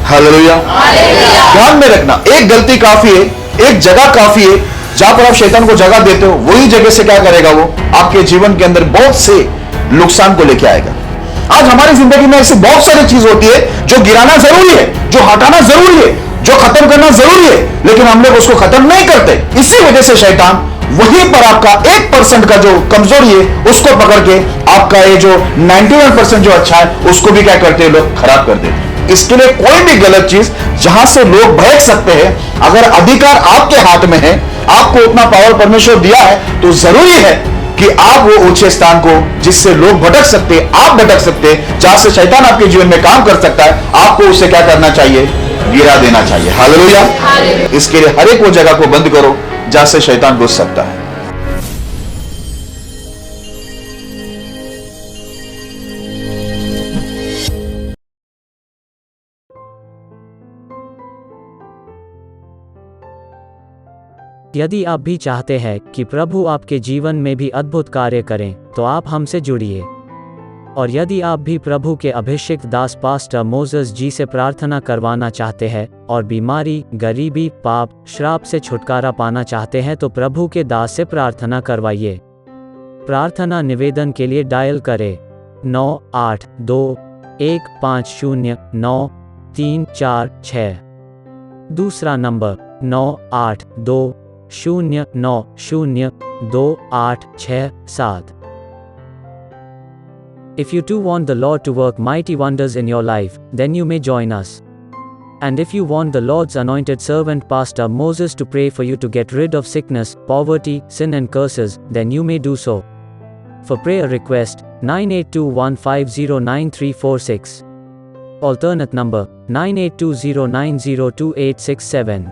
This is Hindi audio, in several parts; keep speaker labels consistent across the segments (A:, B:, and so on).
A: हालेलुया। ध्यान में रखना, एक गलती काफी है, एक जगह काफी है जहां पर आप शैतान को जगह देते हो, वही जगह से क्या करेगा वो आपके जीवन के अंदर बहुत से नुकसान को लेके आएगा। आज हमारी जिंदगी में ऐसी बहुत सारी चीज होती है जो गिराना जरूरी है, जो हटाना जरूरी है, जो खत्म करना जरूरी है, लेकिन हम लोग उसको खत्म नहीं करते। इसी वजह से शैतान वहीं पर आपका 1% का जो कमजोरी है उसको पकड़ के आपका ये जो 91% जो अच्छा है उसको भी क्या करते हैं लोग, खराब कर देते हैं। इसके लिए कोई भी गलत चीज जहां से लोग भटक सकते हैं, अगर अधिकार आपके हाथ में है, आपको उतना पावर परमेश्वर दिया है, तो जरूरी है कि आप वो ऊंचे स्थान को जिससे लोग भटक सकते, आप भटक सकते, जहां से शैतान आपके जीवन में काम कर सकता है, आपको उससे क्या करना चाहिए, गिरा देना चाहिए। हालेलुया। इसके लिए हर एक वो जगह को बंद करो जहां से शैतान घुस सकता है।
B: यदि आप भी चाहते हैं कि प्रभु आपके जीवन में भी अद्भुत कार्य करें, तो आप हमसे जुड़िए। और यदि आप भी प्रभु के अभिषिक्त दास पास्टर मोसेस जी से प्रार्थना करवाना चाहते हैं और बीमारी, गरीबी, पाप, श्राप से छुटकारा पाना चाहते हैं, तो प्रभु के दास से प्रार्थना करवाइए। प्रार्थना निवेदन के लिए डायल करें 982-150-9346। दूसरा number 982-090-2867। If you too want the Lord to work mighty wonders in your life, then you may join us. And if you want the Lord's anointed servant Pastor Moses to pray for you to get rid of sickness, poverty, sin and curses, then you may do so. For prayer request, 982-150-9346. Alternate number, 982-090-2867.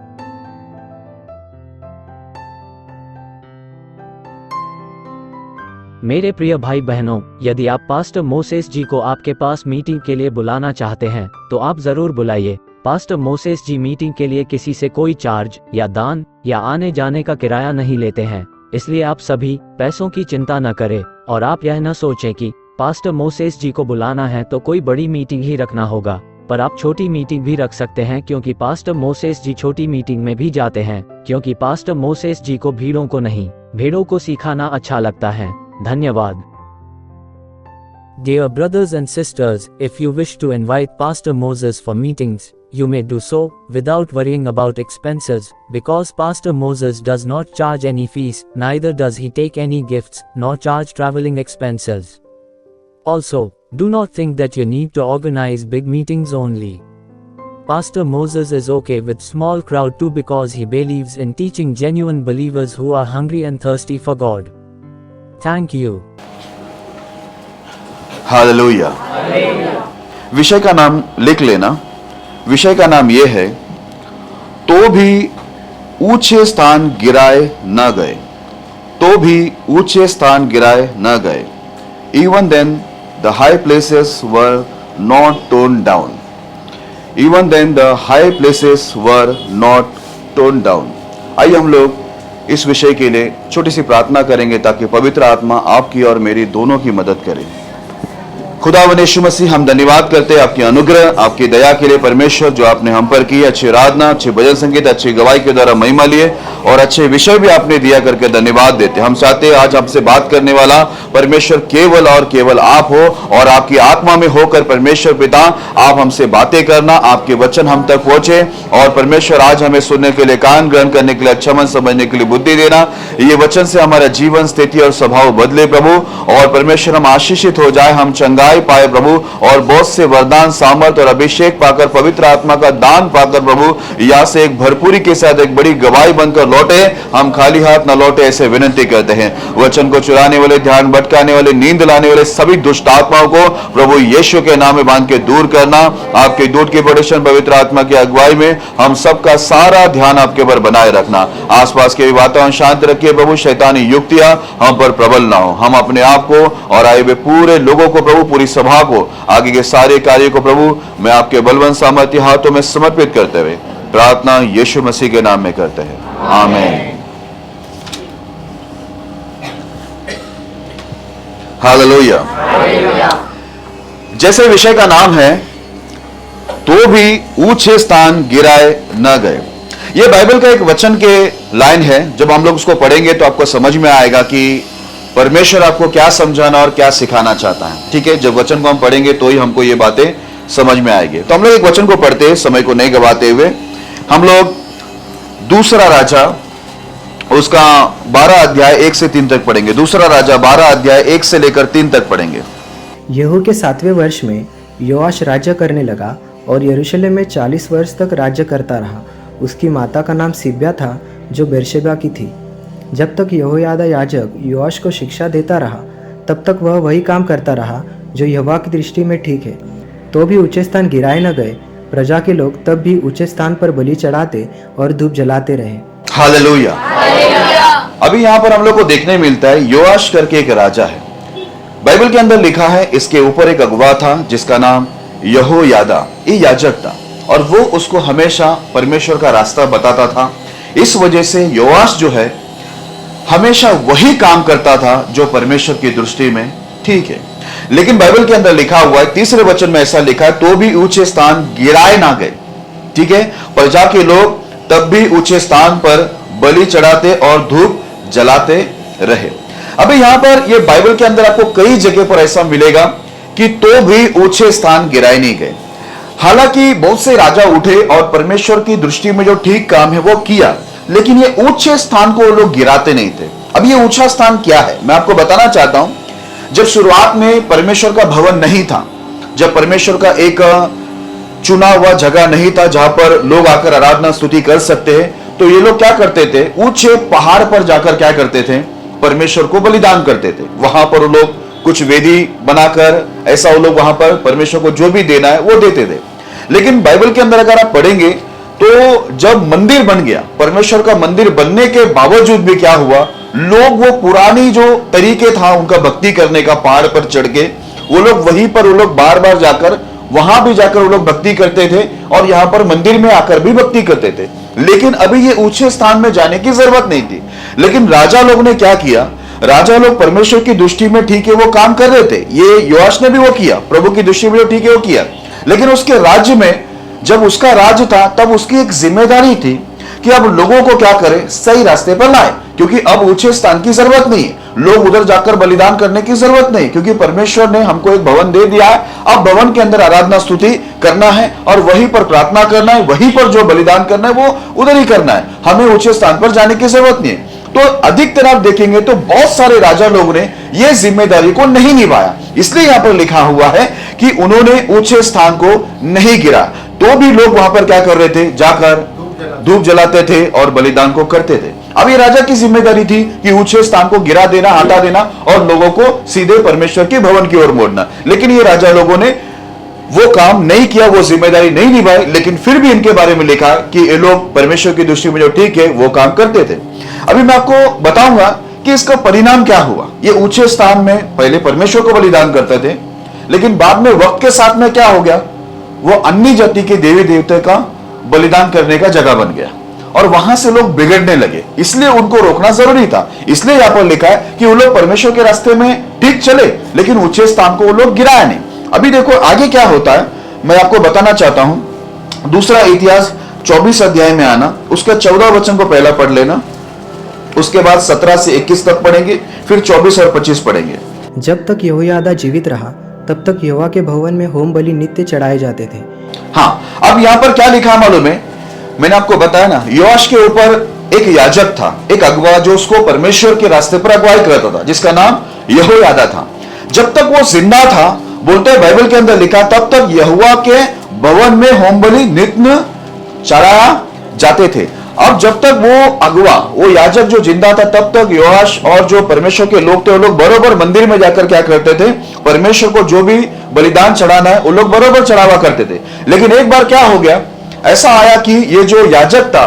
B: मेरे प्रिय भाई बहनों, यदि आप पास्टर मोसेस जी को आपके पास मीटिंग के लिए बुलाना चाहते हैं, तो आप जरूर बुलाइए। पास्टर मोसेस जी मीटिंग के लिए किसी से कोई चार्ज या दान या आने जाने का किराया नहीं लेते हैं, इसलिए आप सभी पैसों की चिंता न करें और आप यह न सोचें कि पास्टर मोसेस जी को बुलाना है तो कोई बड़ी मीटिंग ही रखना होगा, पर आप छोटी मीटिंग भी रख सकते हैं, क्योंकि पास्टर मोसेस जी छोटी मीटिंग में भी जाते हैं, क्योंकि पास्टर मोसेस जी को भीड़ों को नहीं, भेड़ों को सिखाना अच्छा लगता है। धन्यवाद। Dear brothers and sisters, if you wish to invite Pastor Moses for meetings, you may do so without worrying about expenses, because Pastor Moses does not charge any fees, neither does he take any gifts, nor charge traveling expenses. Also, do not think that you need to organize big meetings only. Pastor Moses is okay with small crowd too, because he believes in teaching genuine believers who are hungry and thirsty for God. Thank you.
A: Hallelujah. विषय का नाम लिख लेना। विषय का नाम यह है, तो भी ऊंचे स्थान गिराए न गए, तो भी ऊंचे स्थान गिराए न गए। Even then the high places were not torn down. Even then the high places were not torn down. आइए हम लोग इस विषय के लिए छोटी सी प्रार्थना करेंगे ताकि पवित्र आत्मा आपकी और मेरी दोनों की मदद करे। खुदावंद यीशु मसीह, हम धन्यवाद करते हैं आपकी अनुग्रह, आपकी दया के लिए परमेश्वर, जो आपने हम पर की। अच्छी आराधना, अच्छे भजन संगीत, अच्छी गवाही के द्वारा महिमा लिए और अच्छे विषय भी आपने दिया करके धन्यवाद देते। हम चाहते हैं आज आपसे बात करने वाला परमेश्वर केवल और केवल आप हो, और आपकी आत्मा में होकर परमेश्वर पिता आप हमसे बातें करना, आपके वचन हम तक पहुंचे। और परमेश्वर आज हमें सुनने के लिए कान, ग्रहण करने के लिए अच्छा मन, समझने के लिए बुद्धि देना। ये वचन से हमारा जीवन, स्थिति और स्वभाव बदले प्रभु, और परमेश्वर हम आशीषित हो जाए, हम चंगाई पाए प्रभु, और बहुत से वरदान, सामर्थ और अभिषेक पाकर, पवित्र आत्मा का दान पाकर प्रभु, यहाँ से एक भरपूरी के साथ एक बड़ी गवाही बनकर लौटे। हम खाली हाथ न लौटे, ऐसे विनती करते हैं। वचन को चुराने वाले, ध्यान भटकाने वाले, नींद लाने वाले सभी दुष्ट आत्माओं को प्रभु यीशु के नाम में बांध के दूर करना। आपके दूत की प्रोटेक्शन, पवित्र आत्मा की अगुवाई में हम सबका सारा ध्यान आपके पर बनाए रखना। आसपास के वातावरण शांत रखिए प्रभु, शैतानी युक्तियां हम पर प्रबल ना हो। हम अपने आप को और आए हुए पूरे लोगों को प्रभु, पूरी सभा को, आगे के सारे कार्य को प्रभु मैं आपके बलवंत सामर्थ्य हाथों में समर्पित करते हुए प्रार्थना यीशु मसीह के नाम में करते हैं, आमीन। हालेलुया। जैसे विषय का नाम है, तो भी ऊंचे स्थान गिराए न गए। ये बाइबल का एक वचन के लाइन है। जब हम लोग उसको पढ़ेंगे तो आपको समझ में आएगा कि परमेश्वर आपको क्या समझाना और क्या सिखाना चाहता है। ठीक है, जब वचन को हम पढ़ेंगे तो ही हमको ये बातें समझ में आएगी। तो हम लोग एक वचन को पढ़ते हैं, समय को नहीं गवाते हुए हम लोग दूसरा राजा उसका 12 अध्याय 1 से 3 तक पढ़ेंगे। दूसरा राजा 12 अध्याय 1 से लेकर 3 तक पढ़ेंगे।
C: यहू के 7वें वर्ष में योआश राज्य करने लगा और यरूशलेम में 40 वर्ष तक राज्य करता रहा। उसकी माता का नाम सिब्या था जो बेरशेबा की थी। जब तक यहोयादा याजक योआश को शिक्षा देता रहा तब तक वह वही काम करता रहा जो यहोवा की दृष्टि में ठीक है। तो भी ऊंचे स्थान गिराए न गए। प्रजा के लोग तब भी ऊंचे स्थान पर बलि चढ़ाते और धूप जलाते रहे।
A: हालेलुया। अभी यहां पर हम लोग को देखने मिलता है योआश करके एक राजा है। बाइबल के अंदर लिखा है इसके ऊपर एक अगुवा था जिसका नाम यहोयादा, ये याजक था और वो उसको हमेशा परमेश्वर का रास्ता बताता था। इस वजह से योआश जो है हमेशा वही काम करता था जो परमेश्वर की दृष्टि में ठीक है। लेकिन बाइबल के अंदर लिखा हुआ है, तीसरे वचन में ऐसा लिखा है, तो भी ऊंचे स्थान गिराए ना गए। ठीक है, प्रजा के लोग तब भी ऊंचे स्थान पर बलि चढ़ाते और धूप जलाते रहे। अभी यहां पर ये बाइबल के अंदर आपको कई जगह पर ऐसा मिलेगा कि तो भी ऊंचे स्थान गिराए नहीं गए। हालांकि बहुत से राजा उठे और परमेश्वर की दृष्टि में जो ठीक काम है वो किया, लेकिन ये ऊंचे स्थान को लोग गिराते नहीं थे। अब ये ऊंचा स्थान क्या है मैं आपको बताना चाहता हूं। जब शुरुआत में परमेश्वर का भवन नहीं था, जब परमेश्वर का एक चुना हुआ जगह नहीं था जहां पर लोग आकर आराधना स्तुति कर सकते हैं, तो ये लोग क्या करते थे, ऊंचे पहाड़ पर जाकर क्या करते थे, परमेश्वर को बलिदान करते थे। वहां पर वो लोग कुछ वेदी बनाकर ऐसा वो लोग वहां पर परमेश्वर को जो भी देना है वो देते थे। लेकिन बाइबल के अंदर अगर आप पढ़ेंगे तो जब मंदिर बन गया, परमेश्वर का मंदिर बनने के बावजूद भी क्या हुआ, लोग वो पुरानी जो तरीके था उनका भक्ति करने का, पहाड़ पर चढ़ के वो लोग वहीं पर वो लोग बार बार जाकर वहां भी जाकर वो लोग भक्ति करते थे और यहां पर मंदिर में आकर भी भक्ति करते थे। लेकिन अभी ये ऊंचे स्थान में जाने की जरूरत नहीं थी। लेकिन राजा लोग ने क्या किया, राजा लोग परमेश्वर की दृष्टि में ठीक है वो काम कर रहे थे। ये योआश ने भी वो किया, प्रभु की दृष्टि में जो ठीक है वो किया। लेकिन उसके राज्य में जब उसका राज्य था तब उसकी एक जिम्मेदारी थी कि अब लोगों को क्या करे, सही रास्ते पर लाए, क्योंकि अब ऊंचे स्थान की जरूरत नहीं है, लोग उधर जाकर बलिदान करने की जरूरत नहीं, क्योंकि परमेश्वर ने हमको एक भवन दे दिया है। अब भवन के अंदर आराधना स्तुति करना है और वहीं पर प्रार्थना करना है, वहीं पर जो बलिदान करना है वो उधर ही करना है, हमें ऊंचे स्थान पर जाने की जरूरत नहीं है। तो अधिकतर आप देखेंगे तो बहुत सारे राजा लोगों ने यह जिम्मेदारी को नहीं निभाया। इसलिए यहां पर लिखा हुआ है कि उन्होंने ऊंचे स्थान को नहीं गिरा, तो भी लोग वहां पर क्या कर रहे थे, जाकर धूप जलाते थे और बलिदान को करते थे। अब ये राजा की जिम्मेदारी थी कि ऊंचे स्थान को गिरा देना, हटा देना और लोगों को सीधे परमेश्वर के भवन की ओर मोड़ना। लेकिन ये राजा लोगों ने वो काम नहीं किया, वो जिम्मेदारी नहीं निभाई। लेकिन फिर भी इनके बारे में लिखा कि ये लोग परमेश्वर की दृष्टि में जो ठीक है वो काम करते थे। अभी मैं आपको बताऊंगा कि इसका परिणाम क्या हुआ। ये ऊंचे स्थान में पहले परमेश्वर को बलिदान करते थे, लेकिन बाद में वक्त के साथ में क्या हो गया, वो अन्य जाति के देवी देवता का बलिदान करने का जगह बन गया और वहां से लोग बिगड़ने लगे। इसलिए उनको रोकना जरूरी था। इसलिए यहां पर लिखा है कि वो लोग परमेश्वर के रास्ते में ठीक चले, लेकिन ऊंचे स्थान को वो लोग गिराया नहीं। अभी देखो आगे क्या होता है, मैं आपको बताना चाहता हूं। दूसरा इतिहास 24 अध्याय में आना, उसका 14 वचन को पहला पढ़ लेना, उसके बाद 17 से 21 तक पढ़ेंगे, फिर 24 और 25 पढ़ेंगे।
C: जब तक यहोयादा जीवित रहा तब तक यहोवा के भवन में होम बलि नित्य चढ़ाए जाते थे।
A: हाँ, अब यहां पर क्या लिखा मालूम है, मैंने आपको बताया ना, योआश के ऊपर एक याजक था, एक अगुवा जो उसको परमेश्वर के रास्ते पर अगुवाई करता था, जिसका नाम यहोयादा था। जब तक वो जिंदा था, बोलते हैं बाइबल के अंदर लिखा, तब तक यहोवा के भवन में होम बलि नित्य चढ़ाया जाते थे। अब जब तक वो अगुवा, वो याजक जो जिंदा था, तब तक योआश और जो परमेश्वर के लोग थे वो लोग बरोबर मंदिर में जाकर क्या करते थे, परमेश्वर को जो भी बलिदान चढ़ाना है वो लोग बरोबर चढ़ावा करते थे। लेकिन एक बार क्या हो गया, ऐसा आया कि ये जो याजक था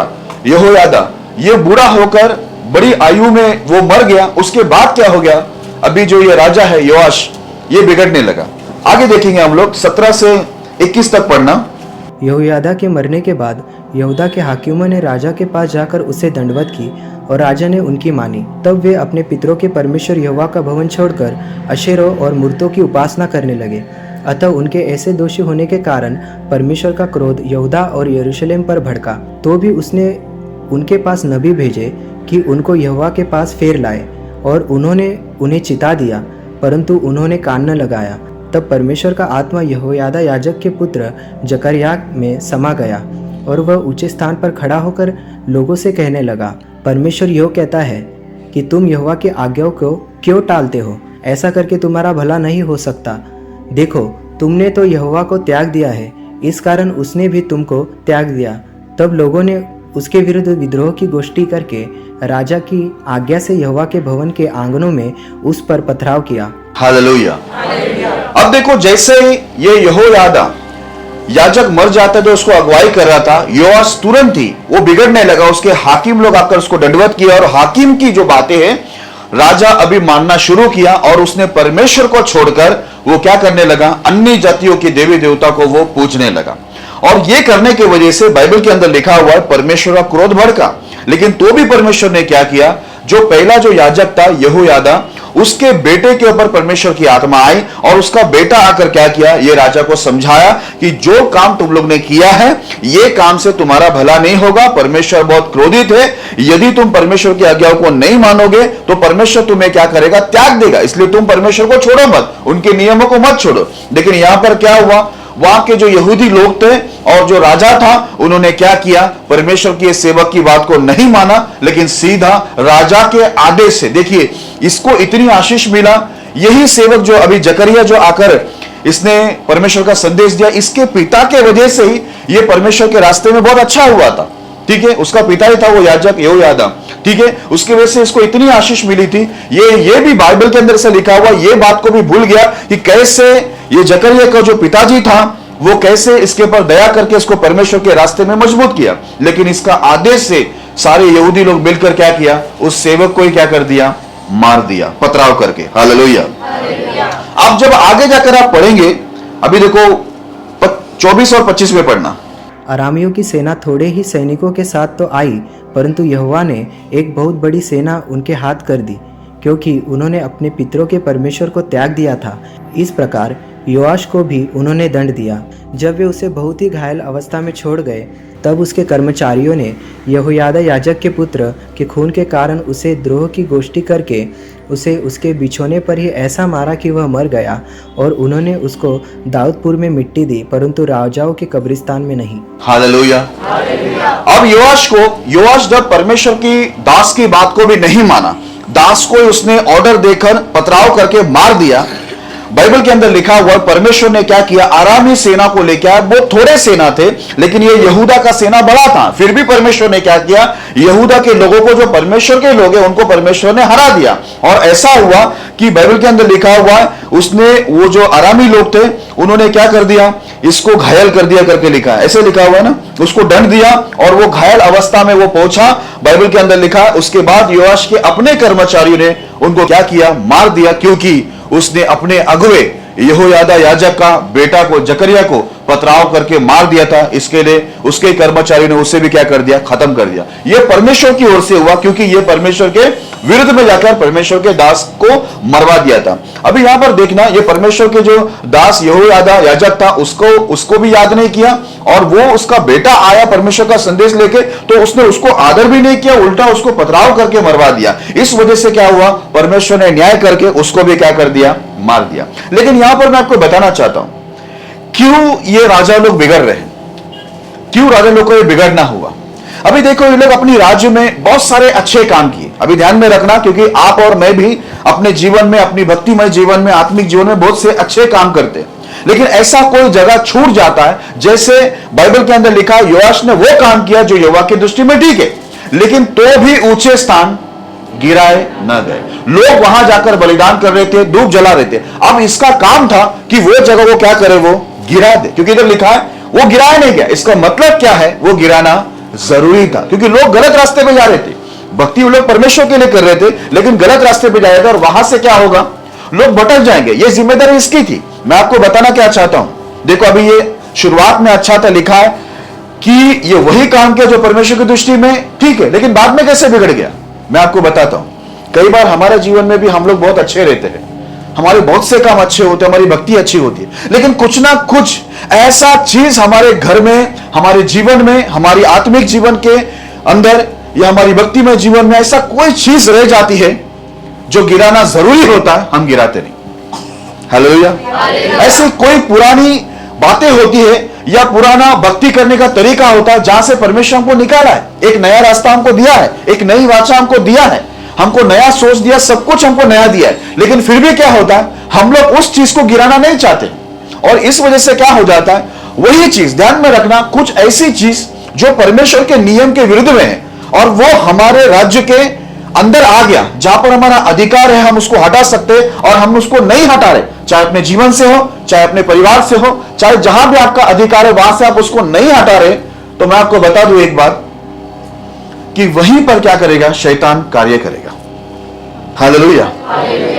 A: यहोयादा, ये बूढ़ा होकर बड़ी आयु में वो मर गया। उसके बाद क्या हो गया, अभी जो ये राजा है योआश, ये बिगड़ने लगा। आगे देखेंगे हम लोग 17 से 21 तक पढ़ना।
C: यहोयादा के मरने के बाद यहूदा के हाकिमों ने राजा के पास जाकर उसे दंडवत की और राजा ने उनकी मानी। तब वे अपने पितरों के परमेश्वर यहोवा का भवन छोड़कर अशेरों और मूर्तों की उपासना करने लगे। अतः उनके ऐसे दोषी होने के कारण परमेश्वर का क्रोध यहूदा और यरूशलेम पर भड़का। तो भी उसने उनके पास नबी भेजे कि उनको यहोवा के पास फेर लाए, और उन्होंने उन्हें चिता दिया, परंतु उन्होंने कान न लगाया। तब परमेश्वर का आत्मा यहोयादा याजक के पुत्र जकर्याह में समा गया, और वह ऊंचे स्थान पर खड़ा होकर लोगों से कहने लगा, परमेश्वर यह कहता है कि तुम यहोवा की आज्ञाओं को क्यों टालते हो? ऐसा करके तुम्हारा भला नहीं हो सकता। देखो, तुमने तो यहोवा को त्याग दिया है, इस कारण उसने भी तुमको त्याग दिया। तब लोगों ने उसके विरुद्ध विद्रोह की गोष्ठी करके राजा की आज्ञा से यहोवा के भवन के आंगनों में उस पर पथराव किया।
A: हालेलुया। अब देखो, जैसे ये यहोयादा याजक मर जाता जो उसको अगुवाई कर रहा था, योआश तुरंत ही वो बिगड़ने लगा। उसके हाकिम लोग आकर उसको दंडवत किया, और हाकिम की जो बातें हैं राजा अभी मानना शुरू किया, और उसने परमेश्वर को छोड़कर वो क्या करने लगा, अन्य जातियों के देवी देवता को वो पूजने लगा। और ये करने की वजह से बाइबल के अंदर लिखा हुआ है परमेश्वर का क्रोध भड़का। लेकिन तो भी परमेश्वर ने क्या किया, जो पहला जो याजक था यहोयादा, उसके बेटे के ऊपर परमेश्वर की आत्मा आई, और उसका बेटा आकर क्या किया, ये राजा को समझाया कि जो काम तुम लोग ने किया है, ये काम से तुम्हारा भला नहीं होगा। परमेश्वर बहुत क्रोधित है, यदि तुम परमेश्वर की आज्ञाओं को नहीं मानोगे तो परमेश्वर तुम्हें क्या करेगा, त्याग देगा। इसलिए तुम परमेश्वर को छोड़ो मत, उनके नियमों को मत छोड़ो। लेकिन यहां पर क्या हुआ, वहां के जो यहूदी लोग थे और जो राजा था, उन्होंने क्या किया, परमेश्वर के सेवक की बात को नहीं माना, लेकिन सीधा राजा के आदेश से, देखिए इसको इतनी आशीष मिला। यही सेवक जो अभी जकरिया जो आकर इसने परमेश्वर का संदेश दिया, इसके पिता के वजह से ही ये परमेश्वर के रास्ते में बहुत अच्छा हुआ था। ठीक है, उसका पिता ही था वो याजक यहोयादा। ठीक है, उसकी वजह से इसको इतनी आशीष मिली थी। ये भी बाइबल के अंदर से लिखा हुआ, ये बात को भी भूल गया कि कैसे ये जकरिया का जो पिताजी था वो कैसे इसके ऊपर दया करके इसको परमेश्वर के रास्ते में मजबूत किया। लेकिन इसका आदेश से सारे यहूदी लोग मिलकर क्या किया, उस सेवक को ही क्या कर दिया, मार दिया पथराव करके। हालेलुया। अब जब आगे जाकर आप पढ़ेंगे, अभी देखो 24 और 25 में पढ़ना।
C: अरामियों की सेना थोड़े ही सैनिकों के साथ तो आई, परंतु यहोवा ने एक बहुत बड़ी सेना उनके हाथ कर दी, क्योंकि उन्होंने अपने पितरों के परमेश्वर को त्याग दिया था। इस प्रकार योआश को भी उन्होंने दंड दिया। जब वे उसे बहुत ही घायल अवस्था में छोड़ गए, तब उसके कर्मचारियों ने यहोयादा याजक के पुत्र के खून के कारण उसे द्रोह की गोष्ठी करके उसे उसके बिछोने पर ही ऐसा मारा कि वह मर गया, और उन्होंने उसको दाऊदपुर में मिट्टी दी, परंतु राजाओं के कब्रिस्तान में नहीं।
A: हालेलुया। अब योआश जब परमेश्वर की दास की बात को भी नहीं माना, दास को उसने ऑर्डर देकर पथराव करके मार दिया। बाइबल के अंदर लिखा हुआ परमेश्वर ने क्या किया, आरामी सेना को लेकर आया। वो थोड़े सेना थे, लेकिन ये यहूदा का सेना बड़ा था। फिर भी परमेश्वर ने क्या किया, यहूदा के लोगों को, जो परमेश्वर के लोग हैं, उनको परमेश्वर ने हरा दिया। और ऐसा हुआ कि बाइबल के अंदर लिखा हुआ है, उसने वो जो आरामी लोग थे उन्होंने क्या कर दिया, इसको घायल कर दिया करके लिखा है। ऐसे लिखा हुआ है ना, उसको दंड दिया और वो घायल अवस्था में वो पहुंचा। बाइबल के अंदर लिखा, उसके बाद योआश के अपने कर्मचारियों ने उनको क्या किया, मार दिया, क्योंकि उसने अपने अगुवे यहोयादा याजक का बेटा को, जकरिया को पथराव करके मार दिया था। इसके लिए उसके कर्मचारियों ने उसे भी क्या कर दिया, खत्म कर दिया। यह परमेश्वर की ओर से हुआ, क्योंकि यह परमेश्वर के विरुद्ध में जाकर परमेश्वर के दास को मरवा दिया था। अभी यहां पर देखना, यह परमेश्वर के जो दास यहोयादा याजक था उसको भी याद नहीं किया, और वो उसका बेटा आया परमेश्वर का संदेश लेके, तो उसने उसको आदर भी नहीं किया, उल्टा उसको पथराव करके मरवा दिया। इस वजह से क्या हुआ, परमेश्वर ने न्याय करके उसको भी क्या कर दिया, मार दिया। लेकिन यहां पर मैं आपको बताना चाहता हूं, क्यों ये राजा लोग बिगड़ रहे हैं, क्यों राजा लोग को ये बिगड़ना हुआ। अभी देखो, ये लोग अपनी राज्य में बहुत सारे अच्छे काम किए। अभी ध्यान में रखना, क्योंकि आप और मैं भी अपने जीवन में, अपनी भक्तिमय जीवन में, आत्मिक जीवन में बहुत से अच्छे काम करते हैं, लेकिन ऐसा कोई जगह छूट जाता है। जैसे बाइबल के अंदर लिखा, योआश ने वो काम किया जो यहोवा की दृष्टि में ठीक है, लेकिन तो भी ऊंचे स्थान गिराए न गए। लोग वहां जाकर बलिदान कर रहे थे, धूप जला रहे थे। अब इसका काम था कि वो जगह को क्या करे, वो गिरा दे, क्योंकि इधर लिखा है वो गिराया नहीं गया। इसका मतलब क्या है, वो गिराना जरूरी था, क्योंकि लोग गलत रास्ते पे जा रहे थे। भक्ति वो लोग परमेश्वर के लिए कर रहे थे, लेकिन गलत रास्ते पे जा रहे थे, और वहां से क्या होगा, लोग भटक जाएंगे। ये जिम्मेदारी इसकी थी। मैं आपको बताना क्या चाहता हूं, देखो अभी ये शुरुआत में अच्छा था, लिखा है कि ये वही काम किया जो परमेश्वर की दृष्टि में ठीक है, लेकिन बाद में कैसे बिगड़ गया। मैं आपको बताता हूं, कई बार हमारे जीवन में भी हम लोग बहुत अच्छे रहते हैं, हमारे बहुत से काम अच्छे होते हैं, हमारी भक्ति अच्छी होती है, लेकिन कुछ ना कुछ ऐसा चीज हमारे घर में, हमारे जीवन में, हमारी आत्मिक जीवन के अंदर या हमारी भक्ति में जीवन में ऐसा कोई चीज रह जाती है जो गिराना जरूरी होता है, हम गिराते नहीं। हालेलुया। ऐसी कोई पुरानी बातें होती है या पुराना भक्ति करने का तरीका होता है जहां से परमेश्वर हमको निकाला है, एक नया रास्ता हमको दिया है, एक नई वाचा हमको दिया है, हमको नया सोच दिया, सब कुछ हमको नया दिया है, लेकिन फिर भी क्या होता है, हम लोग उस चीज को गिराना नहीं चाहते। और इस वजह से क्या हो जाता है, वही चीज ध्यान में रखना, कुछ ऐसी चीज जो परमेश्वर के नियम के विरुद्ध में है और वो हमारे राज्य के अंदर आ गया, जहां पर हमारा अधिकार है, हम उसको हटा सकते और हम उसको नहीं हटा रहे, चाहे अपने जीवन से हो, चाहे अपने परिवार से हो, चाहे जहां भी आपका अधिकार है वहां से आप उसको नहीं हटा रहे, तो मैं आपको बता दूं एक बात कि वहीं पर क्या करेगा, शैतान कार्य करेगा। हालेलुया।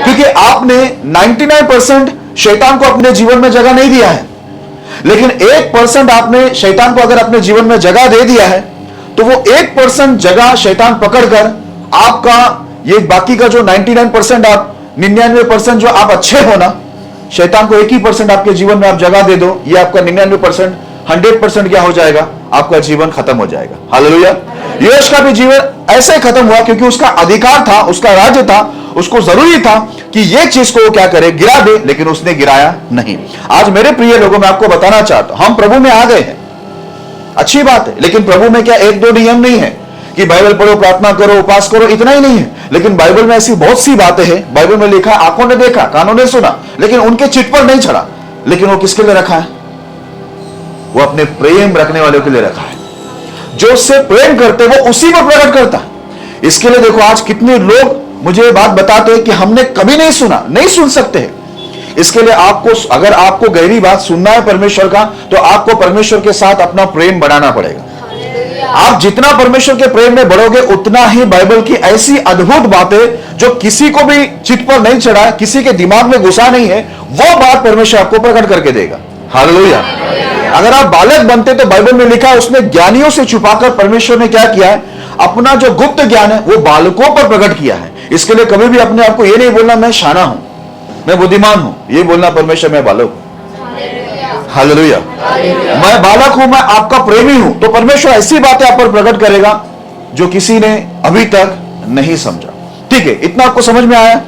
A: क्योंकि आपने 99% शैतान को अपने जीवन में जगह नहीं दिया है, लेकिन 1% आपने शैतान को अगर अपने जीवन में जगह दे दिया है, तो वो 1% जगह शैतान पकड़कर आपका ये बाकी का जो 99% आप 99% जो आप अच्छे हो ना, शैतान को 1% आपके जीवन में आप जगह दे दो, ये आपका 99% 100% क्या हो जाएगा, आपका जीवन खत्म हो जाएगा। हालेलुया। यहोश का भी जीवन ऐसे ही खत्म हुआ क्योंकि उसका अधिकार था, उसका राज्य था, उसको जरूरी था कि ये चीज को वो क्या करे, गिरा दे, लेकिन उसने गिराया नहीं। आज मेरे प्रिय लोगों, मैं आपको बताना चाहता हूं, हम प्रभु में आ गए हैं, अच्छी बात है, लेकिन प्रभु में क्या एक दो नियम नहीं है कि बाइबल पढ़ो, प्रार्थना करो, उपास करो, इतना ही नहीं है। लेकिन बाइबल में ऐसी बहुत सी बातें हैं, बाइबल में लिखा है, आंखों ने देखा, कानों ने सुना, लेकिन उनके चिट पर नहीं चढ़ा। लेकिन वो किसके लिए रखा है, वो अपने प्रेम रखने वालों के लिए रखा है। जो उससे प्रेम करते वो उसी को प्रकट करता है। इसके लिए देखो, आज कितने लोग मुझे ये बात बताते हैं कि हमने कभी नहीं सुना, नहीं सुन सकते हैं। इसके लिए आपको, अगर आपको गहरी बात सुनना है परमेश्वर का, तो आपको परमेश्वर के साथ अपना प्रेम बढ़ाना पड़ेगा। आप जितना परमेश्वर के प्रेम में बढ़ोगे, उतना ही बाइबल की ऐसी अद्भुत बातें जो किसी को भी चिट पर नहीं चढ़ा, किसी के दिमाग में घुसा नहीं है, वो बात परमेश्वर आपको प्रकट करके देगा। हालेलुया। अगर आप बालक बनते तो बाइबल में लिखा है, उसने ज्ञानियों से छुपाकर परमेश्वर ने क्या किया है, अपना जो गुप्त ज्ञान है वो बालकों पर प्रकट किया है। इसके लिए कभी भी अपने आप को ये नहीं बोलना मैं शाना हूं, मैं बुद्धिमान हूं, ये बोलना परमेश्वर मैं बालक हूं। हालेलुया। मैं बालक हूं, मैं आपका प्रेमी हूं, तो परमेश्वर ऐसी बातें आप पर प्रकट करेगा जो किसी ने अभी तक नहीं समझा। ठीक है, इतना आपको समझ में आया।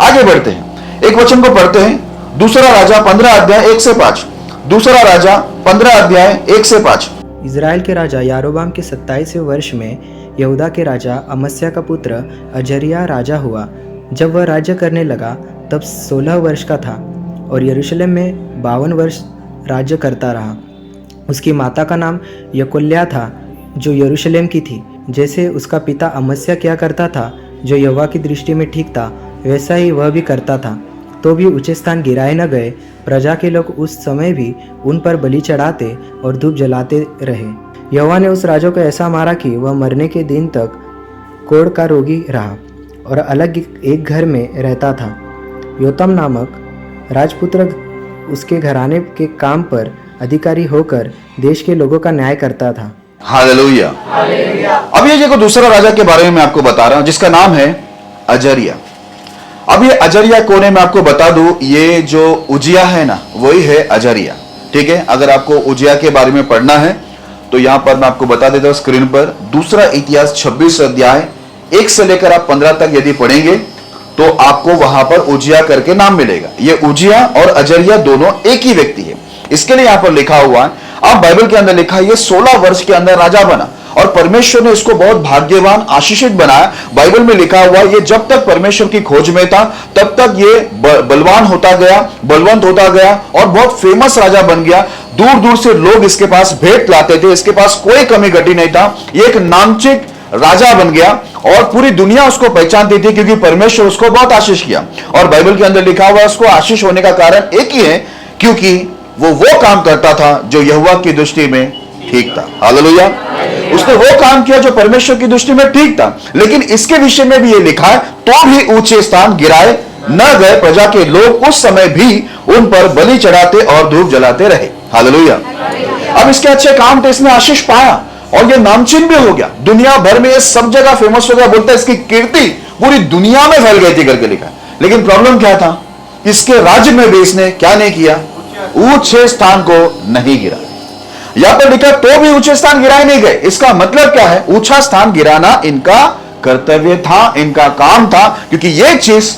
A: आगे बढ़ते हैं, एक वचन को पढ़ते हैं, दूसरा राजा 15 अध्याय 1 से 5। दूसरा राजा 15 अध्याय 1 से 5।
C: इज़राइल के राजा यारोबाम के 27वें वर्ष में यहूदा के राजा अमस्या का पुत्र अजरिया राजा हुआ। जब वह राज्य करने लगा तब 16 वर्ष का था और यरूशलेम में 52 वर्ष राज्य करता रहा। उसकी माता का नाम यकोल्या था, जो यरूशलेम की थी। जैसे उसका पिता अमस्या क्या करता था, जो यहोवा की दृष्टि में ठीक था, वैसा ही वह भी करता था। तो भी ऊंचे स्थान गिराए न गए। प्रजा के लोग उस समय भी उन पर बलि चढ़ाते और धूप जलाते रहे। यहोवा ने उस राजा को ऐसा मारा कि वह मरने के दिन तक कोढ़ का रोगी रहा और अलग एक घर में रहता था। योताम नामक राजपुत्र उसके घराने के काम पर अधिकारी होकर देश के लोगों का न्याय करता था।
A: हालेलुया। अब ये देखो, दूसरा राजा के बारे में मैं आपको बता रहा हूं, जिसका नाम है अजरिया। अब ये अजरिया कौन है मैं आपको बता दूं, ये जो उजिया है ना, वही है अजरिया। ठीक है, अगर आपको उजिया के बारे में पढ़ना है तो यहां पर मैं आपको बता देता हूं स्क्रीन पर। दूसरा इतिहास 26 अध्याय 1 से लेकर आप 15 तक यदि पढ़ेंगे तो आपको वहां पर उजिया करके नाम मिलेगा। ये उजिया और अजरिया दोनों एक ही व्यक्ति है। इसके लिए यहां पर लिखा हुआ है, अब बाइबल के अंदर लिखा है, ये 16 वर्ष के अंदर राजा बना और परमेश्वर ने इसको बहुत भाग्यवान, आशीषित बनाया। बाइबल में लिखा हुआ, ये जब तक परमेश्वर की खोज में था तब तक ये बलवान होता गया, बलवंत होता गया और बहुत फेमस राजा बन गया। दूर दूर से लोग इसके पास भेंट लाते थे, इसके पास कोई कमी घटी नहीं था। ये एक नामचिक राजा बन गया और पूरी दुनिया उसको पहचानती थी क्योंकि परमेश्वर उसको बहुत आशीष किया। और बाइबल के अंदर लिखा हुआ, उसको आशीष होने का कारण एक ही है, क्योंकि वो काम करता था जो यहोवा की दृष्टि में ठीक था। हालेलुया। उसने वो काम किया जो परमेश्वर की दृष्टि में ठीक था। लेकिन इसके विषय में भी ये लिखा है, तो भी ऊंचे स्थान गिराए न गए, प्रजा के लोग उस समय भी उन पर बलि चढ़ाते और धूप जलाते रहे। हालेलुया। अब इसके अच्छे काम थे, इसने आशीष पाया और ये नामचीन भी हो गया। दुनिया भर में ये सब जगह फेमस हो गया। बोलता है इसकी कीर्ति पूरी दुनिया में फैल गई थी करके लिखा है। लेकिन प्रॉब्लम क्या था, इसके राज्य में भी इसने क्या नहीं किया, ऊंचे स्थान को नहीं गिरा। यहां पर लिखा तो भी ऊंचे स्थान गिराए नहीं गए। इसका मतलब क्या है, ऊंचा स्थान गिराना इनका कर्तव्य था, इनका काम था, क्योंकि यह चीज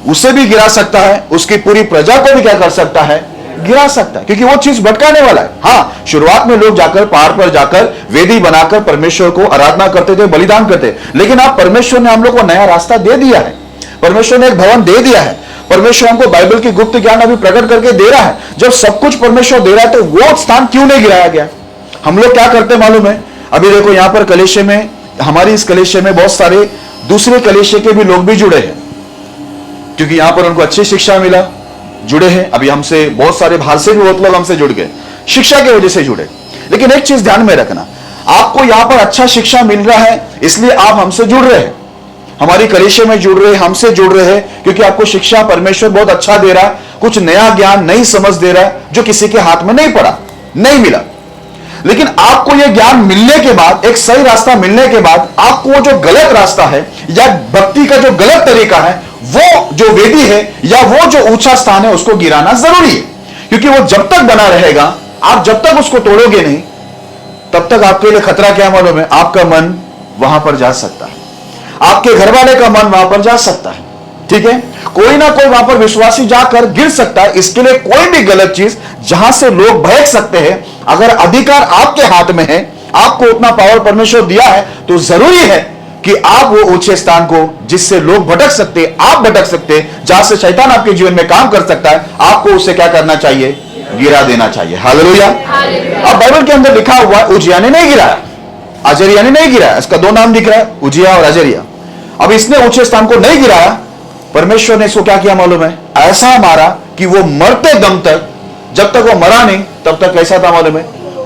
A: उसे भी गिरा सकता है, उसकी पूरी प्रजा को भी क्या कर सकता है, गिरा सकता है, क्योंकि वो चीज भटकाने वाला है। हाँ, शुरुआत में लोग जाकर पहाड़ पर जाकर वेदी बनाकर परमेश्वर को आराधना करते थे, बलिदान करते, लेकिन अब परमेश्वर ने हम लोग को नया रास्ता दे दिया है। परमेश्वर ने एक भवन दे दिया है। परमेश्वर हमको बाइबल की गुप्त ज्ञान अभी प्रकट करके दे रहा है। जब सब कुछ परमेश्वर दे रहा है तो वो स्थान क्यों नहीं गिराया गया? हम लोग क्या करते मालूम है, अभी देखो यहां पर कलेशे में, हमारी इस कलेशे में बहुत सारे दूसरे कलेशे के भी लोग भी जुड़े हैं, क्योंकि यहां पर उनको अच्छी शिक्षा मिला, जुड़े हैं। अभी हमसे बहुत सारे बाहर से भी बहुत लोग हमसे जुड़ गए, शिक्षा की वजह से जुड़े। लेकिन एक चीज ध्यान में रखना, आपको यहां पर अच्छा शिक्षा मिल रहा है इसलिए आप हमसे जुड़ रहे हैं, हमारी कलीसिया में जुड़ रहे हैं, हमसे जुड़ रहे हैं, क्योंकि आपको शिक्षा परमेश्वर बहुत अच्छा दे रहा है, कुछ नया ज्ञान, नई समझ दे रहा है जो किसी के हाथ में नहीं पड़ा, नहीं मिला। लेकिन आपको यह ज्ञान मिलने के बाद, एक सही रास्ता मिलने के बाद, आपको वो जो गलत रास्ता है या भक्ति का जो गलत तरीका है, वो जो वेदी है या वो जो ऊंचा स्थान है, उसको गिराना जरूरी है। क्योंकि वो जब तक बना रहेगा, आप जब तक उसको तोड़ोगे नहीं, तब तक आपके लिए खतरा क्या मालूम है, आपका मन वहां पर जा सकता है, आपके घर वाले का मन वहां पर जा सकता है। ठीक है, कोई ना कोई वहां पर विश्वासी जाकर गिर सकता है। इसके लिए कोई भी गलत चीज जहां से लोग भटक सकते हैं, अगर अधिकार आपके हाथ में है, आपको उतना पावर परमेश्वर दिया है, तो जरूरी है कि आप वो ऊंचे स्थान को, जिससे लोग भटक सकते, आप भटक सकते, जहां से शैतान आपके जीवन में काम कर सकता है, आपको उसे क्या करना चाहिए, गिरा देना चाहिए। हालेलुया। अब बाइबल के अंदर लिखा हुआ है, उजिया ने नहीं गिराया, अजरिया ने नहीं गिराया। इसका दो नाम दिख रहा है, उजिया और अजरिया। अब इसने ऊंचे स्थान को नहीं गिराया, परमेश्वर ने इसको क्या किया मालूम है, ऐसा मारा कि वो मरते दम तक, जब तक वो मरा नहीं तब तक कैसा था मालूम है,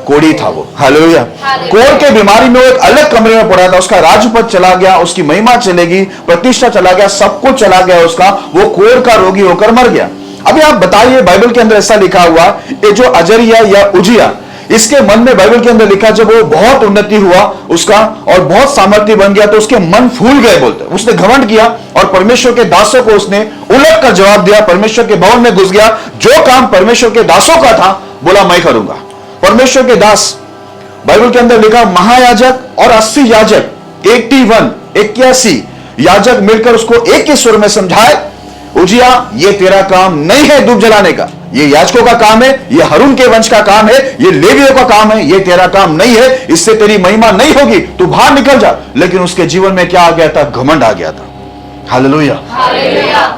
A: कोढ़ी था वो। हालेलुया। कोढ़ के बीमारी में वो एक अलग कमरे में पड़ा था, उसका राजपद चला गया, उसकी महिमा चलेगी, प्रतिष्ठा चला गया, सब कुछ चला गया उसका, वो कोढ़ का रोगी होकर मर गया। अभी आप बताइए, बाइबल के अंदर ऐसा लिखा हुआ, ये जो अजरिया या उजिया, इसके मन में बाइबल के अंदर लिखा, जब वो बहुत उन्नति हुआ उसका और बहुत सामर्थ्य बन गया, तो उसके मन फूल गए, बोलते उसने घमंड किया और परमेश्वर के दासों को उसने उलट कर जवाब दिया, परमेश्वर के भवन में घुस गया, जो काम परमेश्वर के दासों का था बोला मैं करूंगा। परमेश्वर के दास, बाइबल के अंदर लिखा, महायाजक और 80 याजक, 81 याजक मिलकर उसको एक ही सुर में समझाए, उजिया ये तेरा काम नहीं है धूप जलाने का, ये याजकों का काम है, ये हरून के वंश का काम है, ये लेवियों का काम है, ये तेरा काम नहीं है, इससे तेरी महिमा नहीं होगी, तू बाहर निकल जा। लेकिन उसके जीवन में क्या आ गया था, घमंड आ गया था। हालेलुया।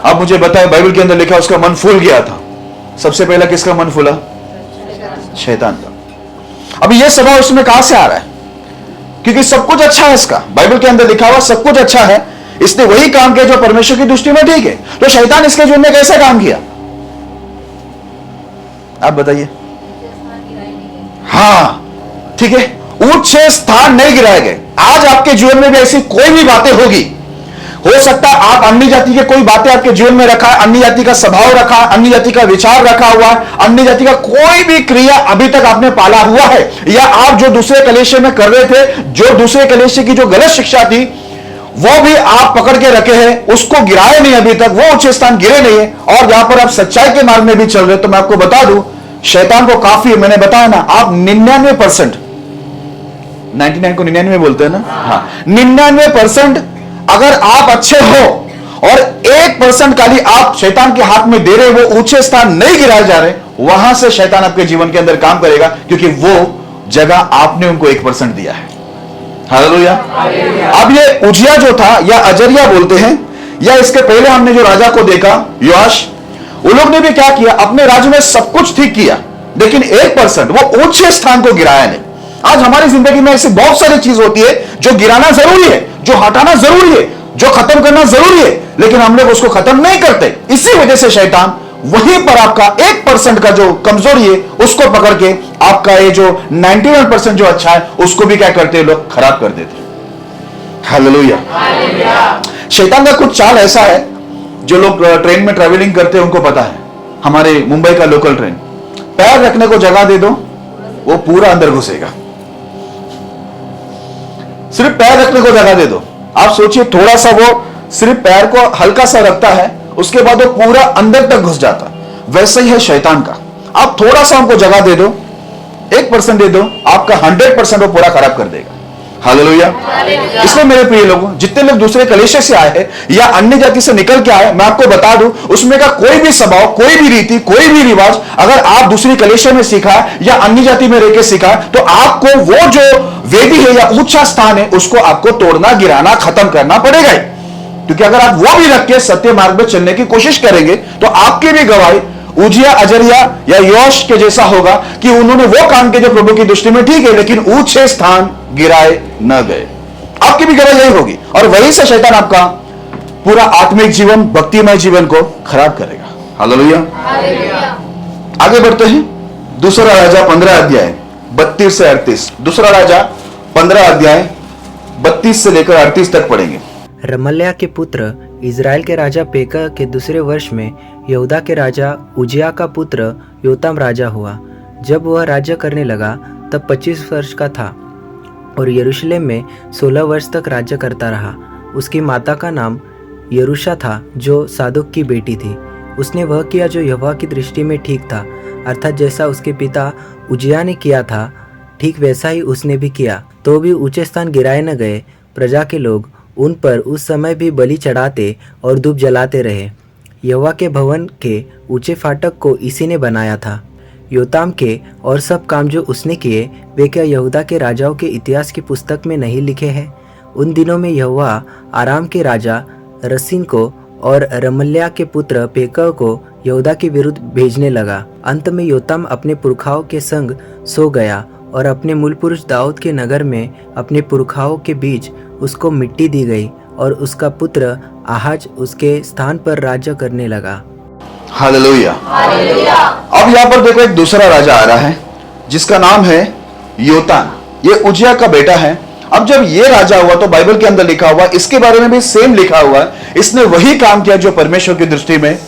A: अब मुझे बताएं, बाइबल के अंदर लिखा उसका मन फूल गया था। सबसे पहला किसका मन फूला, शैतान का। अभी यह स्वभाव उसमें कहां से आ रहा है, क्योंकि सब कुछ अच्छा है इसका, बाइबल के अंदर लिखा हुआ सब कुछ अच्छा है, इसने वही काम किया जो परमेश्वर की दृष्टि में ठीक है, तो शैतान इसके जीवन में कैसे काम किया, आप बताइए। हाँ ठीक है, ऊंचे स्थान नहीं गिराए गए। आज आपके जीवन में भी ऐसी कोई भी बातें होगी, हो सकता है आप अन्य जाति के कोई बातें आपके जीवन में रखा है, अन्य जाति का स्वभाव रखा है, अन्य जाति का विचार रखा हुआ है, अन्य जाति का कोई भी क्रिया अभी तक आपने पाला हुआ है, या आप जो दूसरे कलेशे में कर रहे थे, जो दूसरे कलेशे की जो गलत शिक्षा थी वो भी आप पकड़ के रखे हैं, उसको गिराए नहीं अभी तक, वो ऊंचे स्थान गिरे नहीं है, और जहां पर आप सच्चाई के मार्ग में भी चल रहे, तो मैं आपको बता दूं, शैतान को काफी, मैंने बताया ना, आप 99%, 99 को 99 बोलते हैं ना, हाँ 99% अगर आप अच्छे हो और 1% खाली आप शैतान के हाथ में दे रहे, वो ऊंचे स्थान नहीं गिराए जा रहे, वहां से शैतान आपके जीवन के अंदर काम करेगा, क्योंकि वो जगह आपने उनको 1% दिया है। हालेलुया। अब ये उजिया जो था, या अजरिया बोलते हैं, या इसके पहले हमने जो राजा को देखा योआश, वो लोग ने भी क्या किया, अपने राज्य में सब कुछ ठीक किया, लेकिन 1% वो ऊंचे स्थान को गिराया नहीं। आज हमारी जिंदगी में ऐसी बहुत सारी चीज होती है जो गिराना जरूरी है, जो हटाना जरूरी है, जो खत्म करना जरूरी है, लेकिन हम लोग उसको खत्म नहीं करते। इसी वजह से शैतान वहीं पर आपका 1% का जो कमजोरी है उसको पकड़ के आपका ये जो 99% जो अच्छा है उसको भी क्या करते हैं, लोग खराब कर देते हैं। हालेलुया। शैतान का कुछ चाल ऐसा है, जो लोग ट्रेन में ट्रेवलिंग करते हैं उनको पता है, हमारे मुंबई का लोकल ट्रेन, पैर रखने को जगह दे दो, वो पूरा अंदर घुसेगा। सिर्फ पैर रखने को जगह दे दो, आप सोचिए, थोड़ा सा वो सिर्फ पैर को हल्का सा रखता है उसके बाद वो पूरा अंदर तक घुस जाता। वैसे ही है शैतान का। आप थोड़ा सा हमको जगह दे दो, 1% दे दो, आपका 100% वो पूरा खराब कर देगा। हालेलुया। इसलिए मेरे प्रिय लोगों, जितने लोग दूसरे कलीसिया से आए हैं या अन्य जाति से निकल के आए, मैं आपको बता दूं, उसमें का कोई भी स्वभाव, कोई भी रीति, कोई भी रिवाज अगर आप दूसरी कलीसिया में सीखा या अन्य जाति में रहकर सीखा, तो आपको वो जो वेदी है या ऊंचा स्थान है उसको आपको तोड़ना, गिराना, खत्म करना पड़ेगा ही। क्योंकि अगर आप वो भी रख के सत्य मार्ग में चलने की कोशिश करेंगे तो आपकी भी गवाही उजिया, अजरिया या योश के जैसा होगा कि उन्होंने वो काम किए जो प्रभु की दृष्टि में ठीक है, लेकिन ऊंचे स्थान गिराए न गए। आपकी भी गवाही यही होगी, और वहीं से शैतान आपका पूरा आत्मिक जीवन, भक्तिमय जीवन को खराब करेगा। हालेलुया। आगे बढ़ते हैं। दूसरा राजा 15 अध्याय 32 से 38। दूसरा राजा 15 अध्याय 32 से लेकर 38 तक पढ़ेंगे।
C: रमल्याह के पुत्र इज़राइल के राजा पेकह के दूसरे वर्ष में यहूदा के राजा उजिया का पुत्र योताम राजा हुआ। जब वह राज्य करने लगा तब 25 वर्ष का था और यरूशलेम में 16 वर्ष तक राज्य करता रहा। उसकी माता का नाम यरूशा था, जो सादोक की बेटी थी। उसने वह किया जो यहोवा की दृष्टि में ठीक था, अर्थात जैसा उसके पिता उजिया ने किया था, ठीक वैसा ही उसने भी किया। तो भी ऊंचे स्थान गिराए न गए। प्रजा के लोग उन पर उस समय भी बलि चढ़ाते और धूप जलाते रहे। यहोवा के भवन के ऊंचे फाटक को इसी ने बनाया था। योताम के और सब काम जो उसने किए, वे क्या यहूदा के राजाओं के इतिहास की पुस्तक में नहीं लिखे हैं? उन दिनों में यहोवा आराम के राजा रसीन को और रमल्याह के पुत्र पेकह को यहूदा के विरुद्ध भेजने लगा। अंत में योताम अपने पुरखाओं के संग सो गया और अपने मूल पुरुष दाऊद के नगर में अपने पुरखाओं के बीच उसको मिट्टी दी गई और उसका पुत्र आहाज उसके स्थान पर राज्य करने लगा।
A: हालेलुया। अब यहाँ पर देखो, एक दूसरा राजा आ रहा है जिसका नाम है योताम। ये उजिया का बेटा है। अब जब ये राजा हुआ तो बाइबल के अंदर लिखा हुआ, इसके बारे में भी सेम लिखा हुआ है, इसने वही काम किया जो परमेश्वर की दृष्टि में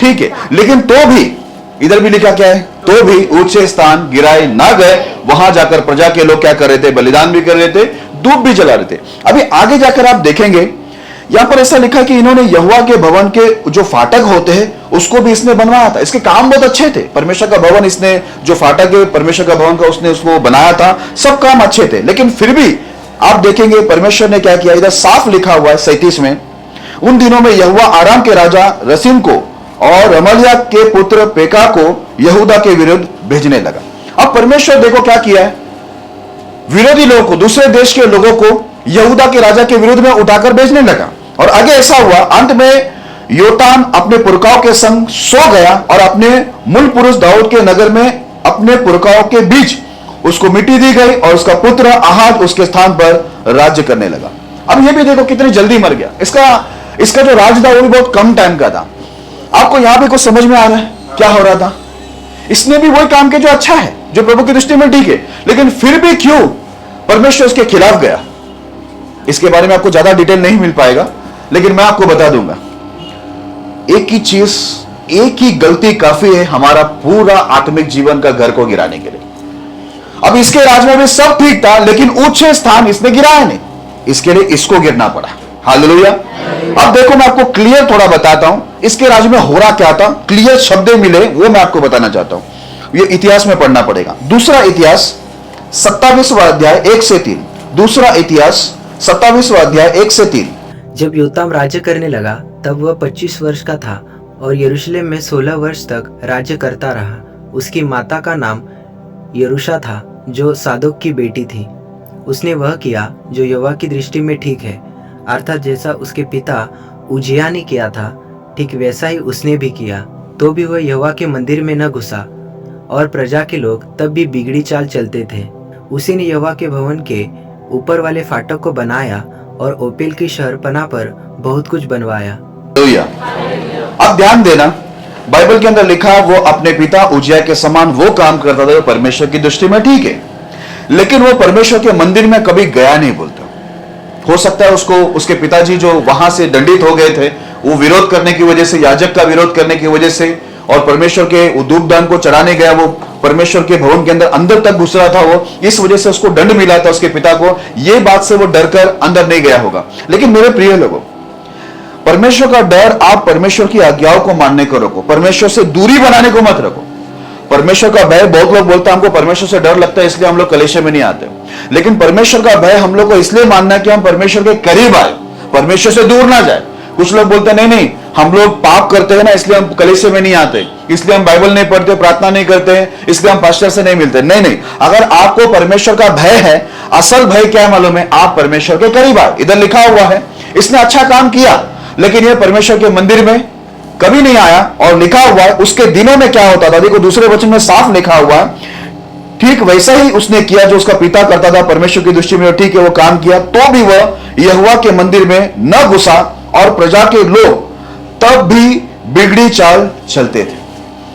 A: ठीक है। लेकिन तो भी इधर भी लिखा क्या है, तो भी ऊंचे स्थान गिराए ना गए। वहां जाकर प्रजा के लोग क्या कर रहे थे? बलिदान भी कर रहे थे, धूप भी जला रहे थे। अभी आगे जाकर आप देखेंगे, यहां पर ऐसा लिखा कि इन्होंने यहोवा के भवन के जो फाटक होते हैं उसको भी इसने बनवाया था। इसके काम बहुत अच्छे थे। परमेश्वर का भवन, इसने जो फाटक है परमेश्वर का भवन का, उसने उसको बनाया था। सब काम अच्छे थे, लेकिन फिर भी आप देखेंगे परमेश्वर ने क्या किया। इधर साफ लिखा हुआ है 37 में, उन दिनों में यहोवा आराम के राजा रसीन को और रमल्याह के पुत्र पेकह को यहूदा के विरुद्ध भेजने लगा। अब परमेश्वर देखो क्या किया है, विरोधी लोगों को, दूसरे देश के लोगों को यहूदा के राजा के विरुद्ध में उठाकर भेजने लगा। और आगे ऐसा हुआ, अंत में योताम अपने पुरखाओं के संग सो गया और अपने मूल पुरुष दाऊद के नगर में अपने पुरखाओं के बीच उसको मिट्टी दी गई और उसका पुत्र आहाज उसके स्थान पर राज्य करने लगा। अब ये भी देखो कितनी जल्दी मर गया। इसका जो राज था वो भी बहुत कम टाइम का था। आपको यहां पे कुछ समझ में आ रहा है क्या हो रहा था? इसने भी वही काम किया जो अच्छा है, जो प्रभु की दृष्टि में ठीक है, लेकिन फिर भी क्यों परमेश्वर उसके खिलाफ गया? इसके बारे में आपको ज्यादा डिटेल नहीं मिल पाएगा, लेकिन मैं आपको बता दूंगा। एक ही चीज, एक ही गलती काफी है हमारा पूरा आत्मिक जीवन का घर को गिराने के लिए। अब इसके राज में भी सब ठीक था, लेकिन ऊंचे स्थान इसने गिराया नहीं, इसके लिए इसको गिरना पड़ा। हालेलुया। अब देखो मैं आपको क्लियर थोड़ा बताता हूं इसके राज में हो रहा क्या था। क्लियर शब्द मिले वो मैं आपको बताना चाहता हूं। ये इतिहास में पढ़ना पड़ेगा। दूसरा इतिहास 27वां अध्याय 1 से 3। दूसरा इतिहास 27वां अध्याय 1 से 3।
C: जब योताम राज्य करने लगा तब वह 25 वर्ष का था और यरूशलेम में 16 वर्ष तक राज्य करता रहा। उसकी माता का नाम यरूशा था, जो सादोक की बेटी थी। उसने वह किया जो यहोवा की दृष्टि में ठीक है, अर्थात जैसा उसके पिता उजिया ने किया था, ठीक वैसा ही उसने भी किया। तो भी वह यहोवा के मंदिर में न घुसा और प्रजा के लोग तब भी बिगड़ी चाल चलते थे। उसी ने यहोवा के भवन के ऊपर वाले फाटक को बनाया और ओपेल की शहरपनाह पर बहुत कुछ बनवाया।
A: अब ध्यान देना, बाइबल के अंदर लिखा वो अपने पिता उजिया के समान वो काम करता था जो परमेश्वर की दृष्टि में ठीक है, लेकिन वो परमेश्वर के मंदिर में कभी गया नहीं बोलता। हो सकता है उसको उसके पिताजी जो वहां से दंडित हो गए थे, वो विरोध करने की वजह से, याजक का विरोध करने की वजह से, और परमेश्वर के धूपदान को चढ़ाने गया, वो परमेश्वर के भवन के अंदर तक घुस रहा था वो, इस वजह से उसको दंड मिला था उसके पिता को। ये बात से वो डरकर अंदर नहीं गया होगा। लेकिन मेरे प्रिय लोगों, परमेश्वर का डर, आप परमेश्वर की आज्ञाओं को मानने को रोको, परमेश्वर से दूरी बनाने को मत रखो। परमेश्वर का भय, बहुत लोग बोलते हैं हमको परमेश्वर से डर लगता है इसलिए हम लोग कलीसिया में नहीं आते, लेकिन परमेश्वर का भय हम लोग को इसलिए मानना है कि हम परमेश्वर के करीब आए, परमेश्वर से दूर ना जाए। कुछ लोग बोलते हैं नहीं नहीं, हम लोग पाप करते हैं ना इसलिए हम कलीसिया में नहीं आते, इसलिए हम बाइबल नहीं पढ़ते, प्रार्थना नहीं करते हैं, इसलिए हम पास्टर से नहीं मिलते। नहीं नहीं, अगर आपको परमेश्वर का भय है, असल भय क्या है मालूम है? आप परमेश्वर के करीब आए। इधर लिखा हुआ है इसने अच्छा काम किया, लेकिन यह परमेश्वर के मंदिर में कभी नहीं आया। और लिखा हुआ है उसके दिनों में क्या होता था, देखो दूसरे वचन में साफ लिखा हुआ है, ठीक वैसा ही उसने किया जो उसका पिता करता था। परमेश्वर की दृष्टि में ठीक है वो काम किया, तो भी वह यहोवा के मंदिर में न घुसा और प्रजा के लोग तब भी बिगड़ी चाल चलते थे।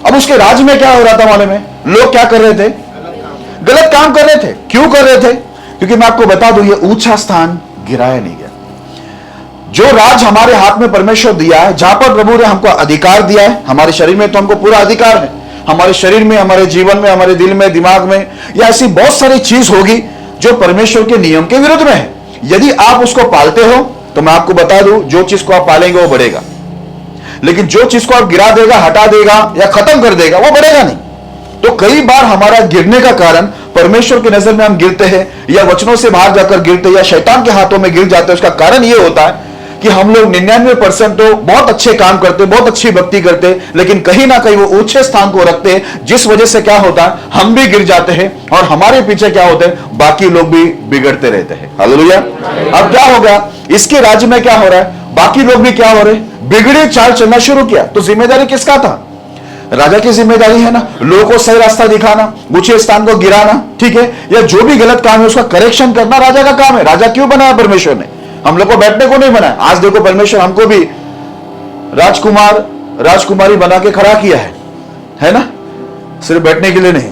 A: अब उसके राज्य में क्या हो रहा था मालूम है? लोग क्या कर रहे थे? गलत काम कर रहे थे। क्यों कर रहे थे? क्योंकि मैं आपको बता दूं, यह ऊंचा स्थान गिराया नहीं गया। जो राज हमारे हाथ में परमेश्वर दिया है, जहां पर प्रभु ने हमको अधिकार दिया है, हमारे शरीर में तो हमको पूरा अधिकार है, हमारे शरीर में, हमारे जीवन में, हमारे दिल में, दिमाग में, या ऐसी बहुत सारी चीज होगी जो परमेश्वर के नियम के विरुद्ध में है। यदि आप उसको पालते हो तो मैं आपको बता दूं, जो चीज को आप पालेंगे वो बढ़ेगा, लेकिन जो चीज को आप गिरा देगा, हटा देगा या खत्म कर देगा, वो बढ़ेगा नहीं। तो कई बार हमारा गिरने का कारण, परमेश्वर की नजर में हम गिरते हैं या वचनों से बाहर जाकर गिरते हैं या शैतान के हाथों में गिर जाते हैं, उसका कारण यह होता है कि हम लोग 99% तो बहुत अच्छे काम करते, बहुत अच्छी भक्ति करते, लेकिन कहीं ना कहीं वो ऊंचे स्थान को रखते हैं, जिस वजह से क्या होता है, हम भी गिर जाते हैं और हमारे पीछे क्या होते हैं, बाकी लोग भी बिगड़ते रहते हैं। हालेलुया। अब क्या हो गया, इसके राज्य में क्या हो रहा है, बाकी लोग भी क्या हो रहे, बिगड़े चाल चलना शुरू किया। तो जिम्मेदारी किसका था? राजा की जिम्मेदारी है ना, लोगों को सही रास्ता दिखाना, ऊंचे स्थान को गिराना, ठीक है, या जो भी गलत काम है उसका करेक्शन करना राजा का काम है। राजा क्यों बनाया परमेश्वर ने? हम लोग को बैठने को नहीं बनाया। आज देखो परमेश्वर हमको भी राजकुमार, राजकुमारी बना के खड़ा किया है ना, सिर्फ बैठने के लिए नहीं।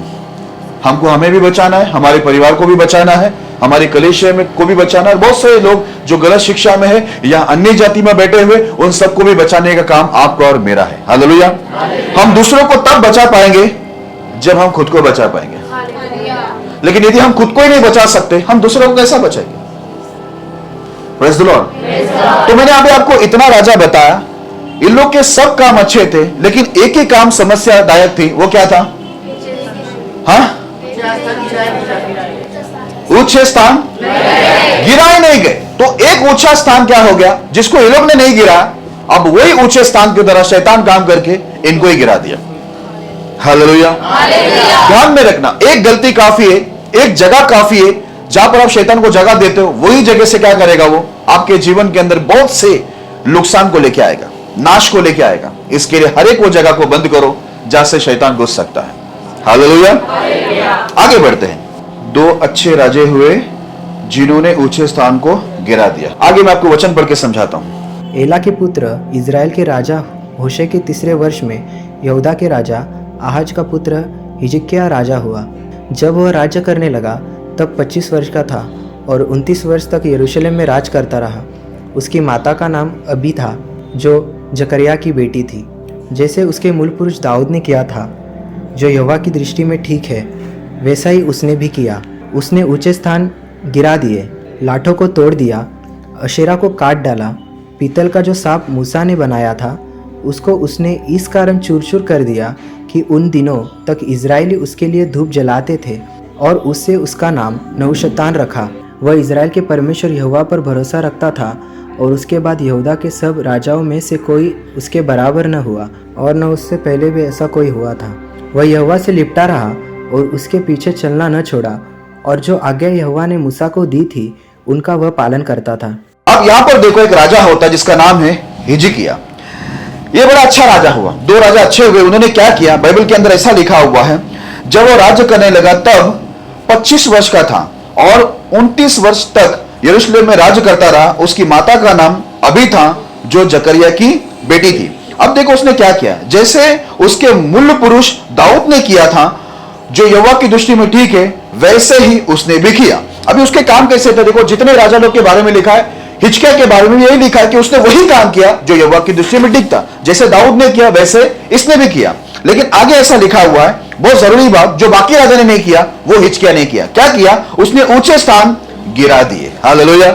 A: हमको, हमें भी बचाना है, हमारे परिवार को भी बचाना है, हमारी कलीसिया में को भी बचाना है। बहुत सारे लोग जो गलत शिक्षा में है या अन्य जाति में बैठे हुए, उन सबको भी बचाने का काम आपका और मेरा है। हालेलुया। हम दूसरों को तब बचा पाएंगे जब हम खुद को बचा पाएंगे, लेकिन यदि हम खुद को ही नहीं बचा सकते, हम दूसरों को कैसा बचाएंगे? Praise the Lord. तो मैंने अभी आपको इतना राजा बताया, इन लोग के सब काम अच्छे थे, लेकिन एक ही काम समस्यादायक थी। वो क्या था? हाँ, ऊंचे स्थान गिराए नहीं गए। तो एक ऊंचा स्थान क्या हो गया, जिसको ये लोग ने नहीं गिरा, अब वही ऊंचे स्थान की तरह शैतान काम करके इनको ही गिरा दिया। हालेलुया। ध्यान में रखना, एक गलती काफी है, एक जगह काफी है, जहां पर आप शैतान को जगह देते हो, वही जगह से क्या करेगा, वो आपके जीवन के अंदर बहुत से नुकसान को लेके आएगा, नाश को लेके आएगा। इसके लिए हर एक वो जगह को बंद करो जहां से शैतान घुस सकता है। हालेलुया। आगे बढ़ते हैं। दो अच्छे राजे हुए जिन्होंने ऊंचे स्थान को गिरा दिया। आगे मैं आपको वचन पढ़ के समझाता हूं।
C: एला के पुत्र इज़राइल के राजा होशे के तीसरे वर्ष में यहूदा के राजा आहाज का पुत्र हिजकिय्याह राजा हुआ। जब वह राज्य करने लगा तब 25 वर्ष का था और 29 वर्ष तक यरूशलेम में राज करता रहा। उसकी माता का नाम अबी था, जो जकरिया की बेटी थी। जैसे उसके मूल पुरुष दाऊद ने किया था, जो यहोवा की दृष्टि में ठीक है, वैसा ही उसने भी किया। उसने ऊंचे स्थान गिरा दिए, लाठों को तोड़ दिया, अशेरा को काट डाला। पीतल का जो सांप मूसा ने बनाया था, उसको उसने इस कारण चूर-चूर कर दिया कि उन दिनों तक इज़राइली उसके लिए धूप जलाते थे और उससे उसका नाम नहुशतान रखा। वह इज़राइल के परमेश्वर यहोवा पर भरोसा रखता था और उसके बाद यहूदा के सब राजाओं में से कोई उसके बराबर न हुआ और न उससे पहले भी ऐसा कोई हुआ था। वह यहोवा से लिपटा रहा और उसके पीछे चलना न छोड़ा और जो आज्ञा यहोवा ने मूसा को दी थी उनका वह पालन करता था।
A: अब यहां पर देखो, एक राजा होता है जिसका नाम है हिजकिय्याह। ये बड़ा अच्छा राजा हुआ। दो राजा अच्छे हुए। उन्होंने क्या किया, बाइबल के अंदर ऐसा लिखा हुआ है, जब वो राज्य करने लगा तब 25 वर्ष का था और 29 वर्ष तक यरूशलेम में राज्य करता रहा। उसकी माता का नाम अबी था, जो जकरिया की बेटी थी। अब देखो उसने क्या किया, जैसे उसके मूल पुरुष दाऊद ने किया था, जो यहोवा की दृष्टि में ठीक है, वैसे ही उसने भी किया। अभी उसके काम कैसे थे, देखो जितने राजा लोग के बारे में लिखा है, हिजकिय्याह के बारे में यही लिखा है कि उसने वही काम किया जो यहोवा की दृष्टि में ठीक था। जैसे दाऊद ने किया वैसे इसने भी किया। लेकिन आगे ऐसा लिखा हुआ है, बहुत जरूरी बात, जो बाकी राजा ने नहीं किया वो हिजकिय्याह ने किया। क्या किया, उसने ऊंचे स्थान गिरा दिए। हालेलुया,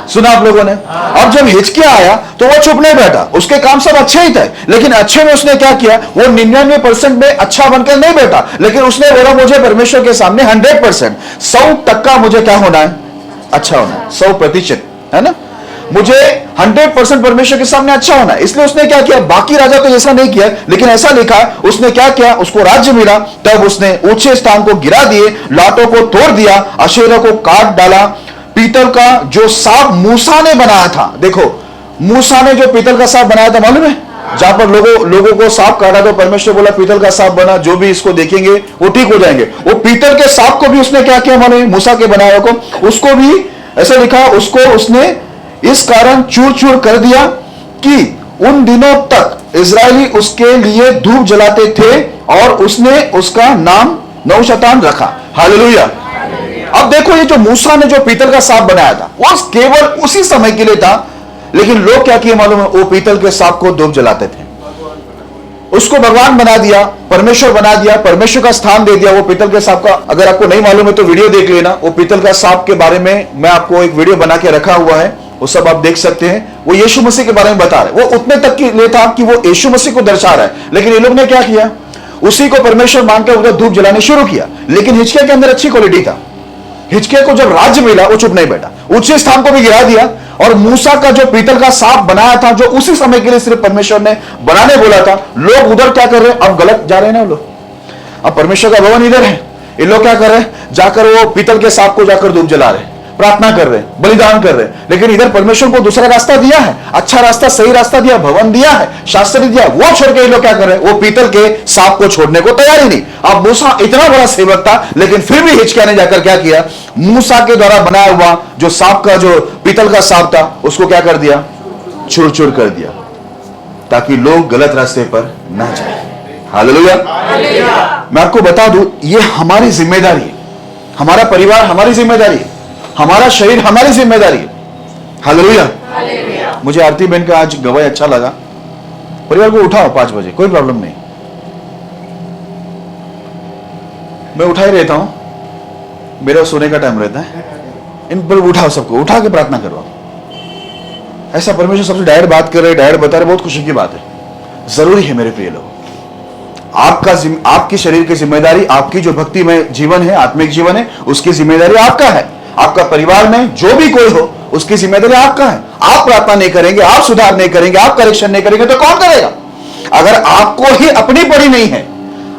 A: सुना आप लोगों ने। अब जब हिजकिय्याह आया तो वो चुप नहीं बैठा, उसके काम सब अच्छे ही थे, लेकिन अच्छे में उसने क्या किया, वो 99% में अच्छा बनकर नहीं बैठा, लेकिन उसने बोला मुझे परमेश्वर के सामने 100%, 100% मुझे क्या होना है, अच्छा होना है, 100%, है ना, मुझे 100% परमेश्वर के सामने अच्छा होना है। इसलिए उसने क्या किया, बाकी राजा तो ऐसा नहीं किया, लेकिन ऐसा लिखा उसने क्या किया, उसको राज्य मिला, तब उसने ऊंचे स्थान को गिरा दिए, लाटों को तोड़ दिया, अशेरा को काट डाला, पीतल का जो सांप मूसा ने बनाया था, देखो मूसा ने जो पीतल का सांप बनाया था मालूम है, जहां पर लोगों को सांप काटा तो परमेश्वर बोला पीतल का सांप बना, जो भी इसको देखेंगे वो ठीक हो जाएंगे। वो पीतल के सांप को भी उसने क्या किया मालूम है, मूसा के बनाया को, उसको भी ऐसा लिखा, उसको उसने इस कारण चूर चूर कर दिया कि उन दिनों तक इजरायली उसके लिए धूप जलाते थे और उसने उसका नाम नौशतान रखा। हालेलुया। अब देखो ये जो मूसा ने जो पीतल का सांप बनाया था वो केवल उसी समय के लिए था, लेकिन लोग क्या किए मालूम है, वो पीतल के सांप को धूप जलाते थे, उसको भगवान बना दिया, परमेश्वर बना दिया, परमेश्वर का स्थान दे दिया वो पीतल के सांप का। अगर आपको नहीं मालूम है तो वीडियो देख लेना, वो पीतल का सांप के बारे में मैं आपको एक वीडियो बना के रखा हुआ है, वो सब आप देख सकते हैं। वो यीशु मसीह के बारे में बता रहे, वो उतने तक के लिए था कि वो यीशु मसीह को दर्शा रहा है, लेकिन ये लोग ने क्या किया, उसी को परमेश्वर मानकर उधर धूप जलाने शुरू किया। लेकिन हिजकिय्याह के अंदर अच्छी क्वालिटी था, हिजकिय्याह को जब राज्य मिला वो चुप नहीं बैठा, ऊंचे स्थान को भी गिरा दिया, और मूसा का जो पीतल का सांप बनाया था, जो उसी समय के लिए सिर्फ परमेश्वर ने बनाने बोला था, लोग उधर क्या कर रहे हैं, अब गलत जा रहे हैं ना लोग, अब परमेश्वर का भवन इधर है, ये लोग क्या कर रहे हैं, जाकर वो पीतल के सांप को जाकर धूप जला रहे, प्रार्थना कर रहे, बलिदान कर रहे, लेकिन इधर परमेश्वर को दूसरा रास्ता दिया है, अच्छा रास्ता, सही रास्ता दिया, भवन दिया है, शास्त्र दिया, वो छोड़ के ये लोग क्या कर रहे हैं, वो पीतल के सांप को छोड़ने को तैयार ही नहीं। अब मूसा इतना बड़ा सेवक था, लेकिन फिर भी हिजकिय्याह ने जाकर क्या किया, मूसा के द्वारा बनाया हुआ जो सांप का, जो पीतल का सांप था, उसको क्या कर दिया, चूर चूर कर दिया, ताकि लोग गलत रास्ते पर ना जाए। हालेलुया। मैं आपको बता दूं, ये हमारी जिम्मेदारी है, हमारा परिवार हमारी जिम्मेदारी है, हमारा शरीर हमारी जिम्मेदारी है। हालेलुया। मुझे आरती बहन का आज गवाही अच्छा लगा। परिवार को उठाओ 5 बजे, कोई प्रॉब्लम नहीं, मैं उठा ही रहता हूं, मेरा सोने का टाइम रहता है, इन पर उठाओ, सबको उठा के प्रार्थना करो। ऐसा परमेश्वर सबसे डायरेक्ट बात कर रहे, डायरेक्ट बता रहे, बहुत खुशी की बात है, जरूरी है मेरे प्रिय लोग। आपकी शरीर की जिम्मेदारी, आपकी जो भक्ति में जीवन है, आत्मिक जीवन है, उसकी जिम्मेदारी आपका है। आपका परिवार में जो भी कोई हो, उसकी जिम्मेदारी आपका है। आप प्रार्थना नहीं करेंगे, आप सुधार नहीं करेंगे, आप करेक्शन नहीं करेंगे तो कौन करेगा? अगर आपको ही अपनी पड़ी नहीं है,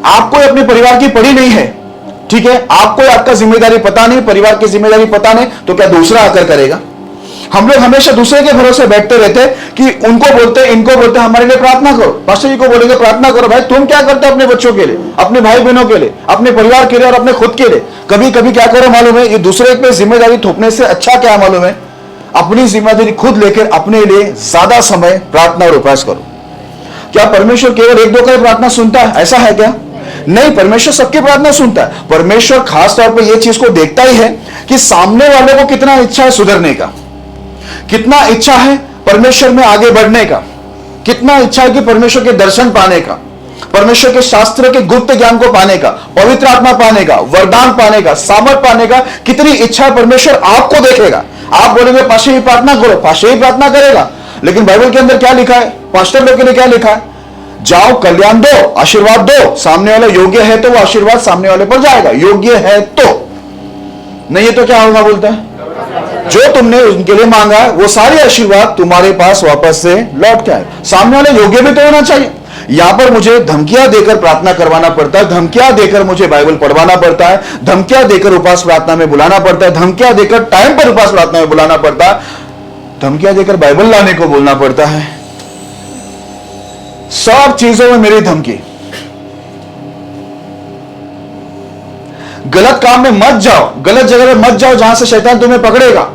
A: आपको अपने परिवार की पड़ी नहीं है, ठीक है, आपको आपका जिम्मेदारी पता नहीं, परिवार की जिम्मेदारी पता नहीं, तो क्या दूसरा आकर करेगा? हम लोग हमेशा दूसरे के भरोसे बैठते रहते कि उनको बोलते, इनको बोलते, हमारे लिए प्रार्थना करो, पास्टर जी को बोलेंगे प्रार्थना करो। भाई तुम क्या करते हो अपने बच्चों के लिए, अपने भाई बहनों के लिए, अपने परिवार के लिए और अपने खुद के लिए? कभी कभी क्या करो मालूम है, ये दूसरे पे जिम्मेदारी थोपने से अच्छा क्या मालूम है, अपनी जिम्मेदारी खुद लेकर अपने लिए ज्यादा समय प्रार्थना और उपवास करो। क्या परमेश्वर केवल 1-2 का प्रार्थना सुनता है? ऐसा है क्या? नहीं, परमेश्वर सबकी प्रार्थना सुनता है। परमेश्वर खास तौर पर यह चीज को देखता ही है कि सामने वाले को कितना इच्छा है सुधरने का, कितना इच्छा है परमेश्वर में आगे बढ़ने का, कितना इच्छा है कि परमेश्वर के दर्शन पाने का, परमेश्वर के शास्त्र के गुप्त ज्ञान को पाने का, पवित्र आत्मा पाने का, वरदान पाने का, सामर्थ पाने का, कितनी इच्छा है परमेश्वर आपको देखेगा। आप बोलेंगे पास्टर ही प्रार्थना करो, पास्टर ही प्रार्थना करेगा, लेकिन बाइबल के अंदर क्या लिखा है, पास्टर लोग के लिए क्या लिखा है? जाओ, कल्याण दो, आशीर्वाद दो, सामने वाला योग्य है तो वो आशीर्वाद सामने वाले पर जाएगा, योग्य है तो, नहीं है तो क्या होगा? बोलता है जो तुमने उनके लिए मांगा वो सारे आशीर्वाद तुम्हारे पास वापस से लौट के आए। सामने वाले योग्य भी तो होना चाहिए। यहां पर मुझे धमकियां देकर प्रार्थना करवाना पड़ता है, धमकियां देकर मुझे बाइबल पढ़वाना पड़ता है, धमकियां देकर उपवास प्रार्थना में बुलाना पड़ता है, धमकियां देकर टाइम पर उपवास प्रार्थना में बुलाना पड़ता है, धमकियां देकर बाइबल लाने को बोलना पड़ता है। सब चीजों में मेरी धमकी। गलत काम में मत जाओ, गलत जगह में मत जाओ जहां से शैतान तुम्हें पकड़ेगा,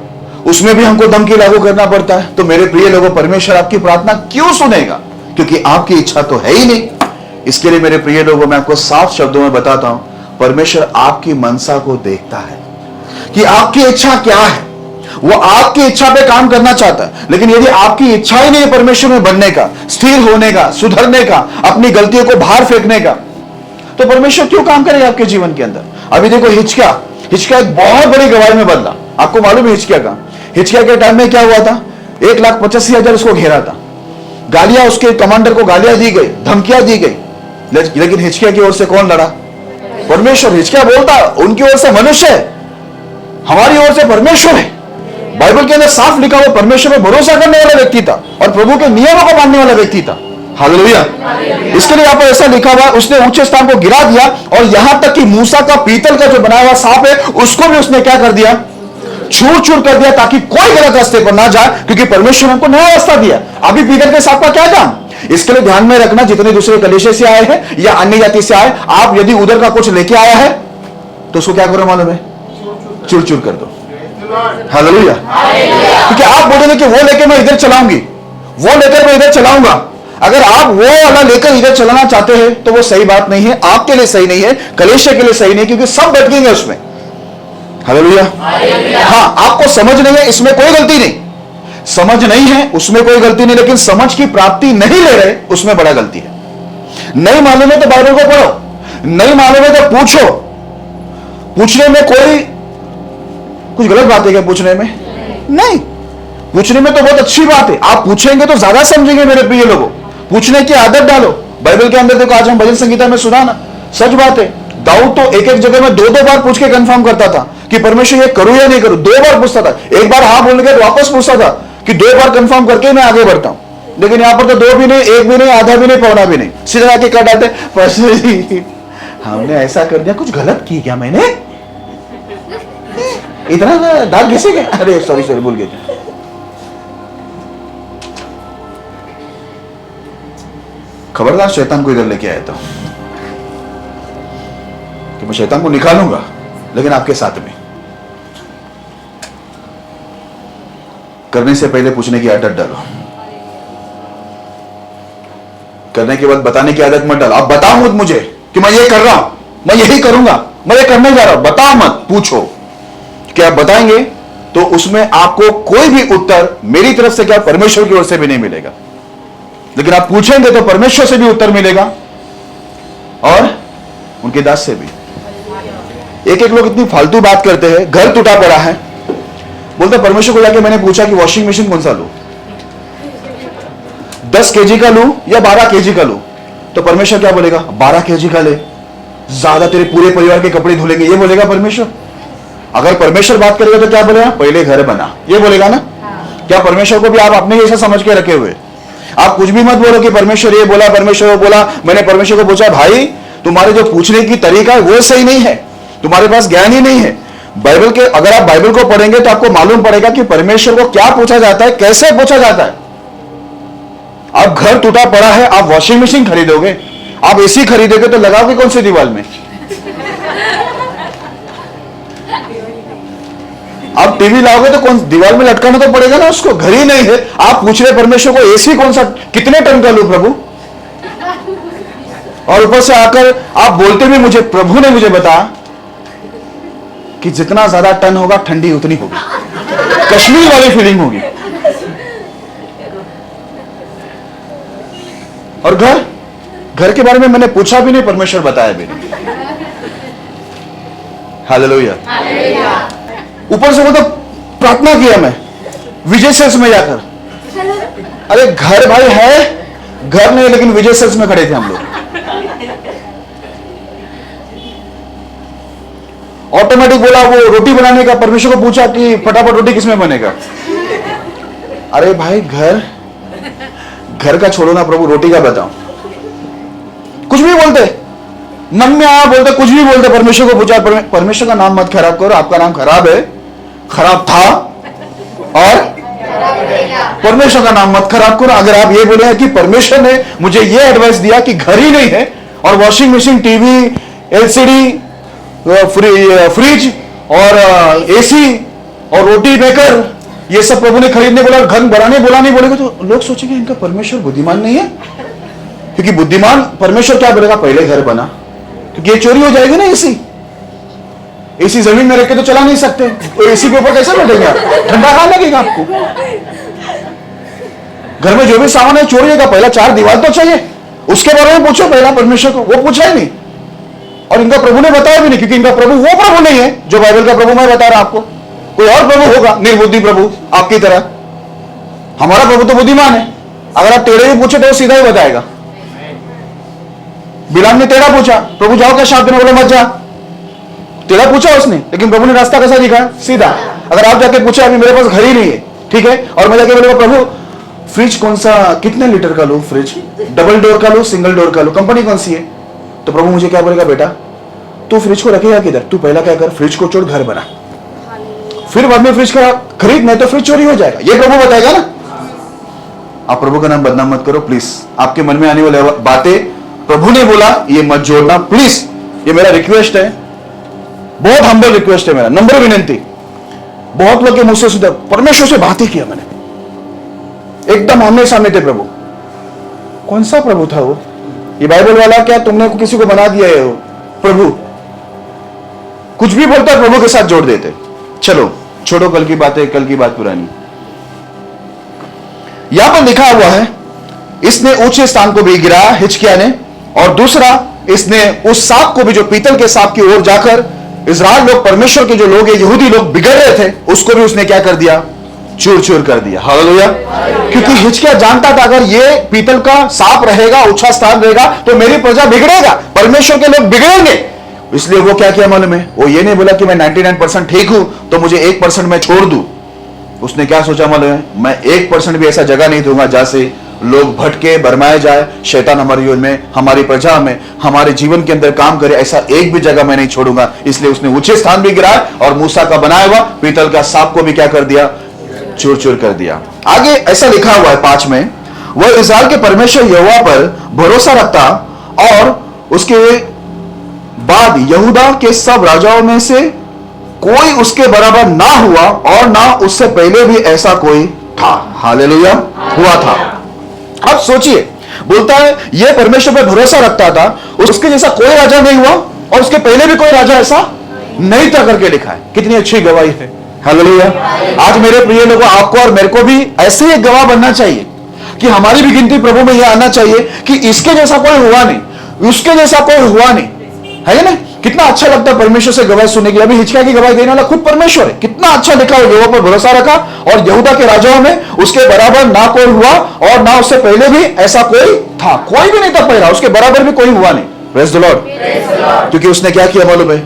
A: उसमें भी हमको धमकी लागू करना पड़ता है। तो मेरे प्रिय लोगों, परमेश्वर आपकी प्रार्थना क्यों सुनेगा? क्योंकि आपकी इच्छा तो है ही नहीं। इसके लिए मेरे प्रिय लोगों, मैं आपको साफ शब्दों में बताता हूं, परमेश्वर आपकी मनसा को देखता है कि आपकी इच्छा क्या है। वो आपकी इच्छा पे काम करना चाहता है, लेकिन यदि आपकी इच्छा ही नहीं है परमेश्वर में बनने का, स्थिर होने का, सुधरने का, अपनी गलतियों को बाहर फेंकने का, तो परमेश्वर क्यों काम करेगा आपके जीवन के अंदर? अभी देखो हिजकिय्याह एक बहुत बड़ी गवाही में बदला। आपको मालूम है हिजकिय्याह के टाइम में क्या हुआ था? 1,85,000 उसको घेरा था, गालियां, उसके कमांडर को गालियां दी गई, धमकियां दी गई, लेकिन हिजकिय्याह की ओर से कौन लड़ा? परमेश्वर। हिजकिय्याह बोलता उनकी ओर से मनुष्य है, हमारी ओर से परमेश्वर है। बाइबल के अंदर साफ लिखा हुआ परमेश्वर पर भरोसा करने वाला व्यक्ति था और प्रभु के नियमों को मानने वाला व्यक्ति था। हालेलुया। इसके लिए यहाँ पर ऐसा लिखा हुआ, उसने ऊंचे स्थान को गिरा दिया और यहां तक कि मूसा का पीतल का जो बनाया हुआ सांप है उसको भी उसने क्या कर दिया? चूर चूर कर दिया, ताकि कोई गलत रास्ते पर ना जाए, क्योंकि परमेश्वर ने हमको नया रास्ता दिया। अभी पीतल के सांप का क्या काम? इसके लिए ध्यान में रखना, जितने दूसरे कलीसिया से आए हैं या अन्य जाति से आए, आप यदि उधर का कुछ लेके आया है तो उसको क्या करो मालूम है? चूर चूर कर दो। हालेलुया। क्योंकि आप बोलेंगे कि वो लेके मैं इधर चलाऊंगी, वो लेकर मैं इधर चलाऊंगा। अगर आप वो वाला लेकर इधर चलाना चाहते हैं तो वो सही बात नहीं है, आपके लिए सही नहीं है, कलीसिया के लिए सही नहीं, क्योंकि सब भटकेंगे उसमें। हालेलुया। हाँ, आपको समझ नहीं है, इसमें कोई गलती नहीं, समझ नहीं है उसमें कोई गलती नहीं, लेकिन समझ की प्राप्ति नहीं ले रहे उसमें बड़ा गलती है। नहीं मालूम है तो बाइबल को पढ़ो, नहीं मालूम है तो पूछो। पूछने में कोई कुछ गलत बात है क्या? पूछने में नहीं, पूछने में तो बहुत अच्छी बात है। आप पूछेंगे तो ज्यादा समझेंगे मेरे प्रिय लोगों। पूछने की आदत डालो। बाइबल के अंदर देखो, आज हम भजन संगीता में सुना ना, सच बात है, दाऊद तो एक एक जगह में दो बार पूछ के कंफर्म करता था कि परमेश्वर ये करूं या नहीं करूं। 2 बार पूछता था, एक बार हाँ बोलने के वापस पूछता था कि 2 बार कंफर्म करके मैं आगे बढ़ता हूं। लेकिन यहां पर तो 2 भी नहीं, 1 भी नहीं, आधा भी नहीं, पौना भी नहीं, सीधा आके कर डालते, परमेश्वर जी हमने ऐसा कर दिया, कुछ गलत की क्या मैंने? इतना दाल घिसे गए, अरे सॉरी भूल गए। खबरदार शैतान को इधर लेके आया था कि मैं शैतान को निकालूंगा, लेकिन आपके साथ में। करने से पहले पूछने की आदत डालो, करने के बाद बताने की आदत मत डालो। आप बताओ मत मुझे कि मैं ये कर रहा हूं, मैं यही करूंगा, मैं ये करने जा रहा हूं, बताओ मत, पूछो। क्या आप बताएंगे तो उसमें आपको कोई भी उत्तर मेरी तरफ से क्या परमेश्वर की ओर से भी नहीं मिलेगा, लेकिन आप पूछेंगे तो परमेश्वर से भी उत्तर मिलेगा और उनके दास से भी। एक लोग इतनी फालतू बात करते हैं, घर टूटा पड़ा है, बोलते परमेश्वर को जाके मैंने पूछा कि वॉशिंग मशीन कौन सा लूं, 10 केजी का लूं या 12 केजी का लूं, तो परमेश्वर क्या बोलेगा? 12 केजी का ले, ज्यादा तेरे पूरे परिवार के कपड़े धुलेंगे, ये बोलेगा परमेश्वर। अगर परमेश्वर बात करेगा तो क्या बोलेगा? पहले घर बना, ये बोलेगा ना। क्या परमेश्वर को भी आप अपने जैसा समझ के रखे हुए? आप कुछ भी मत बोलो कि परमेश्वर ये बोला, परमेश्वर वो बोला। मैंने परमेश्वर को पूछा, भाई तुम्हारे जो पूछने की तरीका है वो सही नहीं है, तुम्हारे पास ज्ञान ही नहीं है। बाइबल के, अगर आप बाइबल को पढ़ेंगे तो आपको मालूम पड़ेगा कि परमेश्वर को क्या पूछा जाता है, कैसे पूछा जाता है। आप घर टूटा पड़ा है, आप वॉशिंग मशीन खरीदोगे, आप एसी खरीदोगे तो लगाओगे कौन सी दीवार में? आप टीवी लाओगे तो कौन दीवार में लटकाना तो पड़ेगा ना उसको, घर ही नहीं है। आप पूछ रहे परमेश्वर को एसी कौन सा, कितने टन का लूं प्रभु? और ऊपर से आकर आप बोलते भी, मुझे प्रभु ने मुझे बताया कि जितना ज्यादा टन होगा ठंडी उतनी होगी, कश्मीर वाली फीलिंग होगी। और घर के बारे में मैंने पूछा भी नहीं, परमेश्वर बताया भी नहीं। हालेलुया। ऊपर से वो तो प्रार्थना किया मैं विजय सेल्स में जाकर, अरे घर भाई है, घर नहीं, लेकिन विजय सेल्स में खड़े थे हम लोग। ऑटोमेटिक बोला वो रोटी बनाने का, परमेश्वर को पूछा कि फटाफट रोटी किसमें बनेगा। अरे भाई घर का छोड़ो ना प्रभु, रोटी का बताओ। कुछ भी बोलते, मन में आया बोलते, कुछ भी बोलते। परमेश्वर को पूछा, परमेश्वर का नाम मत खराब करो, आपका नाम खराब है, खराब था, और परमेश्वर का नाम मत खराब करो। अगर आप ये बोले हैं कि परमेश्वर ने मुझे ये एडवाइस दिया कि घर ही नहीं है और washing machine, TV, LCD, fridge और एसी और रोटी मेकर, ये सब प्रभु ने खरीदने बोला, घर बनाने बोला नहीं बोलेगा तो लोग सोचेंगे इनका परमेश्वर बुद्धिमान नहीं है। क्योंकि बुद्धिमान परमेश्वर क्या बोलेगा? पहले घर बना, क्योंकि ये चोरी हो जाएगी ना। एसी जमीन में रख के तो चला नहीं सकते, तो एसी के ऊपर कैसे बैठेंगे आप? ठंडा कहां लगेगा आपको? घर में जो भी सामान है चोरी होगा, पहला 4 दीवार तो चाहिए, उसके बारे में पूछो पहला परमेश्वर को। वो पूछा ही नहीं, और इनका प्रभु ने बताया भी नहीं, क्योंकि इनका प्रभु वो प्रभु नहीं है जो बाइबल का प्रभु मैं बता रहा आपको। कोई और प्रभु होगा, निर्बुद्धि प्रभु आपकी तरह। हमारा प्रभु तो बुद्धिमान है। अगर आप टेढ़े भी पूछे तो वो सीधा ही बताएगा। बिलाम ने टेढ़ा पूछा, प्रभु जाओ क्या शाम ने, बोले मत जा। टेढ़ा पूछा उसने, लेकिन प्रभु ने रास्ता कैसा दिखा? सीधा। अगर आप जाके पूछे अभी मेरे पास घर ही नहीं है, ठीक है, और मैं जाके बोलूंगा प्रभु फ्रिज कौन सा, कितने लीटर का लूं फ्रिज, डबल डोर का लूं सिंगल डोर का लूं, कंपनी कौन सी है? तो प्रभु मुझे क्या बोलेगा, बेटा तू फ्रिज को रखेगा किधर, तू पहला क्या कर, फ्रिज को छोड़ घर बना, फिर बाद में फ्रिज का खरीद, नहीं तो फ्रिज चोरी हो जाएगा। ये प्रभु बताएगा ना। आप प्रभु का नाम बदनाम मत करो प्लीज। आपके मन में आने वाली बातें प्रभु ने बोला ये मत जोड़ना प्लीज। ये मेरा रिक्वेस्ट है, बहुत हम्बल रिक्वेस्ट है मेरा, नंबर विनंती। बहुत लोग के मुझसे सुधा परमेश्वर से बातें किया मैंने, एकदम आमने सामने थे प्रभु। कौन सा प्रभु था वो? ये बाइबल वाला क्या तुमने किसी को बना दिया है? वो प्रभु कुछ भी बोलता है प्रभु के साथ जोड़ देते। चलो छोड़ो कल की बातें, कल की बात पुरानी। यहां पर लिखा हुआ है इसने ऊंचे स्थान को भी गिराया हिजकिय्याह ने, और दूसरा इसने उस सांप को भी, जो पीतल के सांप की ओर जाकर इस्राएल लोग, परमेश्वर के जो लोग है, यहूदी लोग बिगड़ रहे थे, उसको भी उसने क्या कर दिया? चूर चूर कर दिया। हालेलुया। क्योंकि हिजकिय्याह जानता था अगर ये पीतल का सांप रहेगा, ऊंचा स्थान रहेगा, तो मेरी प्रजा बिगड़ेगा, परमेश्वर के लोग बिगड़ेंगे। इसलिए वो क्या किया मालूम है? वो ये नहीं बोला कि मैं 99% ठीक हूं तो मुझे 1% मैं छोड़ दूं। उसने क्या सोचा मालूम है? मैं 1% भी ऐसा जगह नहीं दूंगा जहां से लोग भटके भरमाए जाए, शैतान हमारे जीवन में, हमारी प्रजा में, हमारे जीवन के अंदर काम करे, ऐसा एक भी जगह मैं नहीं छोड़ूंगा। इसलिए उसने ऊंचे स्थान भी गिराया और मूसा का बनाया हुआ पीतल का सांप को भी क्या कर दिया? चूर चूर कर दिया। आगे ऐसा लिखा हुआ है 5 में, वह इस्राएल के परमेश्वर यहोवा पर भरोसा रखता और उसके बाद यहूदा के सब राजाओं में से कोई उसके बराबर ना हुआ और ना उससे पहले भी ऐसा कोई था। हालेलुया। हुआ था। अब सोचिए, बोलता है यह परमेश्वर पर भरोसा रखता था, उसके जैसा कोई राजा नहीं हुआ और उसके पहले भी कोई राजा ऐसा नहीं था करके लिखा है। कितनी अच्छी गवाही है। हालेलुया। आज मेरे प्रिय लोगों, आपको और मेरे को भी ऐसे ही गवाह बनना चाहिए कि हमारी भी गिनती प्रभु में यह आना चाहिए कि इसके जैसा कोई हुआ नहीं, उसके जैसा कोई हुआ नहीं, है ना। कितना अच्छा लगता है परमेश्वर से गवाही सुनने की। अभी हिजकिय्याह की गवाही देने वाला खुद परमेश्वर है। कितना अच्छा लिखा है, यहोवा पर भरोसा रखा और यहूदा के राजाओं में उसके बराबर ना कोई हुआ और ना उससे पहले भी ऐसा कोई था। कोई भी नहीं था पहला, उसके बराबर भी कोई हुआ नहीं। Praise the Lord. क्योंकि उसने क्या किया मालूम है?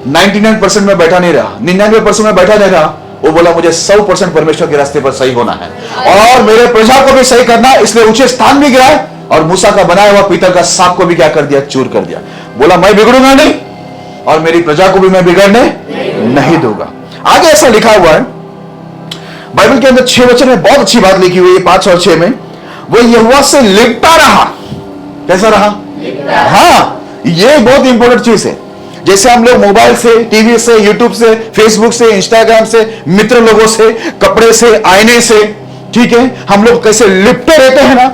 A: 99% में बैठा नहीं रहा, 99% में बैठा नहीं रहा। वो बोला मुझे 100% परमेश्वर के रास्ते पर सही होना है और मेरे प्रजा को भी सही करना है। इसलिए ऊंचे स्थान भी गिराए और मूसा का बनाया हुआ पीतल का सांप को भी क्या कर दिया? चूर कर दिया। बोला मैं बिगड़ूंगा नहीं और मेरी प्रजा को भी मैं बिगड़ने नहीं दूंगा। आगे ऐसा लिखा हुआ है बाइबल के अंदर 6 वचन में, बहुत अच्छी बात लिखी हुई है 5 और 6 में। वो यहोवा से लिपटा रहा। कैसा रहा? हाँ, ये बहुत इंपॉर्टेंट चीज है। जैसे हम लोग मोबाइल से, टीवी से, यूट्यूब से, फेसबुक से, इंस्टाग्राम से, मित्र लोगों से, कपड़े से, आईने से, ठीक है, हम लोग कैसे लिपटे रहते हैं ना,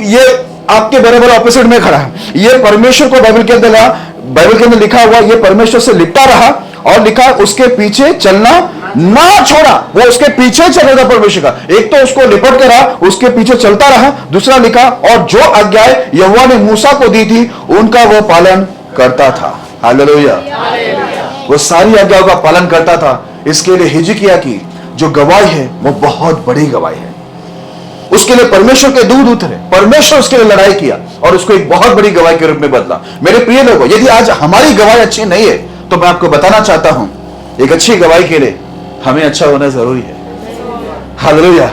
A: ये आपके बराबर ऑपोजिट में खड़ा है। ये परमेश्वर को बाइबल के अंदर लिखा हुआ, ये परमेश्वर से लिपटा रहा और लिखा उसके पीछे चलना ना छोड़ा। वो उसके पीछे चल रहा था परमेश्वर का। एक तो उसको लिपट के रहा, उसके पीछे चलता रहा। दूसरा लिखा और जो आज्ञाएं यहोवा ने मूसा को दी थी उनका वो पालन करता था। हालेलुया। वो सारी आज्ञाओं का पालन करता था। इसके लिए हिजकिय्याह की जो गवाही है वो बहुत बड़ी गवाही है। उसके लिए परमेश्वर के दूत उतरे, परमेश्वर उसके लिए लड़ाई किया और उसको एक बहुत बड़ी गवाही के रूप में बदला। मेरे प्रिय लोगों, यदि आज हमारी गवाही अच्छी नहीं है तो मैं आपको बताना चाहता हूं, एक अच्छी गवाही के लिए हमें अच्छा होना जरूरी है। हालेलुया।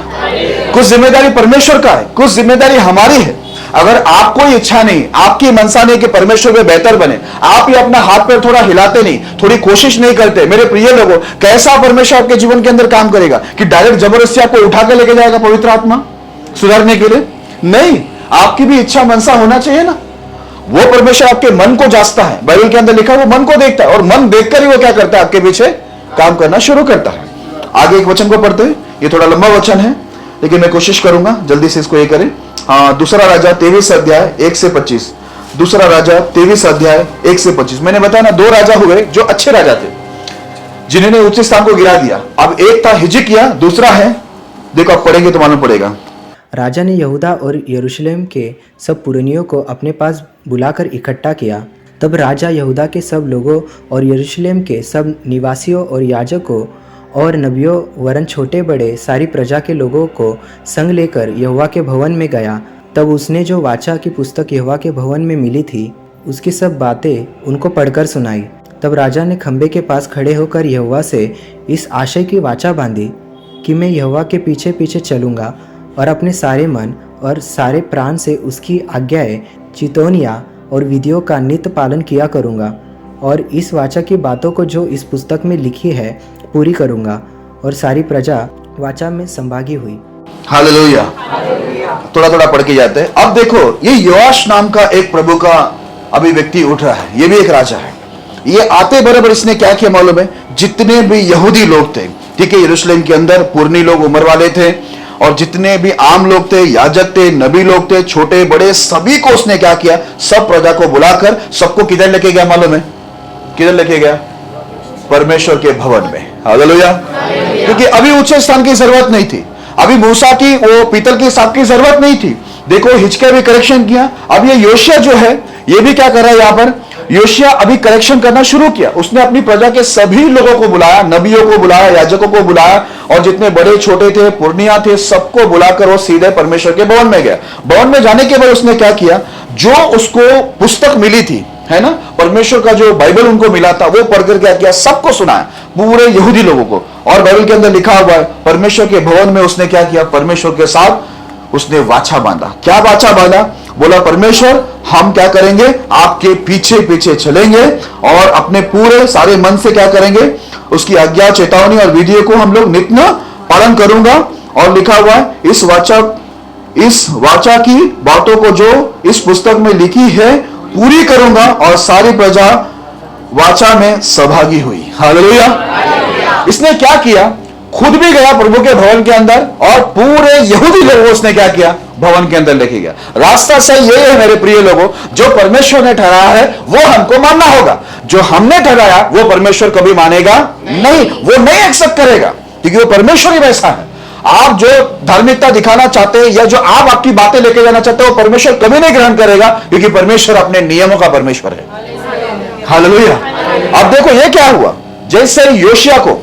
A: कुछ जिम्मेदारी परमेश्वर का है, कुछ जिम्मेदारी हमारी है। अगर आपको इच्छा नहीं, आपकी मनसा नहीं कि परमेश्वर में बेहतर बने, आप ही अपना हाथ पैर थोड़ा हिलाते नहीं, थोड़ी कोशिश नहीं करते, मेरे प्रिय लोगों, कैसा परमेश्वर आपके जीवन के अंदर काम करेगा? कि डायरेक्ट जबरदस्ती आपको उठा के लेके जाएगा पवित्र आत्मा सुधारने के लिए? नहीं, आपकी भी इच्छा मनसा होना चाहिए ना। वो परमेश्वर आपके मन को जांचता है। बाइबल के अंदर लिखा है वो मन को देखता है और मन देखकर ही वो क्या करता है? आपके पीछे काम करना शुरू करता है। आगे एक वचन को पढ़ते हैं, ये थोड़ा लंबा वचन है लेकिन मैं कोशिश करूंगा जल्दी से इसको ये करें। दूसरा राजा 23 अध्याय 1 से 25। दूसरा राजा 23 अध्याय 1 से 25। मैंने बताया ना, 2 राजा हुए जो अच्छे राजा थे जिन्होंने ऊंचे स्थान को गिरा दिया। अब एक था हिजकिय्याह, दूसरा है, देखो आप पढ़ेंगे तो मालूम पड़ेगा।
C: राजा ने यहूदा और यरूशलेम के सब पुरनियों को अपने पास बुलाकर इकट्ठा किया तब राजा यहूदा के सब लोगों और यरूशलेम के सब निवासियों और याजकों और नबियों वरन छोटे बड़े सारी प्रजा के लोगों को संग लेकर यहोवा के भवन में गया। तब उसने जो वाचा की पुस्तक यहोवा के भवन में मिली थी उसकी सब बातें उनको पढ़कर सुनाई। तब राजा ने खंबे के पास खड़े होकर यहोवा से इस आशय की वाचा बांधी कि मैं यहोवा के पीछे पीछे चलूँगा और अपने सारे मन और सारे प्राण से उसकी आज्ञाएं, चितौनियाँ और विधियों का नित्य पालन किया करूँगा और इस वाचा की बातों को जो इस पुस्तक में लिखी है पूरी करूँगा। और सारी प्रजा वाचा में संभागी हुई।
A: हालेलुया। थोड़ा थोड़ा पढ़ के जाते हैं। अब देखो, ये योआश नाम का एक प्रभु का अभी व्यक्ति उठ रहा है। ये भी एक राजा है। ये आते बराबर इसने क्या किया मालूम है? जितने भी यहूदी लोग थे, ठीक है, यरूशलेम के अंदर पुरनी लोग, उम्र वाले थे, और जितने भी आम लोग थे, याजक थे, नबी लोग थे, छोटे बड़े, सभी को उसने क्या किया? सब प्रजा को बुलाकर सबको किधर लेके गया मालूम है? किधर लेके गया? परमेश्वर के भवन में। हालेलुया। क्योंकि अभी ऊंचे स्थान की जरूरत नहीं थी, अभी मूसा की वो पीतल की सांप की जरूरत नहीं थी। देखो, हिजकिय्याह भी करेक्शन किया। अब ये योशिया जो है, ये भी क्या कर रहा है? यहां पर योशिया अभी करेक्शन करना शुरू किया। उसने अपनी प्रजा के सभी लोगों को बुलाया, नबियों को बुलाया, याजकों को बुलाया, और जितने बड़े छोटे थे, पुरनिया थे, सबको बुलाकर वो सीधे परमेश्वर के भवन में गया। भवन में जाने के बाद उसने क्या किया? जो उसको पुस्तक मिली थी, है ना, परमेश्वर का जो बाइबल उनको मिला था, वो पढ़कर क्या किया? सबको सुनाया, पूरे यहूदी लोगों को। और बाइबल के अंदर लिखा हुआ है, परमेश्वर के भवन में उसने क्या किया? परमेश्वर के साथ उसने वाचा बांधा। क्या वाचा बांधा? बोला, परमेश्वर, हम क्या करेंगे? आपके पीछे पीछे चलेंगे और अपने पूरे सारे मन से क्या करेंगे? उसकी आज्ञा, चेतावनी और विधियों को हम लोग नित्य पालन करूंगा। और लिखा हुआ है, इस वाचा की बातों को जो इस पुस्तक में लिखी है पूरी करूंगा। और सारी प्रजा वाचा में सहभागी हुई। हालेलुया। इसने क्या किया? खुद भी गया प्रभु के भवन के अंदर, और पूरे यहूदी लोगों को उसने क्या किया? भवन के अंदर लेके गया। रास्ता सही ये है मेरे प्रिय लोगों, जो परमेश्वर ने ठहराया है वो हमको मानना होगा। जो हमने ठहराया वो परमेश्वर कभी मानेगा नहीं, वो नहीं एक्सेप्ट करेगा, क्योंकि वो परमेश्वर ही वैसा है। आप जो धार्मिकता दिखाना चाहते हैं या जो आप आपकी बातें लेके जाना चाहते हो, परमेश्वर कभी नहीं ग्रहण करेगा, क्योंकि परमेश्वर अपने नियमों का परमेश्वर है। हालेलुया। अब देखो ये क्या हुआ? जैसे योशिया को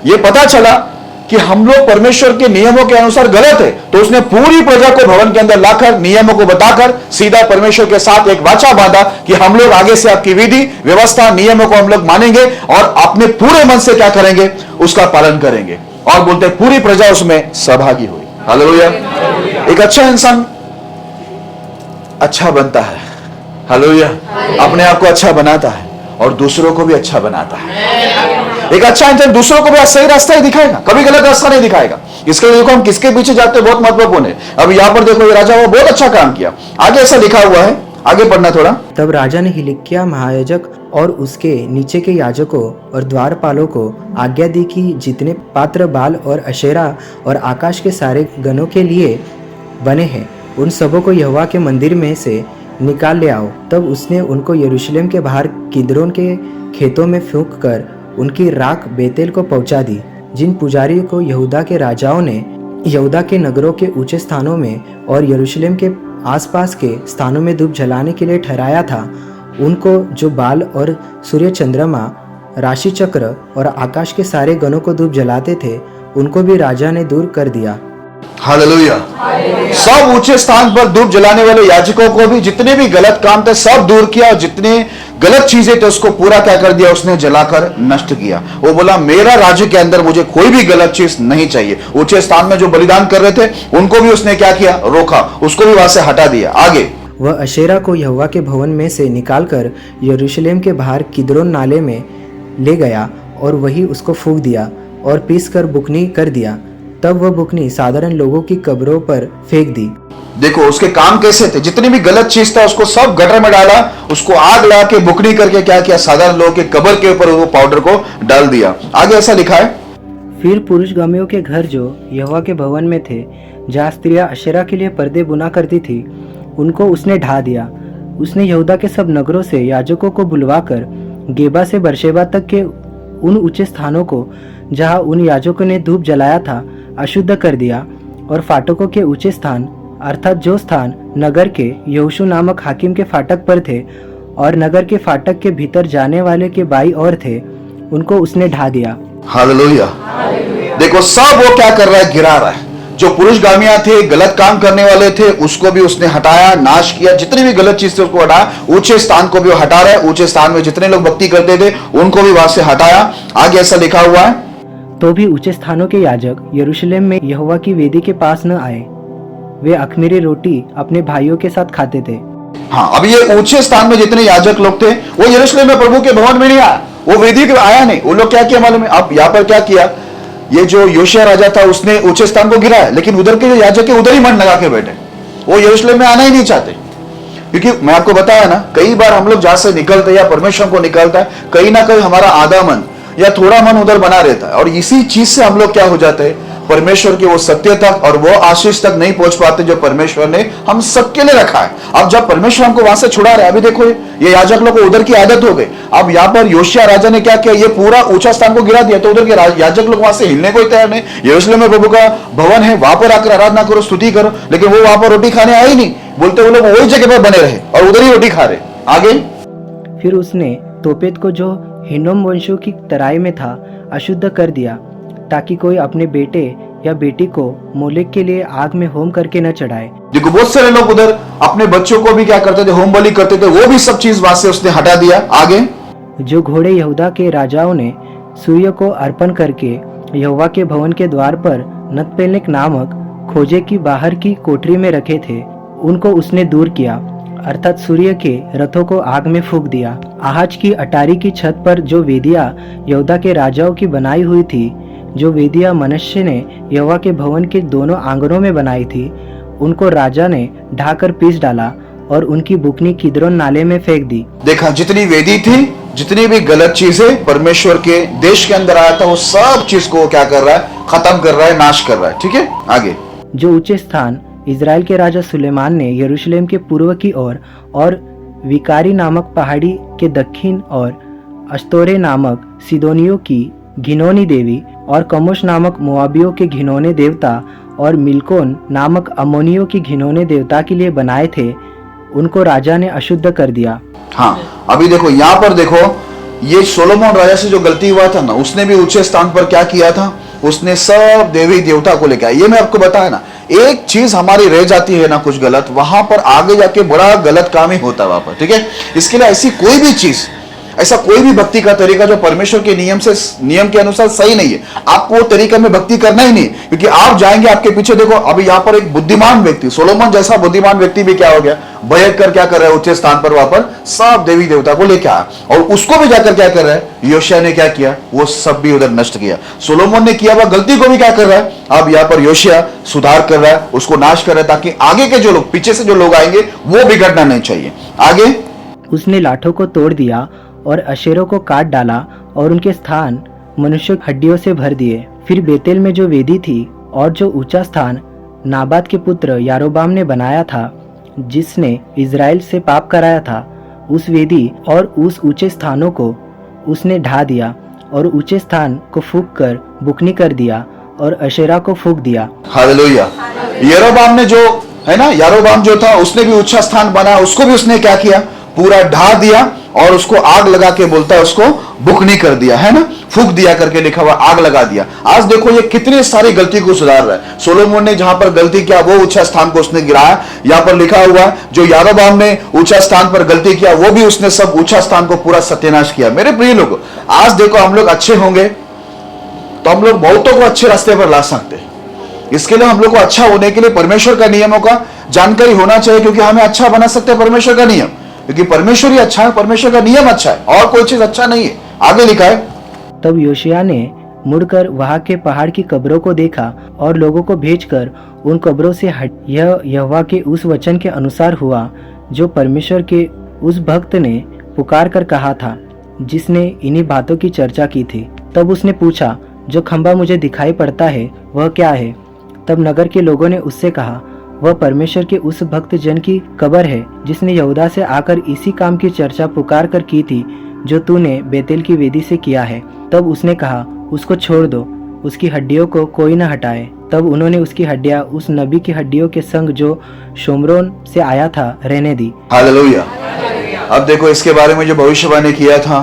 A: ये पता चला कि हम लोग परमेश्वर के नियमों के अनुसार गलत है, तो उसने पूरी प्रजा को भवन के अंदर लाकर नियमों को बताकर सीधा परमेश्वर के साथ एक वाचा बांधा कि हम लोग आगे से आपकी विधि, व्यवस्था, नियमों को हम लोग मानेंगे और अपने पूरे मन से क्या करेंगे? उसका पालन करेंगे। और बोलते पूरी प्रजा उसमें सहभागी हुई। हालेलुया। एक अच्छा इंसान अच्छा बनता है। हालेलुया। अपने आप को अच्छा बनाता है और दूसरों को भी अच्छा बनाता है। एक अच्छा इंसान दूसरों को भी सही रास्ता ही दिखाएगा, कभी गलत रास्ता नहीं दिखाएगा। इसके लिए देखो हम किसके पीछे जाते हैं, बहुत महत्वपूर्ण है। अब यहां पर देखो, ये राजा वो बहुत अच्छा काम किया। आगे ऐसा लिखा हुआ है, आगे पढ़ना थोड़ा।
C: तब राजा ने हिजकिय्याह महायाजक और उसके नीचे के याजकों और द्वारपालों को आज्ञा दी कि जितने पात्र बाल और अशेरा और आकाश के सारे गणों के लिए बने हैं, उन सबों को यहोवा के मंदिर में से निकाल ले आओ। तब उसने उनको यरूशलेम के बाहर किद्रोन के खेतों में फूंक कर उनकी राख बेतेल को पहुंचा दी। जिन पुजारियों को यहूदा के राजाओं ने यहूदा के नगरों के ऊंचे स्थानों में और यरूशलेम के आसपास के स्थानों में धूप जलाने के लिए ठहराया था, उनको जो बाल और सूर्य, चंद्रमा, राशि चक्र और आकाश के सारे गणों को धूप जलाते थे, उनको भी राजा ने दूर कर दिया।
A: हालेलुया। सब ऊंचे स्थान पर धूप जलाने वाले याजकों को भी जितने भी गलत काम थे सब दूर किया, और जितने गलत चीजें थे उसको पूरा क्या कर दिया? उसने जलाकर नष्ट किया। वो बोला, मेरा राज्य के अंदर मुझे कोई भी गलत चीज नहीं चाहिए। ऊंचे स्थान में जो बलिदान कर रहे थे उनको भी उसने क्या किया? रोका, उसको भी वहां से हटा दिया। आगे,
C: वह अशेरा को यहोवा के भवन में से निकालकर यरूशलेम के बाहर किद्रोन नाले में ले गया और वही उसको फूंक दिया और पीस कर बुकनी कर दिया। तब वह बुकनी साधारण लोगों की कब्रों पर फेंक दी।
A: देखो उसके काम कैसे थे। जितनी भी गलत चीज था उसको सब गटर में डाला, उसको आग लगा के बुकनी करके क्या किया? साधारण लोगों के कब्र के ऊपर वो पाउडर को डाल दिया। आगे ऐसा लिखा है,
C: फिर पुरुषगामियों के घर जो यहोवा के भवन में थे, जहाँ स्त्रियां अशेरा के लिए पर्दे बुना करती थी, उनको उसने ढा दिया। उसने यहूदा के सब नगरों से याजकों को बुलवाकर गेबा से बरशेबा तक के उन ऊंचे स्थानों को जहाँ उन याजकों ने धूप जलाया था अशुद्ध कर दिया, और फाटकों के ऊंचे स्थान अर्थात जो स्थान नगर के यहोशू नामक हाकिम के फाटक पर थे, और नगर के फाटक के भीतर जाने वाले के बाई ओर थे उनको उसने ढा दिया।
A: हालेलुया। देखो सब वो क्या कर रहा है, गिरा रहा है। जो पुरुषगामियां थे, गलत काम करने वाले थे, उसको भी उसने हटाया, नाश किया। जितनी भी गलत चीज थी उसको हटाया। ऊंचे स्थान को भी वो हटा रहा है। ऊंचे स्थान में जितने लोग भक्ति करते थे उनको भी वहां से हटाया। आगे ऐसा लिखा हुआ है,
C: तो भी ऊंचे स्थानों के याजक यरूशलेम में यहोवा की वेदी के पास न आए। वे अख़मीरी रोटी अपने भाइयों के साथ खाते थे।
A: हाँ, अब ये ऊंचे स्थान में जितने याजक लोग थे वो यरूशलेम में प्रभु के भवन में नहीं आया, वो वेदी पे आया नहीं। वो लोग क्या किया मालूम है? अब यहाँ पर क्या किया, ये जो योशिया राजा था उसने ऊंचे स्थान को गिराया, लेकिन उधर के जो याजक है उधर ही मन लगा के बैठे। वो यरूशलेम में आना ही नहीं चाहते, क्योंकि मैं आपको बताया ना, कई बार हम लोग जहां से निकलते हैं या परमेश्वर को निकलता है, कहीं ना कहीं हमारा आधा मन या थोड़ा मन उधर बना रहता है, और इसी चीज से हम लोग क्या हो जाते हैं, परमेश्वर के वो सत्य तक और वो आशीष तक नहीं पहुंच पाते जो परमेश्वर ने हम सबके लिए रखा है। अब जब परमेश्वर हमको वहां से छुड़ा रहा है, अभी देखो ये याजक लोग को उधर की आदत हो गई। अब यहाँ पर योशिया राजा ने क्या किया, ये पूरा ऊंचा स्थान को गिरा दिया, तो उधर के याजक लोग वहां से हिलने को ही तैयार नहीं। यरूशलेम में प्रभु का भवन है, वहां पर आकर आराधना करो, स्तुति करो, लेकिन वो वहां पर रोटी खाने आए ही नहीं। बोलते वो लोग वही जगह पर बने रहे और उधर ही रोटी खा रहे। आगे
C: फिर उसने तोपेत को जो हिनोम वंशों की तराई में था अशुद्ध कर दिया, ताकि कोई अपने बेटे या बेटी को मोलेक के लिए आग में होम करके न चढ़ाए।
A: देखो बहुत सारे लोग उधर अपने बच्चों को भी क्या करते थे, होम बलि करते थे, वो भी सब चीज वहां से उसने हटा दिया। आगे
C: जो घोड़े यहूदा के राजाओं ने सूर्य को अर्पण करके यहोवा के भवन के द्वार पर नतपेलक नामक खोजे की बाहर की कोठरी में रखे थे, उनको उसने दूर किया, अर्थात सूर्य के रथों को आग में फूंक दिया। आहाज की अटारी की छत पर जो वेदियां यहूदा के राजाओं की बनाई हुई थी, जो वेदियां मनुष्य ने यहोवा के भवन के दोनों आंगनों में बनाई थी, उनको राजा ने ढाकर पीस डाला और उनकी बुकनी किद्रोन नाले में फेंक दी।
A: देखा, जितनी वेदी थी, जितनी भी गलत चीजें परमेश्वर के देश के अंदर आया था, वो सब चीज को क्या कर रहा है, खत्म कर रहा है, नाश कर रहा है। ठीक है, आगे
C: जो ऊंचे स्थान इज़राइल के राजा सुलेमान ने यरूशलेम के पूर्व की ओर और विकारी नामक पहाड़ी के दक्षिण और अश्तोरे नामक सिदोनियों की घिनौनी देवी और कमोश नामक मोआबियों के घिनौने देवता और मिल्कोन नामक अमोनियों की घिनौने देवता के लिए बनाए थे, उनको राजा ने अशुद्ध कर दिया।
A: हाँ, अभी देखो यहाँ पर देखो, ये सोलोमन राजा से जो गलती हुआ था ना, उसने भी ऊंचे स्थान पर क्या किया था, उसने सब देवी देवता को लेकर, ये मैं आपको बताया ना, एक चीज हमारी रह जाती है ना कुछ गलत, वहां पर आगे जाके बड़ा गलत काम ही होता है वहां पर। ठीक है, इसके लिए ऐसी कोई भी चीज, ऐसा कोई भी भक्ति का तरीका जो परमेश्वर के नियम के अनुसार सही नहीं है, आपको वो तरीका में भक्ति करना ही नहीं, क्योंकि आप जाएंगे आपके पीछे। देखो अभी यहाँ पर एक बुद्धिमान व्यक्ति, सोलोमन जैसा बुद्धिमान व्यक्ति भी क्या हो गया, भयक कर क्या कर रहा है, ऊंचे स्थान पर वहां पर सब देवी देवता को लेकर आया, और उसको भी जाकर क्या कर रहा है, योशिया ने क्या किया, वो सब भी उधर नष्ट किया। सोलोमन ने किया हुआ गलती को भी क्या कर रहा है, अब यहाँ पर योशिया सुधार कर रहा है, उसको नाश कर रहा है, ताकि आगे के जो लोग, पीछे से जो लोग आएंगे वो बिगड़ना नहीं चाहिए। आगे
C: उसने लाठों को तोड़ दिया और अशेरों को काट डाला और उनके स्थान मनुष्य हड्डियों से भर दिए। फिर बेतेल में जो वेदी थी और जो ऊंचा स्थान नाबात के पुत्र यारोबाम ने बनाया था, जिसने इज़राइल से पाप कराया था, उस वेदी और उस ऊंचे स्थानों को उसने ढा दिया और ऊंचे स्थान को फूंक कर बुकनी कर दिया और अशेरा को फूंक दिया।
A: हालेलुया। यारोबाम ने जो है ना, यारोबाम जो था उसने भी ऊंचा स्थान बनाया, उसको भी उसने क्या किया, पूरा ढा दिया और उसको आग लगा के बोलता है, उसको बुकनी कर दिया, है ना, फूंक दिया करके लिखा हुआ, आग लगा दिया। आज देखो ये कितनी सारी गलती को सुधार रहा है। सोलोमन ने जहां पर गलती किया वो ऊंचा स्थान को उसने गिराया। यहां पर लिखा हुआ जो यारोबाम ने ऊंचा स्थान पर गलती किया, वो भी उसने सब ऊंचा स्थान को पूरा सत्यानाश किया। मेरे प्रिय लोगों, आज देखो हम लोग अच्छे होंगे तो हम लोग बहुतों को अच्छे रास्ते पर ला सकते हैं। इसके लिए हम लोग को अच्छा होने के लिए परमेश्वर का नियमों का जानकारी होना चाहिए, क्योंकि हमें अच्छा बना सकते हैं परमेश्वर का नियम, क्योंकि परमेश्वर ही अच्छा है, परमेश्वर का नियम अच्छा है, और कोई चीज अच्छा नहीं है। आगे लिखा है,
C: तब योशिया ने मुड़कर वहां के पहाड़ की कब्रों को देखा और लोगों को भेजकर उन कब्रों से हट। यह यहोवा के उस वचन के अनुसार हुआ जो परमेश्वर के उस भक्त ने पुकार कर कहा था, जिसने इन्हीं बातों की चर्चा की थी। तब उसने पूछा, जो खंबा मुझे दिखाई पड़ता है वह क्या है? तब नगर के लोगों ने उससे कहा, वह परमेश्वर के उस भक्त जन की कब्र है, जिसने यहूदा से आकर इसी काम की चर्चा पुकार कर की थी जो तूने बेतेल की वेदी से किया है। तब उसने कहा, उसको छोड़ दो, उसकी हड्डियों को कोई न हटाए। तब उन्होंने उसकी हड्डियां उस नबी की हड्डियों के संग जो शोमरोन से आया था रहने दी।
A: हालेलुया। अब देखो इसके बारे में जो भविष्यवाणी किया था,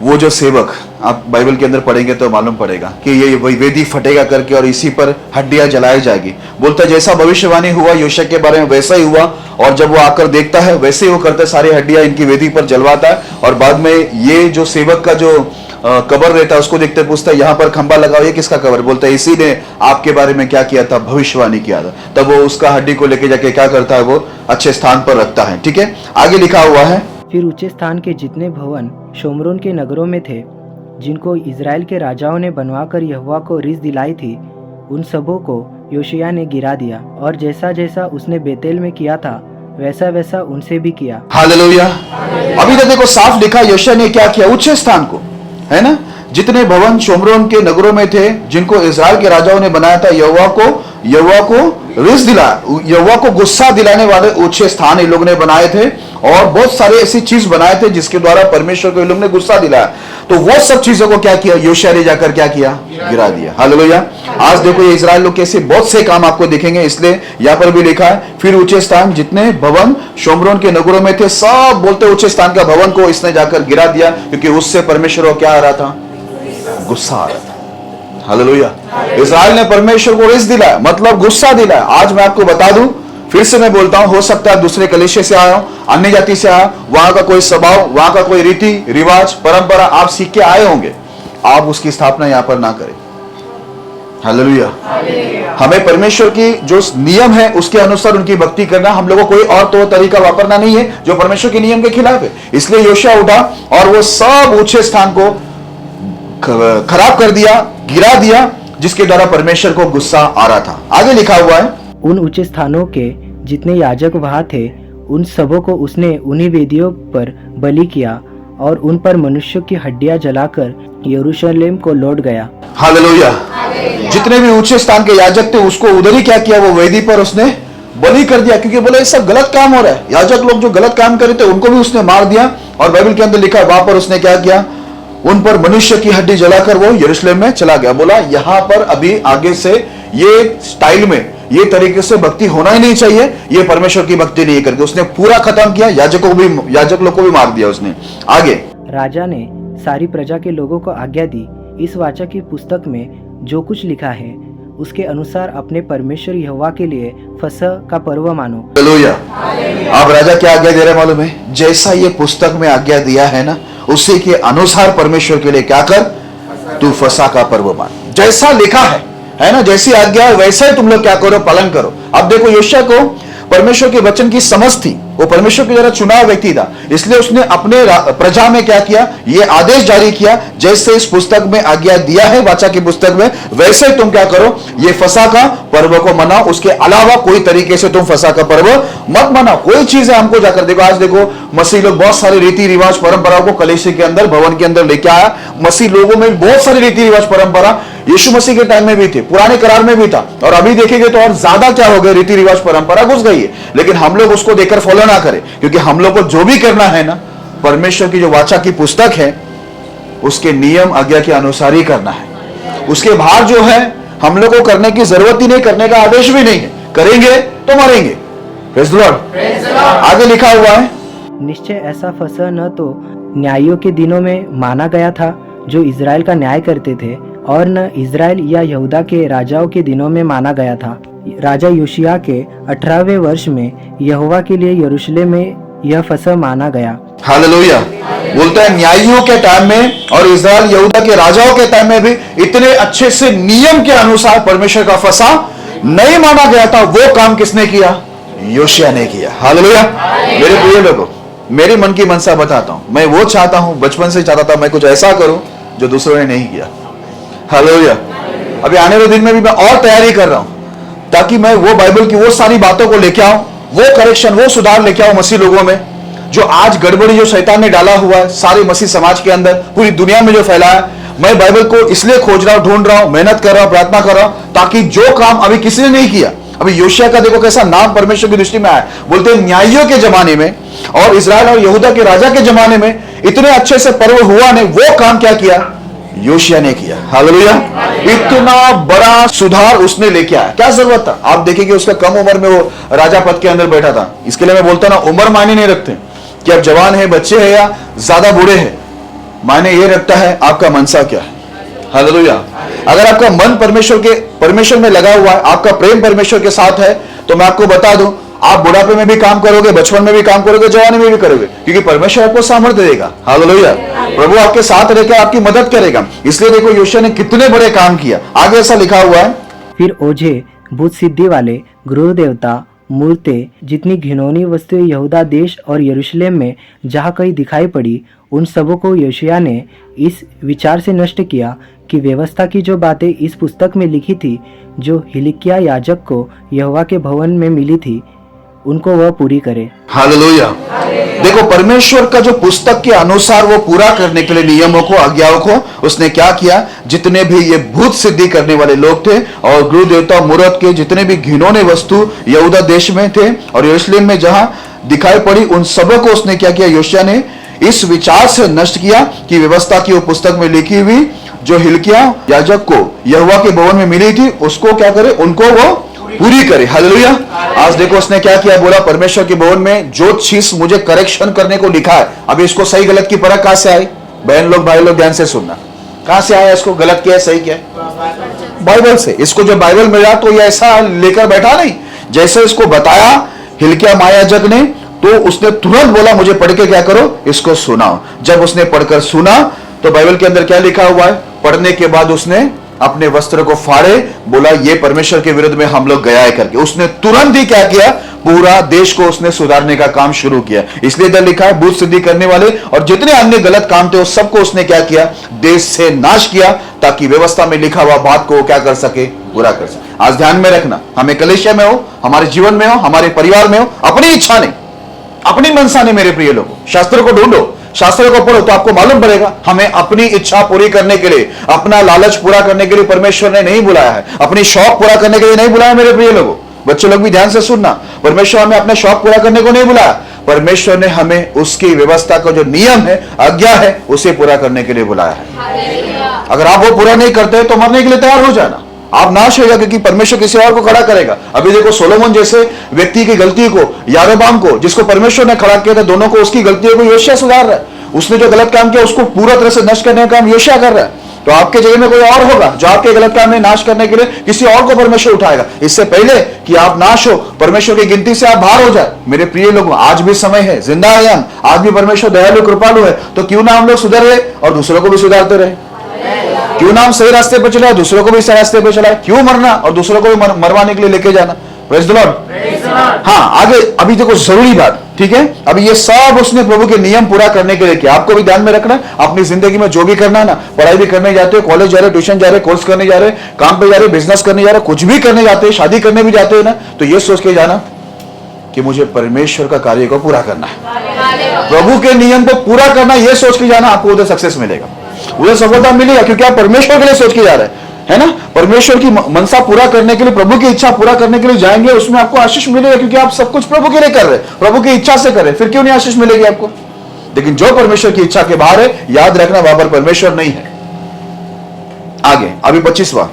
A: वो जो सेवक, आप बाइबल के अंदर पढ़ेंगे तो मालूम पड़ेगा कि ये वेदी फटेगा करके और इसी पर हड्डियां जलाई जाएगी। बोलता है जैसा भविष्यवाणी हुआ योशिया के बारे में वैसा ही हुआ, और जब वो आकर देखता है वैसे ही वो करता है, सारी हड्डियां इनकी वेदी पर जलवाता है। और बाद में ये जो सेवक का जो कबर रहता है उसको देखते पूछता है यहाँ पर खंबा लगा, ये किसका कबर? बोलता है इसी ने आपके बारे में क्या किया था, भविष्यवाणी किया था। तब वो उसका हड्डी को लेके जाके क्या करता है, वो अच्छे स्थान पर रखता है। ठीक है, आगे लिखा हुआ है,
C: फिर ऊंचे स्थान के जितने भवन शोमरोन के नगरों में थे, जिनको इज़राइल के राजाओं ने बनवाकर यहोवा को रिस दिलाई थी, उन सबों को योशिया ने गिरा दिया, और जैसा जैसा उसने बेतेल में किया था वैसा वैसा उनसे भी किया।
A: हालेलुया। अभी तो देखो साफ लिखा योशिया ने क्या किया, ऊंचे स्थान को, है ना, जितने भवन शोमरोन के नगरों में थे जिनको इज़राइल के राजाओं ने बनाया था, यहोवा को रिस दिलाया, यहोवा को गुस्सा दिलाने वाले ऊंचे स्थान इन लोग ने बनाए थे, और बहुत सारे ऐसी चीज बनाए थे जिसके द्वारा परमेश्वर को इन लोग ने गुस्सा दिलाया। तो वो सब चीजों को क्या किया, योशिया ने जाकर क्या किया, गिरा दिया। हालेलुया। आज देखो ये इज़राइल लोग कैसे बहुत से काम आपको दिखेंगे, इसलिए यहाँ पर भी लिखा है, फिर ऊंचे स्थान जितने भवन शोमरोन के नगरों में थे, सब बोलते ऊंचे स्थान का भवन को इसने जाकर गिरा दिया, क्योंकि उससे परमेश्वर को क्या आ रहा था, गुस्सा आ रहा था। हालेलुया। इज़राइल ने परमेश्वर को रिस दिलाया, मतलब गुस्सा दिलाया। आज मैं आपको बता दूं, फिर से मैं बोलता हूं, हो सकता है दूसरे कलीसिया से आया हो, अन्य जाति से आया, वहां का कोई स्वभाव, वहां का कोई रीति रिवाज परंपरा आप सीख के आए होंगे, आप उसकी स्थापना यहां पर ना करें। हालेलुया। हमें परमेश्वर की जो नियम है उसके अनुसार उनकी भक्ति करना, हम लोगों को कोई और तो तरीका वापरना नहीं है जो परमेश्वर के नियम के खिलाफ है। इसलिए योशिया उठा और वो सब ऊंचे स्थान को खराब कर दिया, गिरा दिया, जिसके द्वारा परमेश्वर को गुस्सा आ रहा था। आगे लिखा हुआ है,
C: उन ऊंचे स्थानों के जितने याजक वहाँ थे, उन सबों को उसने उन्हीं वेदियों पर बलि किया, और उन पर मनुष्यों की हड्डियां जलाकर यरूशलेम को लौट गया।
A: हालेलुया। जितने भी ऊंचे स्थान के याजक थे उसको उधर ही क्या किया, वो वेदी पर उसने बलि कर दिया, क्योंकि बोले ये सब गलत काम हो रहा है। याजक लोग जो गलत काम कर रहे थे उनको भी उसने मार दिया, और बाइबल के अंदर लिखा वहां पर उसने क्या किया, उन पर मनुष्य की हड्डी जलाकर वो यरूशलेम में चला गया। बोला यहां पर अभी आगे से ये स्टाइल में, ये तरीके से भक्ति होना ही नहीं चाहिए, ये परमेश्वर की भक्ति नहीं करके उसने पूरा खत्म किया, याजक लोग को भी मार दिया उसने। आगे,
C: राजा ने सारी प्रजा के लोगों को आज्ञा दी, इस वाचा की पुस्तक में जो कुछ लिखा है उसके अनुसार अपने परमेश्वर यहोवा के लिए फसह का पर्व मानो।
A: हालेलुया। अब राजा क्या आज्ञा दे रहे मालूम है, जैसा ये पुस्तक में आज्ञा दिया है ना, उसी के अनुसार परमेश्वर के लिए क्या कर, तू फसह का पर्व मान। जैसा लिखा है ना, जैसी आज्ञा है वैसा ही तुम लोग क्या करो, पालन करो। अब देखो योशिया को परमेश्वर के वचन की समझ थी, वो परमेश्वर के द्वारा चुना व्यक्ति था, इसलिए उसने अपने प्रजा में क्या किया, ये आदेश जारी किया, जैसे इस पुस्तक में आज्ञा दिया है वाचा की पुस्तक में, वैसे ही तुम क्या करो, ये फसह का पर्व को मनाओ। उसके अलावा कोई तरीके से तुम फसह का पर्व मत मनाओ। कोई चीज है हमको जाकर देखो, आज देखो मसीह लोग बहुत सारे रीति रिवाज परंपराओं को कलीसिया के अंदर, भवन के अंदर लेके आया। मसीह लोगों में बहुत सारे रीति रिवाज परंपरा यीशु मसीह के टाइम में भी थे, पुराने करार में भी था, और अभी देखेंगे तो और ज्यादा क्या हो गए, रीति रिवाज परंपरा घुस गई है। लेकिन हम लोग उसको देखकर फॉलो ना करें, क्योंकि हम लोग को जो भी करना है ना, परमेश्वर की जो वाचा की पुस्तक है उसके नियम आज्ञा के अनुसार ही करना है। उसके बाहर जो है हम लोग को करने की जरूरत ही नहीं, करने का आदेश भी नहीं है, करेंगे तो मरेंगे। Praise the Lord. आगे लिखा हुआ है,
C: निश्चय ऐसा फसह न तो न्यायियों के दिनों में माना गया था जो इज़राइल का न्याय करते थे, और न इज़राइल या यहूदा के राजाओं के दिनों में माना गया था। राजा योशिया के 18वें वर्ष में यहोवा के लिए यरूशलेम में यह फसह माना गया।
A: हालेलुया। बोलता है न्यायियों के टाइम में और इज़राइल यहूदा के राजाओं के टाइम में भी इतने अच्छे से नियम के अनुसार परमेश्वर का फसह नहीं माना गया था। वो काम किसने किया, योशिया ने किया। हालेलुया। मेरे प्रिय लोगों, मेरे मन की मनसा बताता हूं, मैं वो चाहता हूं, बचपन से चाहता था मैं कुछ ऐसा करूं जो दूसरों ने नहीं किया। हालेलुया। अभी आने वाले दिन में भी मैं और तैयारी कर रहा हूं, ताकि मैं वो बाइबल की वो सारी बातों को लेके आऊं, वो करेक्शन, वो सुधार लेके आऊं मसीह लोगों में, जो आज गड़बड़ी जो शैतान ने डाला हुआ है सारे मसीह समाज के अंदर, पूरी दुनिया में जो फैला है। मैं बाइबल को इसलिए खोज रहा हूं, ढूंढ रहा हूं, मेहनत कर रहा हूं, प्रार्थना कर रहा हूं, ताकि जो काम अभी किसी ने नहीं किया। अभी योशिया का देखो कैसा नाम परमेश्वर की दृष्टि में आया। बोलते हैं न्यायियों के जमाने में और इज़राइल और यहूदा के राजा के जमाने में इतने अच्छे से पर्व हुआ नहीं, वो काम क्या किया, योशिया ने किया। हालेलुया। इतना बड़ा सुधार उसने लेके आया। क्या जरूरत था, आप देखेंगे उसका कम उम्र में वो राजा पद के अंदर बैठा था। इसके लिए मैं बोलता ना, उम्र मायने नहीं रखते, कि आप जवान हैं, बच्चे हैं या ज्यादा बूढ़े हैं, मायने ये रखता है आपका मनसा क्या है। हालेलुया। अगर आपका मन परमेश्वर में लगा हुआ है, आपका प्रेम परमेश्वर के साथ है, तो मैं आपको बता दूं, आप बुढ़ापे में भी काम करोगे, बचपन में भी काम करोगे, जवानी में भी करोगे, क्योंकि परमेश्वर आपको सामर्थ्य देगा। हालेलुया। प्रभु आपके साथ रहकर आपकी मदद करेगा। इसलिए देखो योशिया ने कितने बड़े काम किया। आगे ऐसा लिखा हुआ है,
C: फिर ओझे, भूत सिद्धि वाले, गृह देवता, मूर्तें, जितनी घिनौनी वस्तुएं यहूदा देश और यरूशलेम में जहाँ कहीं दिखाई पड़ी, उन सबों को योशिया ने इस विचार से नष्ट किया कि व्यवस्था की जो बातें इस पुस्तक में लिखी थी, जो हिल्किय्याह याजक को यहोवा के भवन में मिली थी, उनको वह पूरी करे।
A: हालेलुया। देखो परमेश्वर का जो पुस्तक के अनुसार वो पूरा करने के लिए नियमों को, आज्ञाओं को उसने क्या किया, जितने भी ये भूत सिद्धि करने वाले लोग थे और गुरु देवता मूर्त के जितने भी घिनौने वस्तु यहूदा देश में थे और यरूशलेम में जहां दिखाई पड़ी, उन सबों को उसने क्या किया, योशिया ने इस विचार से नष्ट किया कि व्यवस्था की वो पुस्तक में लिखी हुई जो हिल्किय्याह याजक को यहोवा के भवन में मिली थी, उसको क्या करे, उनको वो पूरी करे। हालेलुया। आज देखो उसने क्या किया, बोला परमेश्वर के भवन में जो चीज मुझे करेक्शन करने को लिखा है, अभी इसको सही गलत की परख कहां से आई? बहन लोग, भाई लोग ध्यान से सुनना, कहां से आया इसको गलत क्या है सही क्या है? बाइबल से। इसको जब बाइबल मिला तो ये ऐसा लेकर बैठा नहीं, जैसे इसको बताया हिल्किय्याह महायाजक ने, तो उसने तुरंत बोला मुझे पढ़ के क्या करो, इसको सुनाओ। जब उसने पढ़कर सुना तो बाइबल के अंदर क्या लिखा हुआ है, पढ़ने के बाद उसने अपने वस्त्र को फाड़े, बोला ये परमेश्वर के विरुद्ध में हम लोग गया है करके। उसने तुरंत ही क्या किया, पूरा देश को उसने सुधारने का काम शुरू किया। इसलिए इधर लिखा है, भूत सिद्धि करने वाले और जितने अन्य गलत काम थे उस सबको उसने क्या किया, देश से नाश किया, ताकि व्यवस्था में लिखा हुआ बात को क्या कर सके, पूरा कर सके। आज ध्यान में रखना, हमें कलीसिया में हो, हमारे जीवन में हो, हमारे परिवार में हो, अपनी इच्छा नहीं, अपनी मनसा नहीं, मेरे प्रिय लोगों, शास्त्र को ढूंढो, शास्त्रों को पढ़ो तो आपको मालूम पड़ेगा। हमें अपनी इच्छा पूरी करने के लिए, अपना लालच पूरा करने के लिए परमेश्वर ने नहीं बुलाया है, अपनी शौक पूरा करने के लिए नहीं बुलाया। मेरे प्रिय लोगों, बच्चे लोग भी ध्यान से सुनना, परमेश्वर हमें अपने शौक पूरा करने को नहीं बुलाया, परमेश्वर ने हमें उसकी व्यवस्था का जो नियम है, आज्ञा है, उसे पूरा करने के लिए बुलाया है। अगर आप वो पूरा नहीं करते तो मरने के लिए तैयार हो जाना, आप नाश हो जाएगा, क्योंकि परमेश्वर किसी और को खड़ा करेगा। अभी देखो सोलोमन जैसे व्यक्ति की गलती को, यारोबाम को, जिसको परमेश्वर ने खड़ा किया था, दोनों को, उसकी गलतियों को योशिया सुधार रहा है। उसने जो गलत काम किया उसको पूरा तरह से नष्ट करने का काम योशिया कर रहा है। तो आपके जगह में कोई और होगा जो आपके गलत काम में नाश करने के लिए किसी और को परमेश्वर उठाएगा। इससे पहले कि आप नाश हो, परमेश्वर की गिनती से आप बाहर हो जाए। मेरे प्रिय लोगों, आज भी समय है, जिंदा है हम, आज भी परमेश्वर दयालु कृपालु है, तो क्यों ना हम लोग सुधर रहे और दूसरों को भी सुधारते रहे। क्यों ना हम सही रास्ते पर चलाए, दूसरों को भी सही रास्ते पर चलाए। क्यों मरना और दूसरों को भी मरवाने के लिए लेके जाना। Praise the Lord. हाँ, आगे अभी देखो जरूरी बात, ठीक है। अभी ये सब उसने प्रभु के नियम पूरा करने के लिए किया। आपको भी ध्यान में रखना है, अपनी जिंदगी में जो भी करना है ना, पढ़ाई भी करने जाते हो, कॉलेज जा रहे, ट्यूशन जा रहे, कोर्स करने जा रहे, काम पे जा रहे, बिजनेस करने जा रहे, कुछ भी करने जाते हैं, शादी करने भी जाते हैं ना, तो ये सोच के जाना कि मुझे परमेश्वर का कार्य को पूरा करना है, प्रभु के नियम को पूरा करना, ये सोच के जाना, आपको उधर सक्सेस मिलेगा, उधर सफलता मिलेगा, क्योंकि आप परमेश्वर के लिए सोच के जा रहे हैं, है ना। परमेश्वर की मनसा पूरा करने के लिए, प्रभु की इच्छा पूरा करने के लिए जाएंगे, उसमें आपको आशीष मिलेगा, क्योंकि आप सब कुछ प्रभु के लिए कर रहे हैं, प्रभु की इच्छा से कर रहे हैं। फिर क्यों नहीं आशीष मिलेगी आपको। लेकिन जो परमेश्वर की इच्छा के बाहर है, याद रखना वहां पर परमेश्वर नहीं है। आगे अभी 25वां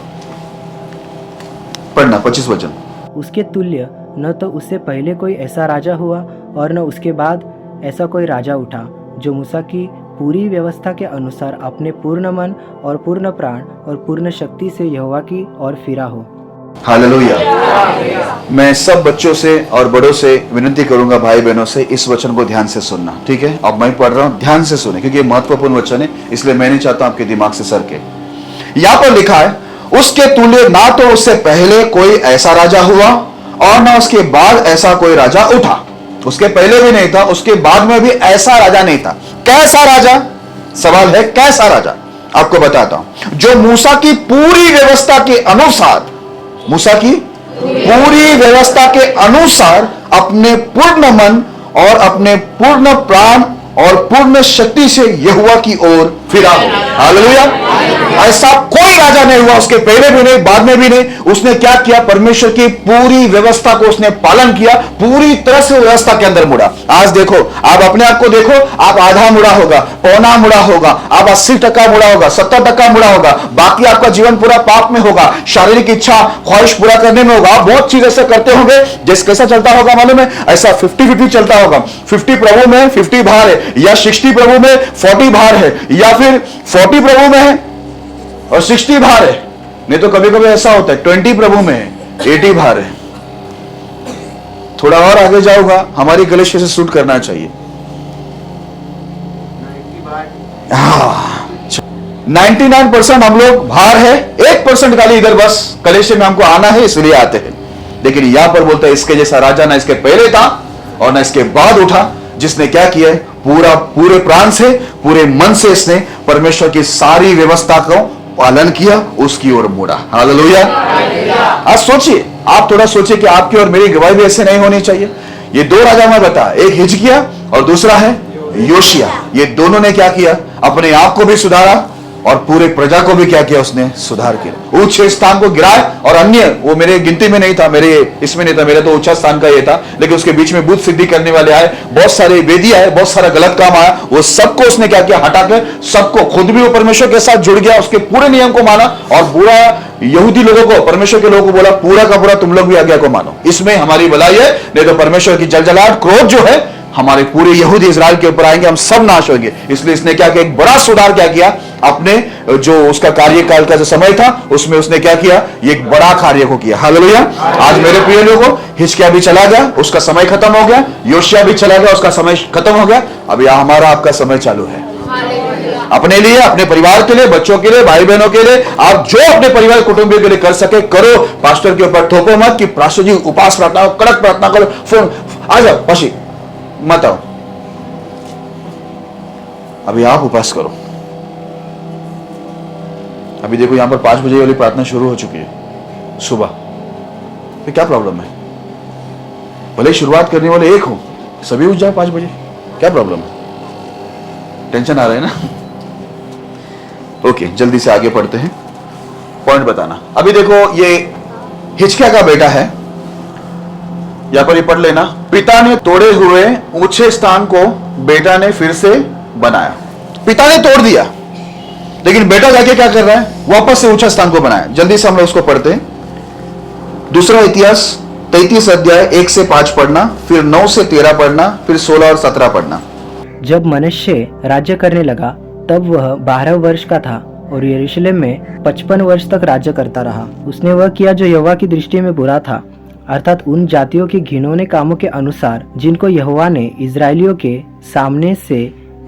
A: पढ़ना, 25 वचन।
C: उसके तुल्य न तो उससे पहले कोई ऐसा राजा हुआ और न उसके बाद ऐसा कोई राजा उठा जो मूसा की पूरी व्यवस्था के अनुसार अपने पूर्ण मन और पूर्ण प्राण और पूर्ण शक्ति से यहोवा की ओर फिरा हो।
A: हालेलुया। मैं सब बच्चों से और बड़ों से विनती करूंगा, भाई बहनों से, इस वचन को ध्यान से सुनना, ठीक है। अब मैं पढ़ रहा हूं, ध्यान से सुने, क्योंकि ये महत्वपूर्ण वचन है, इसलिए मैं नहीं चाहता आपके दिमाग से सर के। यहां पर लिखा है, उसके तुल्य ना तो उससे पहले कोई ऐसा राजा हुआ और ना उसके बाद ऐसा कोई राजा उठा। उसके पहले भी नहीं था, उसके बाद में भी ऐसा राजा नहीं था। कैसा राजा? सवाल है कैसा राजा। आपको बताता हूं, जो मूसा की पूरी व्यवस्था के अनुसार, मूसा की पूरी व्यवस्था के अनुसार अपने पूर्ण मन और अपने पूर्ण प्राण और पूर्ण शक्ति से यहोवा की ओर फिरा हो। हालेलुया। ऐसा कोई राजा नहीं हुआ, उसके पहले भी नहीं, बाद में भी नहीं। उसने क्या किया? परमेश्वर की पूरी व्यवस्था को उसने पालन किया, पूरी तरह से व्यवस्था के अंदर मुड़ा। आज देखो, आप अपने आप को देखो, आप आधा मुड़ा होगा, पौना मुड़ा होगा, आप 80% मुड़ा होगा, 70% मुड़ा होगा, बाकी आपका जीवन पूरा पाप में होगा, शारीरिक इच्छा ख्वाहिश पूरा करने में होगा। आप बहुत चीज ऐसे करते होंगे जैसे कैसा चलता होगा मालूम है? ऐसा 50-50 चलता होगा। 50 प्रभु में 50 बाहर है, या 60 प्रभु में 40 बाहर है, या फिर 40 प्रभु में है और 60 बाहर है। नहीं तो कभी कभी ऐसा होता है 20 प्रभु में है, 80 बाहर है। थोड़ा और आगे जाऊंगा, हमारी गलेशिया से शूट करना चाहिए। 99% हम लोग बाहर है, 1% खाली इधर बस कलेशिया में हमको आना है इसलिए आते हैं। लेकिन यहां पर बोलता है इसके जैसा राजा ना इसके पहले था और ना इसके बाद उठा, जिसने क्या किया है? पूरे प्राण से, पूरे मन से इसने परमेश्वर की सारी व्यवस्था को पालन किया, उसकी ओर मुड़ा। हालेलुया। आज सोचिए, आप थोड़ा सोचिए कि आपकी और मेरी गवाही भी ऐसे नहीं होनी चाहिए। ये दो राजा मैं बता, एक हिजकिया और दूसरा है योशिया। ये दोनों ने क्या किया? अपने आप को भी सुधारा और पूरे प्रजा को भी क्या किया? उसने सुधार किया। ऊंचे स्थान को गिराया और अन्य, वो मेरे गिनती में नहीं था, मेरे इसमें नहीं था, मेरे तो ऊंचा स्थान का ये था, लेकिन उसके बीच में बुद्ध सिद्धि करने वाले आए, बहुत सारे वेदी आए, बहुत सारा गलत काम आया, वो सबको उसने क्या किया? हटा के सबको, खुद भी वो परमेश्वर के साथ जुड़ गया, उसके पूरे नियम को माना और पूरा यहूदी लोगों को, परमेश्वर के लोगों को बोला पूरा का पूरा तुम लोग भी आज्ञा को मानो, इसमें हमारी भलाई है। नहीं तो परमेश्वर की जलजलाहट, क्रोध जो है हमारे पूरे यहूदी इजराइल के ऊपर आएंगे, हम सब नाश होंगे। इसलिए इसने क्या किया? एक बड़ा सुधार क्या किया? अपने जो उसका कार्यकाल का जो समय था उसमें उसने क्या किया? ये एक बड़ा कार्य को किया। हालेलुया। आज मेरे प्रिय लोगों, हिजकिय्याह भी चला गया, उसका समय खत्म हो गया, योशिया भी चला गया, उसका समय खत्म हो गया। अब यह हमारा आपका समय चालू है। अपने लिए, अपने परिवार के लिए, बच्चों के लिए, भाई बहनों के लिए, आप जो अपने परिवार कुटुंबियों के लिए कर सके करो। पास्टर के ऊपर थोपो मत कि पास्टर जी उपास प्रार्थना, कड़क प्रार्थना करो, फोन आ जाओ, पशी मत आओ। अभी आप उपास करो। अभी देखो यहां पर 5 बजे वाली प्रार्थना शुरू हो चुकी है सुबह, तो क्या प्रॉब्लम है? भले शुरुआत करने वाले एक हो, सभी उठ जाए 5 बजे, क्या प्रॉब्लम है? टेंशन आ रहा है ना? ओके, जल्दी से आगे पढ़ते हैं, पॉइंट बताना। अभी देखो, ये हिजकिय्याह का बेटा है, यहां पर ये पढ़ लेना। पिता ने तोड़े हुए ऊंचे स्थान को बेटा ने फिर से बनाया। पिता ने तोड़ दिया, लेकिन बेटा जाके क्या कर रहा है? वापस से ऊंचा स्थान को बनाया। जल्दी से हम लोग उसको पढ़ते हैं। दूसरा इतिहास 33 अध्याय 1 से 5 पढ़ना, फिर 9 से 13 पढ़ना, फिर 16 और 17 पढ़ना।
C: जब मनश्शे राज्य करने लगा तब वह 12 वर्ष का था और यरूशलेम में 55 वर्ष तक राज्य करता रहा। उसने वह किया जो यहोवा की दृष्टि में बुरा था, अर्थात उन जातियों के घिनौने कामों के अनुसार जिनको यहोवा ने इजरायलियों के सामने से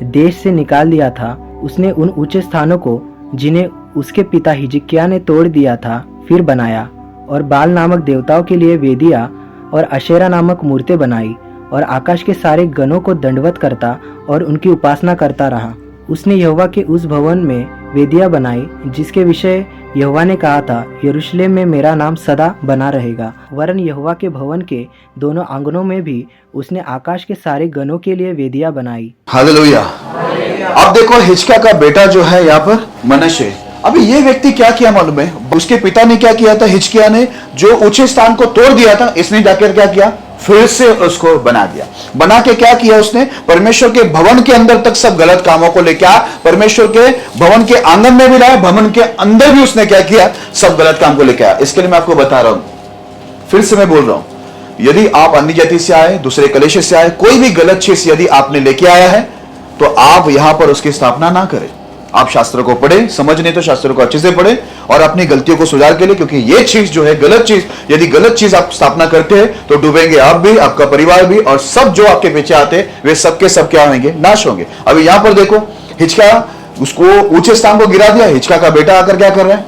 C: देश से निकाल दिया था। उसने उन ऊंचे स्थानों को जिन्हें उसके पिता हिजकिय्याह ने तोड़ दिया था फिर बनाया, और बाल नामक देवताओं के लिए वेदियां और अशेरा नामक मूर्तें बनाई, और आकाश के सारे गणों को दंडवत करता और उनकी उपासना करता रहा। उसने यहोवा के उस भवन में वेदियां बनाई जिसके विषय यहोवा ने कहा था, यरूशलेम में मेरा नाम सदा बना रहेगा। वरन यहोवा के भवन के दोनों आंगनों में भी उसने आकाश के सारे गणों के लिए वेदियां बनाई।
A: हालेलुया। अब देखो, हिजकिय्याह का बेटा जो है यहाँ पर मनश्शे, अभी ये व्यक्ति क्या किया मालूम है? उसके पिता ने क्या किया था? हिजकिय्याह ने जो ऊंचे स्थान को तोड़ दिया था, इसने जाकर क्या किया? फिर से उसको बना दिया। बना के क्या किया उसने? परमेश्वर के भवन के अंदर तक सब गलत कामों को लेकर आया, परमेश्वर के भवन के आंगन में भी लाया, भवन के अंदर भी उसने क्या किया? सब गलत काम को लेकर आया। इसके लिए मैं आपको बता रहा हूं, फिर से मैं बोल रहा हूं, यदि आप अन्य जाति से आए, दूसरे कलेश से आए, कोई भी गलत चीज यदि आपने लेके आया है तो आप यहां पर उसकी स्थापना ना करें। आप शास्त्र को पढ़े, समझ नहीं तो शास्त्र को अच्छे से पढ़े और अपनी गलतियों को सुधार के लिए, क्योंकि ये चीज जो है गलत चीज, यदि गलत चीज आप स्थापना करते हैं तो डूबेंगे आप भी, आपका परिवार भी, और सब जो आपके पीछे आते हैं वे सबके सब क्या होंगे? नाश होंगे। अभी यहां पर देखो, हिजकिय्याह उसको ऊंचे स्थान को गिरा दिया, हिजकिय्याह का बेटा आकर क्या कर रहा है?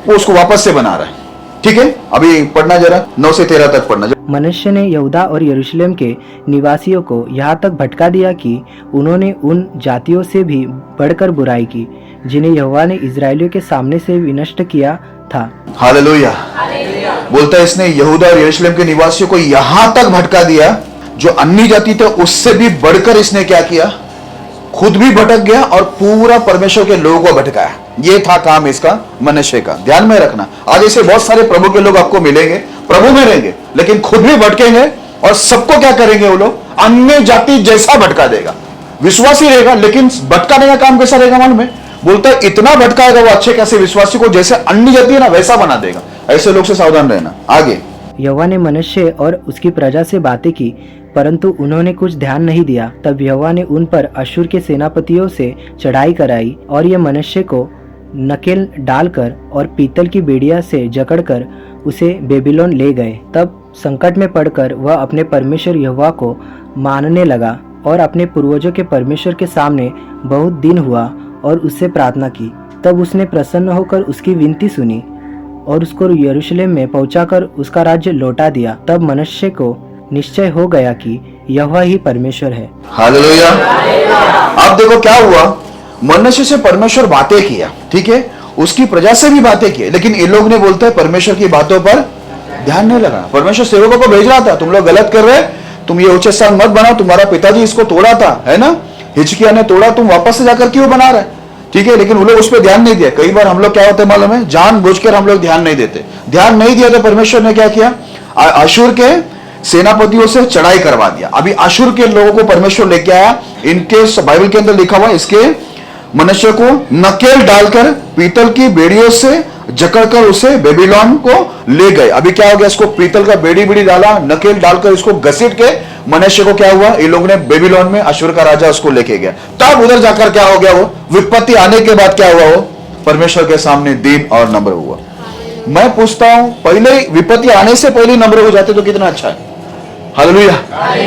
A: वो उसको वापस से बना रहा है। ठीक है, अभी पढ़ना जरा 9 से 13 तक पढ़ना।
C: मनुष्य ने यहूदा और यरूशलेम के निवासियों को यहाँ तक भटका दिया कि उन्होंने उन जातियों से भी बढ़कर बुराई की जिन्हें यहोवा ने इजरायलियों के सामने से विनष्ट किया था।
A: हालेलुया। बोलता है इसने यहूदा और यरूशलेम के निवासियों को यहाँ तक भटका दिया, जो अन्य जाति थे उससे भी बढ़कर इसने क्या किया? खुद भी भटक गया और पूरा परमेश्वर के लोगों को भटकाया। ये था काम इसका, मनुष्य का। ध्यान में रखना, आज ऐसे बहुत सारे प्रभु के लोग आपको मिलेंगे, प्रभु में रहेंगे, लेकिन खुद भी भटकेंगे और सबको क्या करेंगे वो लोग, अन्य जाति जैसा भटका देगा। विश्वासी रहेगा लेकिन भटकाने का काम कैसा रहेगा मालूम है? बोलता है इतना भटकाएगा वो अच्छे कैसे विश्वासी को, जैसे अन्य जाति है ना वैसा बना देगा। ऐसे लोग से सावधान रहना। आगे
C: यहोवा ने मनुष्य और उसकी प्रजा से बातें की, परंतु उन्होंने कुछ ध्यान नहीं दिया। तब यहोवा ने उन पर अश्शूर के सेनापतियों से चढ़ाई कराई और ये मनुष्य को नकेल डालकर और पीतल की बेड़िया से जकड़कर उसे बेबीलोन ले गए। तब संकट में पड़कर वह अपने परमेश्वर यहोवा को मानने लगा और अपने पूर्वजों के परमेश्वर के सामने बहुत दिन हुआ और उससे प्रार्थना की। तब उसने प्रसन्न होकर उसकी विनती सुनी और उसको यरूशलेम में पहुंचाकर उसका राज्य लौटा दिया। तब मनुष्य को निश्चय हो गया कि यहोवा ही परमेश्वर है।
A: हालेलुया। अब देखो क्या हुआ, मनुष्य से परमेश्वर बातें किया, ठीक है, उसकी प्रजा से भी बातें की, लेकिन ये लोग ने बोलते हैं परमेश्वर की बातों पर ध्यान नहीं लगा। परमेश्वर सेवकों को भेज रहा था, तुम लोग गलत कर रहे, तुम ये ऊंचे स्थान मत बनाओ, तुम्हारा पिताजी इसको तोड़ा था, है ना, हिजकिय्याह ने तोड़ा, तुम वापस से जाकर क्यों बना रहे, ठीक है, लेकिन वो लोग उस पर ध्यान नहीं दिया। कई बार हम लोग क्या होते हैं मालूम है, जानबूझकर हम लोग ध्यान नहीं देते। ध्यान नहीं दिया तो परमेश्वर ने क्या किया, अश्शूर के सेनापतियों से चढ़ाई करवा दिया। अभी अश्शूर के लोगों को परमेश्वर लेके आया, इनके बाइबल के अंदर लिखा हुआ है, इसके मनुष्य को नकेल डालकर पीतल की बेड़ियों से जकड़कर उसे बेबीलोन को ले गए। अभी क्या हो गया, इसको पीतल का बेड़ी डाला, नकेल डालकर इसको घसीट के मनुष्य को क्या हुआ, ये लोग ने बेबीलोन में अश्शूर का राजा उसको लेके गया। तब उधर जाकर क्या हो गया, वो विपत्ति आने के बाद क्या हुआ, वो परमेश्वर के सामने दीन और नम्र हुआ। मैं पूछता हूं, पहले विपत्ति आने से पहले नम्र हो जाते तो कितना अच्छा है। हालेलुया।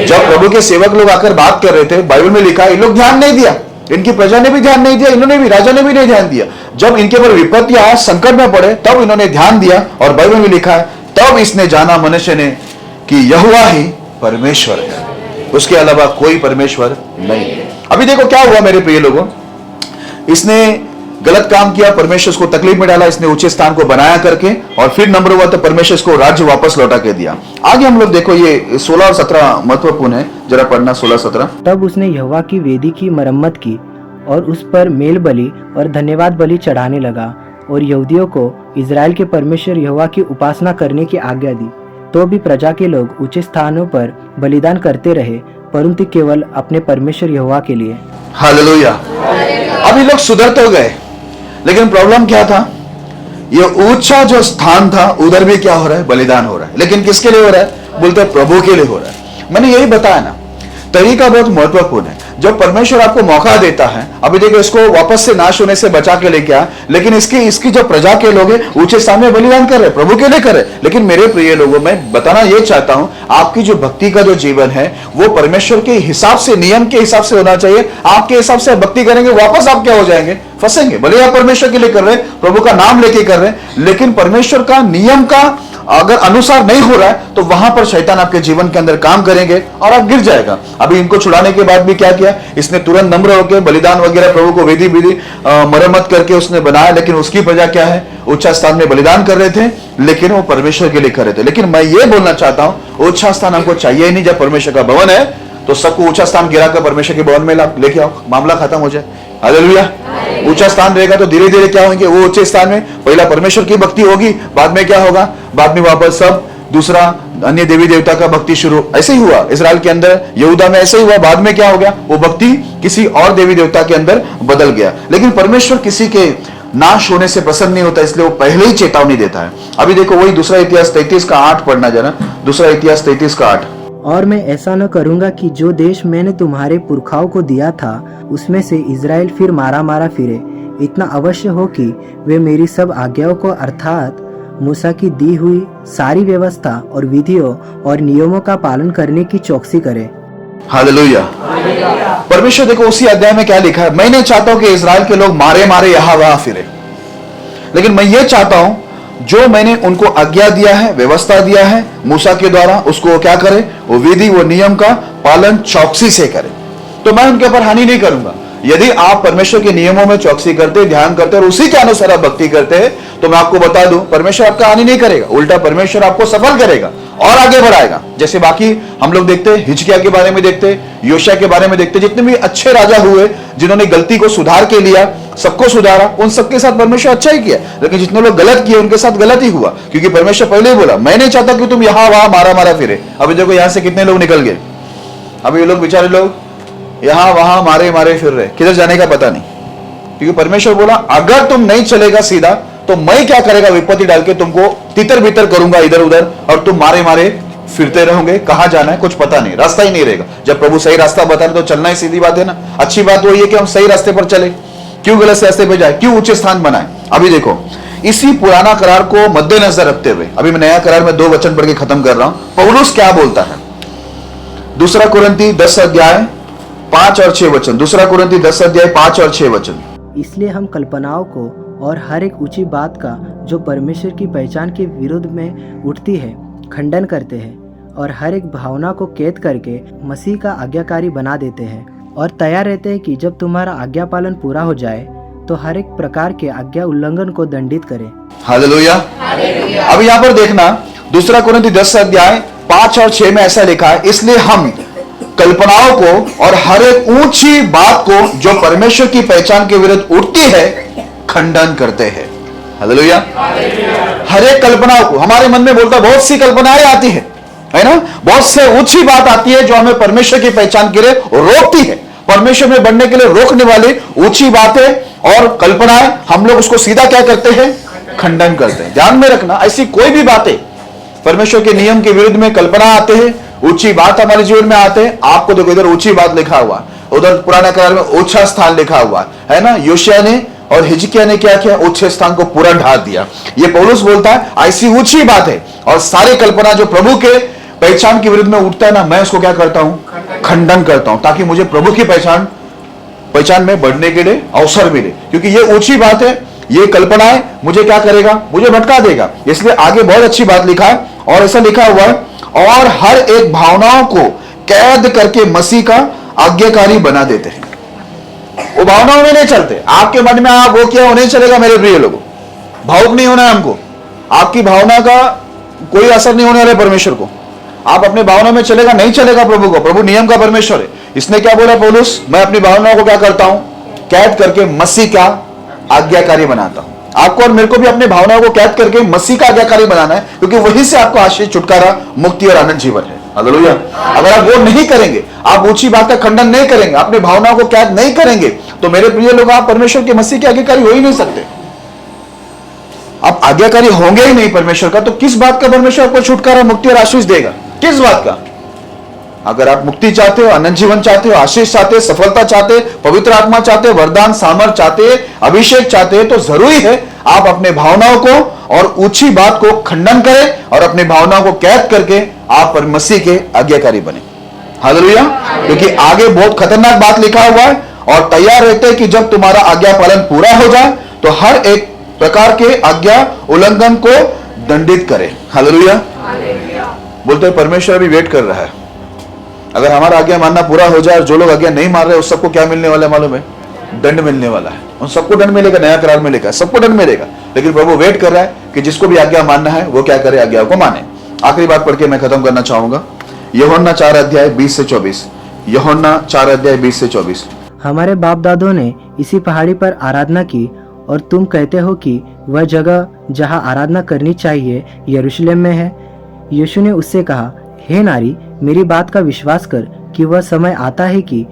A: जब प्रभु के सेवक लोग आकर बात कर रहे थे, बाइबल में लिखा है ये लोग ध्यान नहीं दिया, इनकी प्रजा ने भी ध्यान नहीं दिया, इन्होंने भी, राजा ने भी नहीं ध्यान दिया। जब इनके पर विपत्ति आया, संकट में पड़े, तब इन्होंने ध्यान दिया और बाइबल में लिखा है तब इसने जाना मनुष्य ने कि यहोवा ही परमेश्वर है, उसके अलावा कोई परमेश्वर नहीं है। अभी देखो क्या हुआ मेरे प्रिय लोगों, इसने गलत काम किया, परमेश्वर उसको तकलीफ में डाला, इसने ऊंचे स्थान को बनाया करके, और फिर नंबर हुआ तो परमेश्वर इसको राज्य वापस लौटा के दिया। आगे हम लोग देखो ये 16 और 17 महत्वपूर्ण है, जरा पढ़ना 16-17।
C: तब उसने यहोवा की वेदी की मरम्मत की और उस पर मेल बलि और धन्यवाद बलि चढ़ाने लगा और यहूदियों को इजराइल के परमेश्वर यहोवा की उपासना करने की आज्ञा दी। तो भी प्रजा के लोग ऊंचे स्थानों पर बलिदान करते रहे, परंतु केवल अपने परमेश्वर यहोवा के लिए।
A: हालेलुया। अभी लोग सुधर तो गए, लेकिन प्रॉब्लम क्या था, ये ऊंचा जो स्थान था उधर भी क्या हो रहा है, बलिदान हो रहा है, लेकिन किसके लिए हो रहा है, बोलते हैं प्रभु के लिए हो रहा है। मैंने यही बताया ना, तरीका बहुत महत्वपूर्ण है। जब परमेश्वर आपको मौका देता है, अभी देखो इसको वापस से नाश होने से बचा के लेके आया, लेकिन इसकी जो प्रजा के लोग हैं ऊंचे सामने बलिदान कर रहे, प्रभु के लिए कर रहे। लेकिन मेरे प्रिय लोगों, मैं बताना ये चाहता हूं, आपकी जो भक्ति का जो जीवन है वो परमेश्वर के हिसाब से, नियम के हिसाब से होना चाहिए। आपके हिसाब से भक्ति करेंगे, वापस आप क्या हो जाएंगे, फंसेंगे। भले आप परमेश्वर के लिए कर रहे, प्रभु का नाम लेके कर रहे, लेकिन परमेश्वर का नियम का अगर अनुसार नहीं हो रहा है तो वहां पर शैतान आपके जीवन के अंदर काम करेंगे और आप गिर जाएगा। अभी इनको छुड़ाने के बाद भी क्या किया, इसने तुरंत नम्र होकर बलिदान वगैरह प्रभु को विधि मरम्मत करके उसने बनाया, लेकिन उसकी प्रजा क्या है, ऊंचा स्थान में बलिदान कर रहे थे, लेकिन वो परमेश्वर के लिए कर रहे थे। लेकिन मैं ये बोलना चाहता हूं, ऊंचा स्थान हमको चाहिए ही नहीं। जब परमेश्वर का भवन है तो सबको ऊंचा स्थान गिराकर परमेश्वर के भवन में लेके आओ, मामला खत्म हो जाए। हालेलुया। ऊंचा स्थान रहेगा तो धीरे धीरे क्या होंगे, वो ऊंचे स्थान में पहला परमेश्वर की भक्ति होगी, बाद में क्या होगा, बाद में वापस सब दूसरा अन्य देवी देवता का भक्ति शुरू। ऐसे ही हुआ इजराइल के अंदर, यहूदा में ऐसे ही हुआ। बाद में क्या हो गया, वो भक्ति किसी और देवी देवता के अंदर बदल गया। लेकिन परमेश्वर किसी के नाश होने से प्रसन्न नहीं होता, इसलिए वो पहले ही चेतावनी देता है। अभी देखो वही दूसरा इतिहास 33:8 पढ़ना जरा, दूसरा इतिहास 33:8।
C: और मैं ऐसा न करूंगा कि जो देश मैंने तुम्हारे पुरखाओं को दिया था उसमें से इजराइल फिर मारा फिरे। इतना अवश्य हो कि वे मेरी सब आज्ञाओं को अर्थात मूसा की दी हुई सारी व्यवस्था और विधियों और नियमों का पालन करने की चौकसी करें।
A: हालेलुया। परमेश्वर देखो उसी अध्याय में क्या लिखा है, मैं नहीं चाहता हूं कि इजराइल के लोग मारे यहां वहां फिरे, लेकिन मैं ये चाहता हूं जो मैंने उनको आज्ञा दिया है, व्यवस्था दिया है मूसा के द्वारा, उसको क्या करे, वो विधि वो नियम का पालन चौकसी से करे। तो मैं उनके ऊपर हानि नहीं करूंगा। यदि आप परमेश्वर के नियमों में चौकसी करते, ध्यान करते और उसी के अनुसार आप भक्ति करते हैं, तो मैं आपको बता दूं परमेश्वर आपका हानि नहीं करेगा, उल्टा परमेश्वर आपको सफल करेगा। और आगे बढ़ाएगा। जैसे बाकी हम लोग देखते हैं, हिजकिय्याह के बारे में देखते हैं, योशिय्याह के बारे में देखते हैं, जितने भी अच्छे राजा हुए जिन्होंने गलती को सुधार के लिया, सबको सुधारा, उन सबके साथ परमेश्वर अच्छा ही किया। लेकिन जितने लोग गलत किए उनके साथ गलत ही हुआ, क्योंकि परमेश्वर पहले ही बोला, मैं नहीं चाहता कि तुम यहां वहां मारा मारा फिरे। अभी देखो यहां से कितने लोग निकल गए, अभी ये लोग बेचारे लोग यहां वहां मारे मारे फिर रहे, किधर जाने का पता नहीं। क्योंकि परमेश्वर बोला अगर तुम नहीं चलेगा सीधा तो मैं क्या करेगा, विपत्ति डाल के तुमको तितर बितर करूंगा इधर उधर, और तुम मारे मारे फिरते रहोगे, कहां जाना है कुछ पता नहीं, रास्ता ही नहीं रहेगा। जब प्रभु सही रास्ता बता रहे तो चलना ही सीधी बात है ना। अच्छी बात वही है कि हम सही रास्ते पर चले, क्यों गलत रास्ते पे जाए, क्यों ऊंचे स्थान बनाए। अभी देखो इसी पुराना करार को मद्देनजर रखते हुए अभी मैं नया करार में 2 वचन पढ़ के खत्म कर रहा हूं। पौलुस क्या बोलता है, 2 कुरिन्ती 10 अध्याय 5 और 6 वचन। 2 कुरिन्ती 10 अध्याय 5 और 6 वचन।
C: इसलिए हम कल्पनाओं को और हर एक ऊंची बात का जो परमेश्वर की पहचान के विरुद्ध में उठती है खंडन करते हैं, और हर एक भावना को कैद करके मसीह का आज्ञाकारी बना देते हैं, और तैयार रहते हैं कि जब तुम्हारा आज्ञा पालन पूरा हो जाए तो हर एक प्रकार के आज्ञा उल्लंघन को दंडित करे।
A: हालेलुया। अब यहाँ पर देखना 2 कुरिन्ती 10 अध्याय 5 और 6 में ऐसा लिखा है, इसलिए हम कल्पनाओं को और हर एक ऊंची बात को जो परमेश्वर की पहचान के विरुद्ध उठती है खंडन करते हैं। हालेलुया। हर एक कल्पनाओं को, हमारे मन में बोलता बहुत सी कल्पनाएं आती है ना, बहुत से ऊंची बात आती है जो हमें परमेश्वर की पहचान के लिए रोकती है। परमेश्वर में बढ़ने के लिए रोकने वाली ऊंची बातें और कल्पनाएं, हम लोग उसको सीधा क्या करते हैं, खंडन करते हैं। ध्यान में रखना, ऐसी कोई भी बातें परमेश्वर के नियम के विरुद्ध में कल्पना आते हैं, ऊंची बात हमारे जीवन में आते हैं। आपको देखो इधर ऊंची बात लिखा हुआ, उधर पुराना करार में ऊंचा स्थान लिखा हुआ है ना। योशिय्याह ने और हिजकिय्याह ने क्या किया, ऊंचे स्थान को पूरा ढा दिया। ये पौलुस बोलता है ऐसी ऊंची बात है और सारी कल्पना जो प्रभु के पहचान के विरुद्ध में उठता है ना, मैं उसको क्या करता हूं, खंडन करता हूं, ताकि मुझे प्रभु की पहचान में बढ़ने के लिए अवसर मिले। क्योंकि ये ऊंची बात है, ये कल्पनाएं मुझे क्या करेगा, मुझे भटका देगा। इसलिए आगे बहुत अच्छी बात लिखा है, और ऐसा लिखा हुआ है, और हर एक भावनाओं को कैद करके मसीह का आज्ञाकारी बना देते हैं। वो भावनाओं में नहीं चलते। आपके मन में आप वो किया वो नहीं चलेगा मेरे प्रिय लोगों, भावुक नहीं होना है हमको। आपकी भावना का कोई असर नहीं होने वाला है परमेश्वर को। आप अपने भावना में चलेगा, नहीं चलेगा प्रभु को। प्रभु नियम का परमेश्वर है। इसने क्या बोला पौलुस, मैं अपनी भावनाओं को क्या करता हूं, कैद करके मसीह का आज्ञाकारी बनाता हूं। आपको और मेरे को भी अपने भावनाओं को कैद करके मसीह का आज्ञाकारी बनाना है, क्योंकि वहीं से आपको आशीष, छुटकारा, मुक्ति और आनंद जीवन है। हालेलुया। अगर आप वो नहीं करेंगे, आप ऊंची बात का खंडन नहीं करेंगे, अपने भावनाओं को कैद नहीं करेंगे, तो मेरे प्रिय लोग आप परमेश्वर के मसीह के आज्ञाकारी हो ही नहीं सकते। आप आज्ञाकारी होंगे ही नहीं परमेश्वर का, तो किस बात का परमेश्वर आपको छुटकारा, मुक्ति और आशीष देगा, किस बात का? अगर आप मुक्ति चाहते हो, अनंत जीवन चाहते हो, आशीष चाहते हो, सफलता चाहते हो, पवित्र आत्मा चाहते हो, वरदान, सामर्थ चाहते हो, अभिषेक चाहते हो, तो जरूरी है आप अपने भावनाओं को और ऊंची बात को खंडन करें और अपनी भावनाओं को कैद करके आप मसीह के आज्ञाकारी बने। हालेलुया। क्योंकि आगे बहुत खतरनाक बात लिखा हुआ है, और तैयार रहते हैं कि जब तुम्हारा आज्ञा पालन पूरा हो जाए तो हर एक प्रकार के आज्ञा उल्लंघन को दंडित करे। हालेलुया। बोलते हैं परमेश्वर अभी वेट कर रहा है। अगर हमारा आज्ञा मानना पूरा हो जाए और जो लोग आज्ञा नहीं मान रहे उस सबको क्या मिलने वाला है मालूम है, दंड मिलने वाला है। उन सबको दंड मिलेगा, नया करार में लिखा है सबको दंड मिलेगा। लेकिन प्रभु वेट कर रहा है कि जिसको भी आज्ञा मानना है वो क्या करे, आज्ञा को माने। आखिरी बात पढ़ के मैं खत्म करना चाहूंगा, यूहन्ना 4 अध्याय 20 से 24। यूहन्ना 4 अध्याय 20 से 24।
C: हमारे बाप दादों ने इसी पहाड़ी पर आराधना की, और तुम कहते हो कि वह जगह जहाँ आराधना करनी चाहिए यरूशलेम में है। यीशु ने उससे कहा, हे नारी, मेरी बात का विश्वास कर कि वह समय आता है कि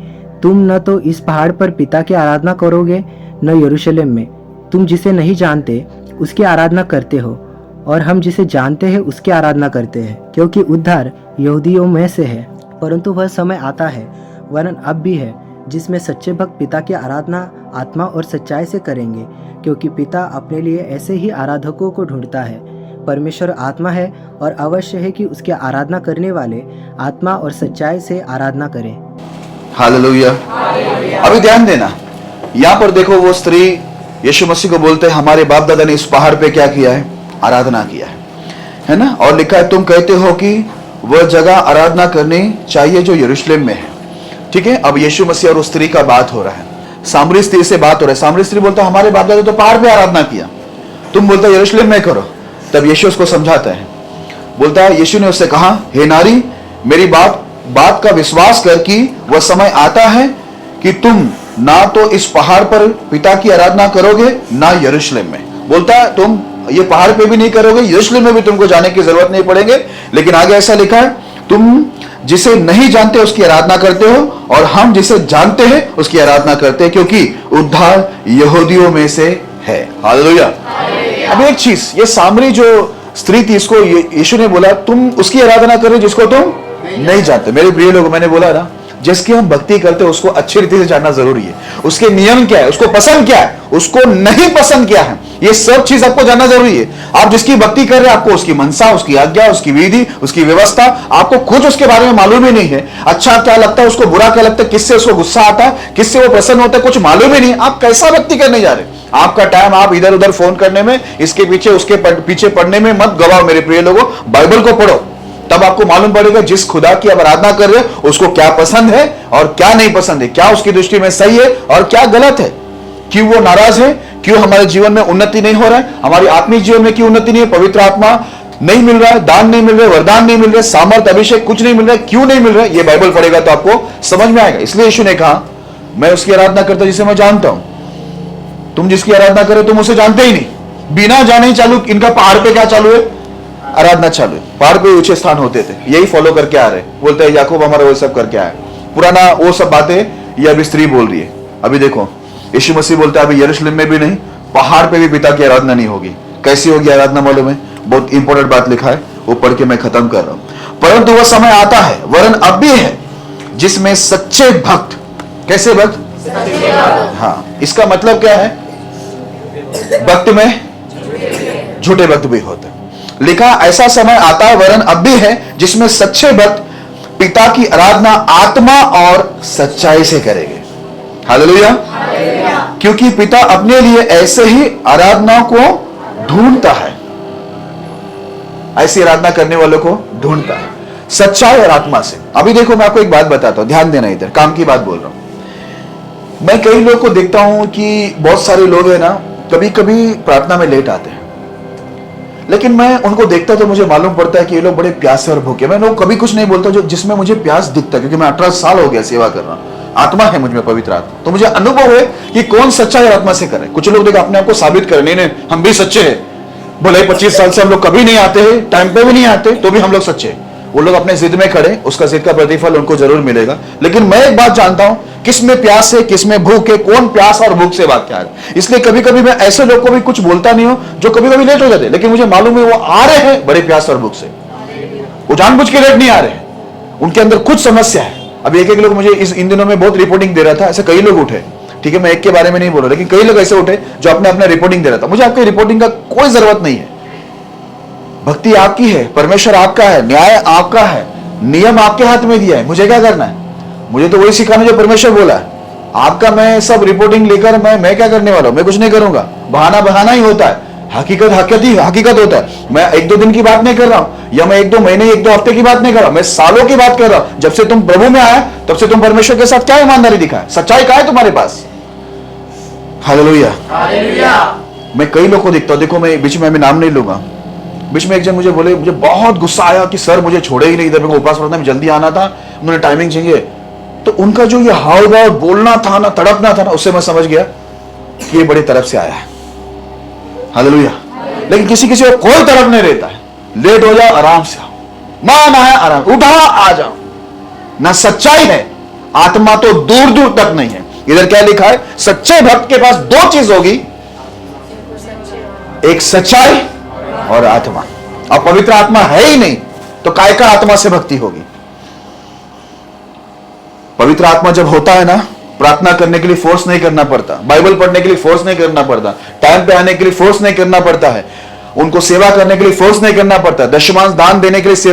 C: तुम न तो इस पहाड़ पर पिता की आराधना करोगे न यरूशलेम में। तुम जिसे नहीं जानते उसकी आराधना करते हो, और हम जिसे जानते हैं उसकी आराधना करते हैं, क्योंकि उद्धार यहूदियों में से है। परंतु वह समय आता है, वरन अब भी है, जिसमें सच्चे भक्त पिता की आराधना आत्मा और सच्चाई से करेंगे, क्योंकि पिता अपने लिए ऐसे ही आराधकों को ढूंढता है। परमेश्वर आत्मा है, और अवश्य है कि उसकी आराधना करने वाले आत्मा और सच्चाई से आराधना करें।
A: हालेलुया। अभी ध्यान देना, यहाँ पर देखो वो स्त्री यीशु मसीह को बोलते हैं हमारे बाप दादा ने इस पहाड़ पे क्या किया है, आराधना किया है ना। और लिखा है तुम कहते हो कि वह जगह आराधना करनी चाहिए जो यरूशलेम में है। ठीक है। अब यीशु मसीह और उस स्त्री का बात हो रहा है, सामरी स्त्री से बात हो रहा है। सामरी स्त्री बोलता हमारे बाप दादा तो पहाड़ पे आराधना किया, तुम बोलते यरूशलेम में करो। तब यीशु उसको समझाता है, बोलता है, यीशु ने उससे कहा, हे नारी, मेरी बात का विश्वास कर कि वह समय आता है कि तुम ना तो इस पहाड़ पर पिता की आराधना करोगे ना यरूशलेम में। बोलता है तुम ये पहाड़ पे भी नहीं करोगे, यरूशलेम में भी तुमको जाने की जरूरत नहीं पड़ेगी। लेकिन आगे ऐसा लिखा है, तुम जिसे नहीं जानते उसकी आराधना करते हो और हम जिसे जानते हैं उसकी आराधना करते हैं, क्योंकि उद्धार यहूदियों में से है। हालेलुया। अब एक चीज, ये सामरी जो स्त्री थी, इसको यीशु ने बोला तुम उसकी आराधना करो जिसको तुम नहीं जानते। मेरे प्रिय लोग, मैंने बोला ना, जिसकी हम भक्ति करते हैं उसको अच्छी रीति से जानना जरूरी है। उसके नियम क्या है, उसको पसंद क्या है, उसको नहीं पसंद क्या है, ये सब चीज आपको जानना जरूरी है। आप जिसकी भक्ति कर रहे हैं, आपको उसकी मनसा, उसकी आज्ञा, उसकी विधि, उसकी व्यवस्था, आपको खुद उसके बारे में मालूम ही नहीं है। अच्छा क्या लगता है उसको, बुरा क्या लगता है, किससे उसको गुस्सा आता है, किससे वो प्रसन्न होता है, कुछ मालूम ही नहीं। आप कैसा भक्ति करने जा रहे हैं? आपका टाइम आप इधर उधर फोन करने में, इसके पीछे उसके पीछे पढ़ने में मत गवाओ मेरे प्रिय लोगों। बाइबल को पढ़ो, तब आपको मालूम पड़ेगा जिस खुदा की आप आराधना कर रहे हो उसको क्या पसंद है और क्या नहीं पसंद है, क्या उसकी दृष्टि में सही है और क्या गलत है, क्यों वो नाराज है, क्यों हमारे जीवन में उन्नति नहीं हो रहा है, हमारी आत्मिक जीवन में क्यों उन्नति नहीं है, पवित्र आत्मा नहीं मिल रहा है, दान नहीं मिल रहे, वरदान नहीं मिल रहे, सामर्थ अभिषेक कुछ नहीं मिल रहा है, क्यों नहीं मिल रहा है, ये बाइबल पढ़ेगा तो आपको समझ में आएगा। इसलिए यीशु ने कहा, मैं उसकी आराधना करता जिसे मैं जानता हूं। तुम जिसकी आराधना करो तुम उसे जानते ही नहीं। बिना जाने ही चालू, इनका पहाड़ पे क्या चालू है, आराधना चालू है। पहाड़ पे ऊंचे स्थान होते थे, यही फॉलो करके आ रहे। बोलते हैं याकूब हमारा वो सब करके आया, पुराना वो सब बातें ये अभी स्त्री बोल रही है। अभी देखो यीशु मसीह बोलते हैं, अभी यरूशलेम में भी नहीं, पहाड़ पे भी पिता की आराधना नहीं होगी। कैसी होगी आराधना मालूम है? बहुत इंपॉर्टेंट बात लिखा है, वो पढ़ के मैं खत्म कर रहा हूं। परंतु वह समय आता है, वरन अब भी है, जिसमें सच्चे भक्त, कैसे भक्त? हाँ, इसका मतलब क्या है? भक्त में झूठे भक्त भी होते हैं। लिखा ऐसा समय आता है, वरन अब भी है, जिसमें सच्चे भक्त पिता की आराधना आत्मा और सच्चाई से करेंगे। हालेलुया। क्योंकि पिता अपने लिए ऐसे ही आराधना को ढूंढता है, ऐसी आराधना करने वालों को ढूंढता है, सच्चाई और आत्मा से। अभी देखो मैं आपको एक बात बताता हूं, ध्यान देना, इधर काम की बात बोल रहा हूं। मैं कई लोग को देखता हूं कि बहुत सारे लोग हैं ना, कभी कभी प्रार्थना में लेट आते हैं, लेकिन मैं उनको देखता तो मुझे मालूम पड़ता है कि ये लोग बड़े प्यासे और भूखे। मैं लोग कभी कुछ नहीं बोलता जो जिसमें मुझे प्यास दिखता है, क्योंकि मैं 18 साल हो गया सेवा कर रहा हूं, आत्मा है मुझ में, पवित्र आत्मा। तो मुझे अनुभव है कि कौन सच्चाई आत्मा से करे। कुछ लोग देखो अपने आप को साबित करें, नहीं हम भी सच्चे हैं, भले 25 साल से हम लोग कभी नहीं आते हैं, टाइम पे भी नहीं आते, तो भी हम लोग सच्चे हैं। वो लोग अपने जिद में खड़े, उसका जिद का प्रतिफल उनको जरूर मिलेगा। लेकिन मैं एक बात जानता हूं, किस में प्यास है, किस में भूख है, कौन प्यास और भूख से बात क्या है। इसलिए कभी कभी मैं ऐसे लोग को भी कुछ बोलता नहीं हूं जो कभी कभी लेट हो जाते, लेकिन मुझे मालूम है वो आ रहे हैं बड़े प्यास और भूख से, वो जानबूझ के लेट नहीं आ रहे हैं, उनके अंदर कुछ समस्या है। अभी एक लोग मुझे इन दिनों में बहुत रिपोर्टिंग दे रहा था, ऐसे कई लोग उठे, ठीक है, मैं एक के बारे में नहीं बोल रहा, लेकिन कई लोग ऐसे उठे जो अपने अपने रिपोर्टिंग दे रहा था। मुझे आपकी रिपोर्टिंग का कोई जरूरत नहीं है। भक्ति आपकी है, परमेश्वर आपका है, न्याय आपका है, नियम आपके हाथ में दिया है, मुझे क्या करना है? मुझे तो वही सिखाना जो परमेश्वर बोला है। आपका मैं सब रिपोर्टिंग लेकर मैं क्या करने वाला हूं? मैं कुछ नहीं करूंगा। बहाना ही होता है, हकीकत होता है। मैं 1-2 दिन की बात नहीं कर रहा हूं, या मैं 1-2 महीने 1-2 हफ्ते की बात नहीं कर रहा हूं, मैं सालों की बात कर रहा हूं। जब से तुम प्रभु में आया तब से तुम परमेश्वर के साथ क्या ईमानदारी दिखाए, सच्चाई क्या है तुम्हारे पास? हालेलुया। मैं कई लोग को देखता हूं, देखो मैं बीच में नाम नहीं लूंगा, बीच में एक जन मुझे बोले, मुझे बहुत गुस्सा आया कि सर मुझे छोड़े ही नहीं, इधर मेरे को उपास पढ़ना में जल्दी आना था, उन्होंने टाइमिंग चाहिए। तो उनका जो ये हाव भाव बोलना था ना, तड़पना था ना, उससे मैं समझ गया कि ये बड़ी तरफ से आया है। हालेलुया। लेकिन किसी किसी को कोई तरफ नहीं रहता है, लेट हो जाओ आराम से आओ, मान आया आराम, उठा आ जाओ, ना सच्चाई है, आत्मा तो दूर दूर तक नहीं है। इधर क्या लिखा है? सच्चे भक्त के पास 2 चीज होगी, एक सच्चाई और आत्मा। अब पवित्र आत्मा है ही नहीं तो काय का आत्मा से भक्ति होगी? पवित्र आत्मा जब होता है ना, प्रार्थना करने के लिए फोर्स नहीं करना पड़ता, बाइबल पढ़ने के लिए फोर्स नहीं करना पड़ता, टाइम पे आने के लिए फोर्स नहीं करना पड़ता है, उनको सेवा करने के लिए फोर्स नहीं करना पड़ता, दशमांश दान देने के लिए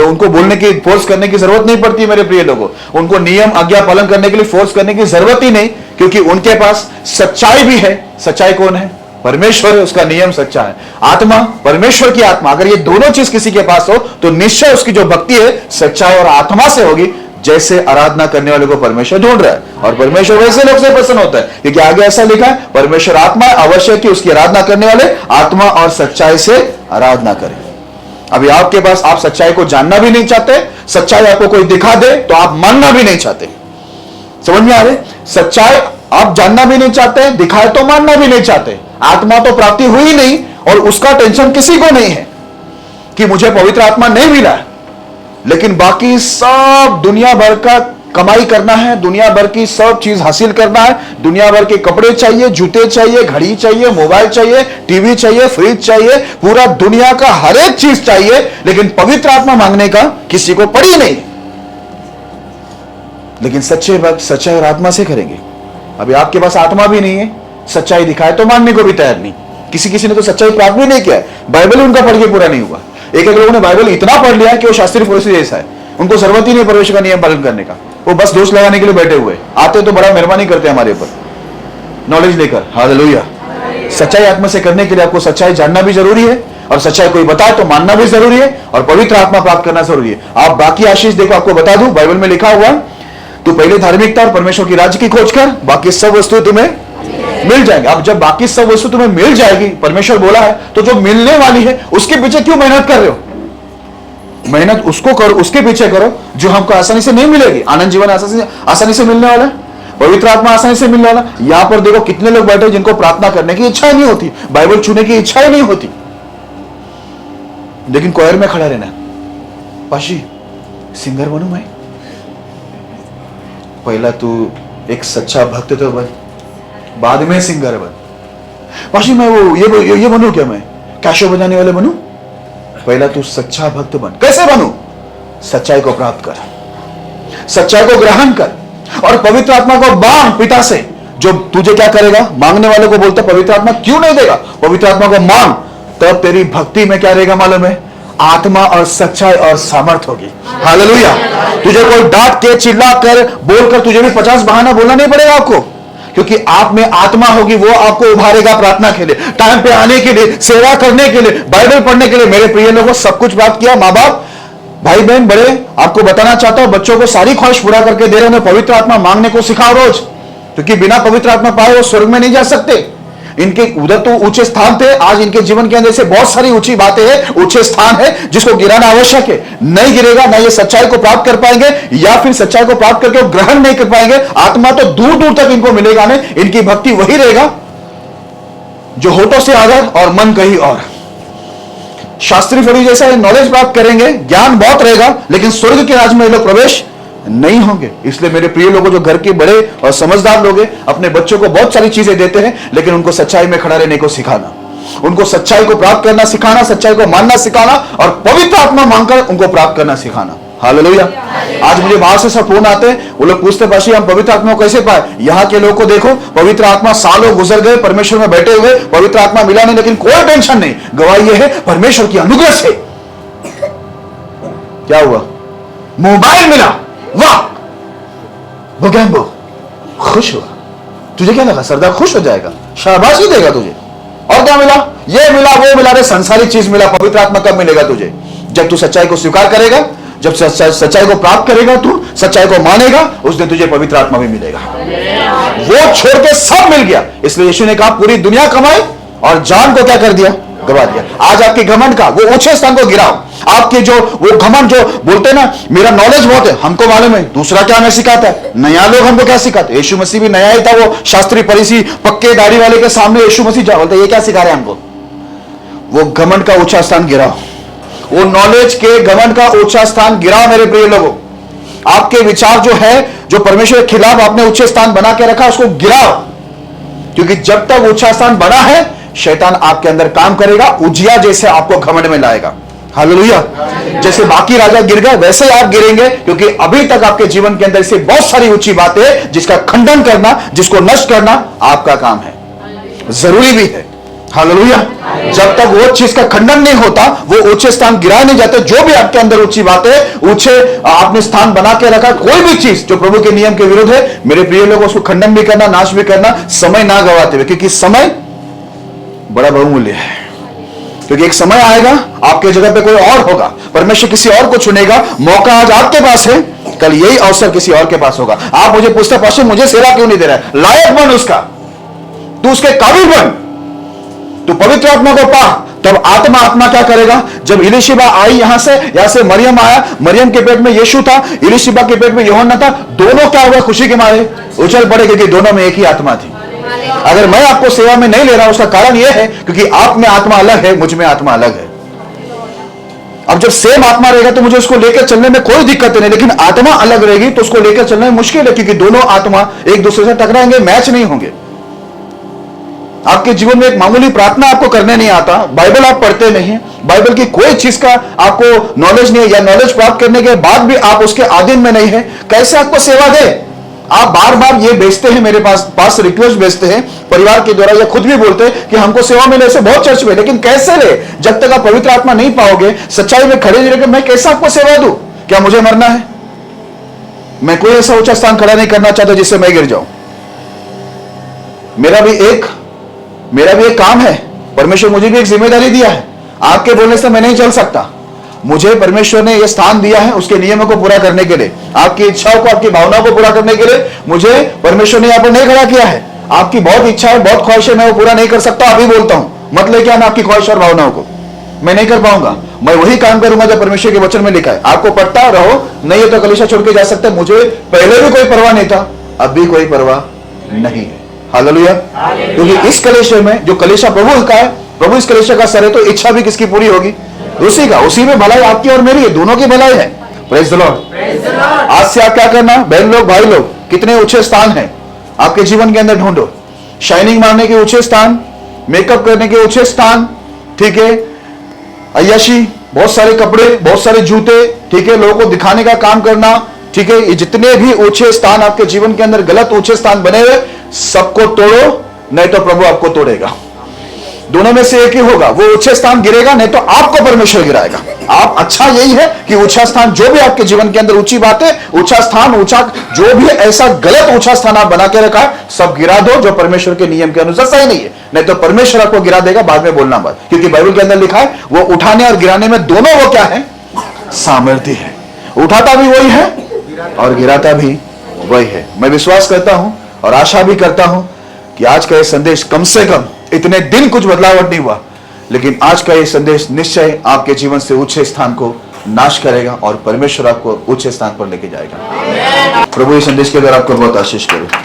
A: उनको बोलने की फोर्स करने की जरूरत नहीं पड़ती। मेरे प्रिय लोगों, उनको नियम आज्ञा पालन करने के लिए फोर्स करने की जरूरत ही नहीं, क्योंकि उनके पास सच्चाई भी है। सच्चाई कौन है? परमेश्वर है, उसका नियम सच्चा है। आत्मा, परमेश्वर की आत्मा, अगर ये दोनों चीज किसी के पास हो तो निश्चय उसकी जो भक्ति है सच्चाई और आत्मा से होगी। जैसे आराधना करने वाले को परमेश्वर ढूंढ रहा है, और परमेश्वर वैसे लोग से प्रसन्न होता है, क्योंकि आगे ऐसा लिखा है, परमेश्वर आत्मा है, आवश्यक कि उसकी आराधना करने वाले आत्मा और सच्चाई से आराधना करें। अभी आपके पास, आप सच्चाई को जानना भी नहीं चाहते, सच्चाई आपको कोई दिखा दे तो आप मानना भी नहीं चाहते। समझ में आ रहे? सच्चाई आप जानना भी नहीं चाहते, दिखाए तो मानना भी नहीं चाहते। आत्मा तो प्राप्ति हुई नहीं और उसका टेंशन किसी को नहीं है कि मुझे पवित्र आत्मा नहीं मिला, लेकिन बाकी सब दुनिया भर का कमाई करना है, दुनिया भर की सब चीज हासिल करना है, दुनिया भर के कपड़े चाहिए, जूते चाहिए, घड़ी चाहिए, मोबाइल चाहिए, टीवी चाहिए, फ्रिज चाहिए, पूरा दुनिया का हर एक चीज चाहिए, लेकिन पवित्र आत्मा मांगने का किसी को पड़ी नहीं। लेकिन सच्चे भक्त सच्चाई और आत्मा से करेंगे। अभी आपके पास आत्मा भी नहीं है, सच्चाई दिखाए तो मानने को भी तैयार नहीं। किसी ने तो सच्चाई प्राप्त भी नहीं किया है, बाइबल उनका पढ़ के पूरा नहीं हुआ। एक लोगों ने बाइबल इतना पढ़ लिया कि वो शास्त्री फरीसी जैसा है, उनको जरूरत ही नहीं परमेश्वर का नियम पालन करने का, वो बस दोष लगाने के लिए बैठे हुए। आते तो बड़ा मेहरबानी करते हैं हमारे ऊपर नॉलेज लेकर। हालेलुया। सच्चाई आत्मा से करने के लिए आपको सच्चाई जानना भी जरूरी है, और सच्चाई कोई बताए तो मानना भी जरूरी है, और पवित्र आत्मा प्राप्त करना जरूरी है। आप बाकी आशीष देखो, आपको बता दूं, बाइबल में लिखा हुआ, तू पहले धार्मिकता और परमेश्वर की राज्य की खोज कर, बाकी सब वस्तु तुम्हें मिल जाएंगे। अब जब बाकी सब वस्तु तुम्हें मिल जाएगी, परमेश्वर बोला है, तो जो मिलने वाली है उसके पीछे क्यों मेहनत कर रहे हो? मेहनत उसको करो, उसके पीछे करो जो हमको आसानी से नहीं मिलेगी। आनंद जीवन आसानी से मिलने वाला है, पवित्र आत्मा आसानी से मिलने वाला। यहां पर देखो कितने लोग बैठे जिनको प्रार्थना करने की इच्छा ही नहीं होती, बाइबल छूने की इच्छा ही नहीं होती, लेकिन कोयर में खड़ा रहना। पाशी सिंगर बनू मैं? पहला तू एक सच्चा भक्त तो बन, बाद में सिंगर बन। पाशी मैं वो ये बनू क्या? मैं कैशो बजाने वाले बनू? पहला तू सच्चा भक्त बन। कैसे बनू? सच्चाई को प्राप्त कर, सच्चाई को ग्रहण कर, और पवित्र आत्मा को मांग पिता से। जो तुझे क्या करेगा? मांगने वाले को बोलते पवित्र आत्मा क्यों नहीं देगा? पवित्र आत्मा को मांग, तब तेरी भक्ति में क्या रहेगा मालूम है? आत्मा और सच्चाई और सामर्थ होगी। हालेलुया। तुझे कोई डांट के, चिल्ला कर, बोलकर तुझे भी 50 बहाना बोलना नहीं पड़ेगा आपको, क्योंकि आप में आत्मा होगी, वो आपको उभारेगा प्रार्थना के लिए, टाइम पे आने के लिए, सेवा करने के लिए, बाइबल पढ़ने के लिए। मेरे प्रिय लोगों, सब कुछ प्राप्त किया, माँ बाप, भाई बहन, बड़े, आपको बताना चाहता हूं, बच्चों को सारी ख्वाहिश पूरा करके दे रहे हैं। पवित्र आत्मा मांगने को सिखाओ रोज, क्योंकि बिना पवित्र आत्मा पाए वो स्वर्ग में नहीं जा सकते। इनके उधर तो ऊंचे स्थान थे, आज इनके जीवन के अंदर से बहुत सारी ऊंची बातें हैं, ऊंचे स्थान है जिसको गिराना आवश्यक है। नहीं गिरेगा ना ये सच्चाई को प्राप्त कर पाएंगे, या फिर सच्चाई को प्राप्त करके वो ग्रहण नहीं कर पाएंगे। आत्मा तो दूर दूर तक इनको मिलेगा नहीं। इनकी भक्ति वही रहेगा जो होठों से आदर और मन कहीं और। शास्त्री फरीसी जैसा नॉलेज प्राप्त करेंगे, ज्ञान बहुत रहेगा, लेकिन स्वर्ग के राज में लोग प्रवेश नहीं होंगे। इसलिए मेरे प्रिय लोगों, जो घर के बड़े और समझदार लोग हैं, अपने बच्चों को बहुत सारी चीजें देते हैं, लेकिन उनको सच्चाई में खड़ा रहने को सिखाना, उनको सच्चाई को प्राप्त करना सिखाना, सच्चाई को मानना सिखाना, और पवित्र आत्मा मांगकर उनको प्राप्त करना सिखाना। हालेलुया। आज मुझे बाहर से सब फोन आते हैं, वो लोग पूछते पाशी हम पवित्र आत्मा को कैसे पाए? यहाँ के लोगों को देखो, पवित्र आत्मा सालों गुजर गए, परमेश्वर में बैठे हुए, पवित्र आत्मा मिला नहीं, लेकिन कोई टेंशन नहीं। गवाही यह है परमेश्वर की अनुग्रह से क्या हुआ? मोबाइल मिला, वाह, वो खुश हुआ। तुझे क्या लगा? सरदार खुश हो जाएगा, शाबाशी देगा तुझे। और क्या मिला? ये मिला, वो मिला, रे संसारिक चीज मिला। पवित्र आत्मा कब मिलेगा तुझे? जब तू सच्चाई को स्वीकार करेगा, जब सच्चाई को प्राप्त करेगा, तू सच्चाई को मानेगा, उस दिन तुझे पवित्र आत्मा भी मिलेगा। वो छोड़ के सब मिल गया। इसलिए यीशु ने कहा पूरी दुनिया कमाई और जान को क्या कर दिया? गवा दिया। आज आपके घमंड का वो ऊंचे स्थान को गिराओ। आपके जो वो घमंड जो बोलते हैं ना, मेरा नॉलेज बहुत है, हमको मालूम है, दूसरा क्या हमें सिखाता है, नया लोग हमको क्या सिखाते। यीशु मसीह भी नया ही था। वो शास्त्री फरीसी पक्के दाढ़ी वाले के सामने यीशु मसीह जा बोलते, ये क्या सिखा रहे हैं हमको? वो घमंड का ऊंचा स्थान गिराओ, वो नॉलेज के घमंड का ऊंचा स्थान गिराओ। मेरे प्रिय लोगों, आपके विचार जो है, जो परमेश्वर के खिलाफ आपने ऊंचे स्थान बना के रखा, उसको गिराओ, क्योंकि जब तक ऊंचा स्थान बना है, शैतान आपके अंदर काम करेगा, उजिया जैसे आपको घमंड में लाएगा। हालेलुया। जैसे बाकी राजा गिर गए, वैसे आप गिरेंगे, क्योंकि अभी तक आपके जीवन के अंदर से बहुत सारी ऊंची बातें जिसका खंडन करना, जिसको नष्ट करना आपका काम है, जरूरी भी है। हालेलुया। जब तक वो चीज का खंडन नहीं होता, वो ऊंचे स्थान गिराए नहीं जाते। जो भी आपके अंदर ऊंची बातें, ऊंचे आपने स्थान बना के रखा, कोई भी चीज जो प्रभु के नियम के विरुद्ध है, मेरे प्रिय लोगों, उसको खंडन भी करना, नाश भी करना, समय ना गवाते हुए, क्योंकि समय बड़ा बहुमूल्य है। क्योंकि एक समय आएगा आपके जगह पे कोई और होगा, परमेश्वर किसी और को चुनेगा। मौका आज आपके पास है, कल यही अवसर किसी और के पास होगा। आप मुझे पूछते पास्टर मुझे सेवा क्यों नहीं दे रहा है? लायक बन उसका, तू उसके काबिल बन, तू पवित्र आत्मा को पा, तब आत्मा क्या करेगा? जब इलिशिबा आई यहां से मरियम आया, मरियम के पेट में यीशु था, इलिशिबा के पेट में यूहन्ना था, दोनों क्या हुआ? खुशी के मारे उछल पड़े, क्योंकि दोनों में एक ही आत्मा थी। अगर मैं आपको सेवा में नहीं ले रहा हूं, उसका कारण यह है क्योंकि आप में आत्मा अलग है, मुझ में आत्मा अलग है। अब जब सेम आत्मा रहेगा तो मुझे उसको लेकर चलने में कोई दिक्कत नहीं, लेकिन आत्मा अलग रहेगी तो उसको लेकर चलने में मुश्किल है, क्योंकि दोनों आत्मा एक दूसरे से टकराएंगे, मैच नहीं होंगे। आपके जीवन में एक मामूली प्रार्थना आपको करने नहीं आता, बाइबल आप पढ़ते नहीं, बाइबल की कोई चीज का आपको नॉलेज नहीं है, या नॉलेज प्राप्त करने के बाद भी आप उसके अधीन में नहीं है, कैसे आपको सेवा दे? आप बार बार ये भेजते हैं, मेरे पास रिक्वेस्ट भेजते हैं परिवार के द्वारा, या खुद भी बोलते हैं कि हमको सेवा मिले से बहुत चर्च में, लेकिन कैसे ले? जब तक आप पवित्र आत्मा नहीं पाओगे, सच्चाई में खड़े नहीं रहोगे, मैं कैसे आपको सेवा दूं? क्या मुझे मरना है? मैं कोई ऐसा ऊंचा स्थान खड़ा नहीं करना चाहता जिससे मैं गिर जाऊं। मेरा भी एक काम है, परमेश्वर मुझे भी एक जिम्मेदारी दिया है। आपके बोलने से मैं नहीं चल सकता, मुझे परमेश्वर ने यह स्थान दिया है उसके नियमों को पूरा करने के लिए, आपकी इच्छाओं को, आपकी भावनाओं को पूरा करने के लिए मुझे परमेश्वर ने यहां पर नहीं खड़ा किया है। आपकी बहुत इच्छा है, बहुत ख्वाहिश है, मैं वो पूरा नहीं कर सकता, अभी बोलता हूं, मत लेके आना आपकी ख्वाहिश और भावनाओं को, मैं नहीं कर पाऊंगा। मैं वही काम करूंगा जो परमेश्वर के वचन में लिखा है। आपको पढ़ता रहो, नहीं है तो कलीसिया छोड़ के जा सकते। मुझे पहले भी कोई परवाह नहीं था, अब भी कोई परवाह नहीं है। हालेलुया। क्योंकि इस कलीसिया में जो कलीसिया प्रभु का है, प्रभु इस कलीसिया का सर है, तो इच्छा भी किसकी पूरी होगी? उसी का। उसी में भलाई आपकी और मेरी है, दोनों की भलाई है। Praise the Lord. आज से आप क्या करना, बहन लोग, भाई लोग, कितने ऊंचे स्थान हैं आपके जीवन के अंदर ढूंढो। शाइनिंग मारने के ऊंचे स्थान, मेकअप करने के ऊंचे स्थान, ठीक है, अय्याशी, बहुत सारे कपड़े, बहुत सारे जूते, ठीक है, लोगों को दिखाने का काम करना, ठीक है, ये जितने भी ऊंचे स्थान आपके जीवन के अंदर गलत ऊंचे स्थान बने हुए, सबको तोड़ो, नहीं तो प्रभु आपको तोड़ेगा। दोनों में से एक ही होगा, वो ऊंचे स्थान गिरेगा, नहीं तो आपको परमेश्वर गिराएगा। आप अच्छा यही है कि ऊंचा स्थान, जो भी आपके जीवन के अंदर ऊंची बात है, ऊंचा स्थान, ऊंचा जो भी ऐसा गलत ऊंचा स्थान आप बना के रखा है, सब गिरा दो जो परमेश्वर के नियम के अनुसार सही नहीं है, नहीं तो परमेश्वर आपको गिरा देगा। बाद में बोलना मत, क्योंकि बाइबल के अंदर लिखा है वो उठाने और गिराने में दोनों वो क्या है? सामर्थ्य है। उठाता भी वही है और गिराता भी वही है। मैं विश्वास करता हूं और आशा भी करता हूं कि आज का यह संदेश, कम से कम इतने दिन कुछ बदलावट नहीं हुआ, लेकिन आज का यह संदेश निश्चय आपके जीवन से ऊंचे स्थान को नाश करेगा और परमेश्वर आपको ऊंचे स्थान पर लेके जाएगा। प्रभु इस संदेश के द्वारा आपको बहुत आशीष करे।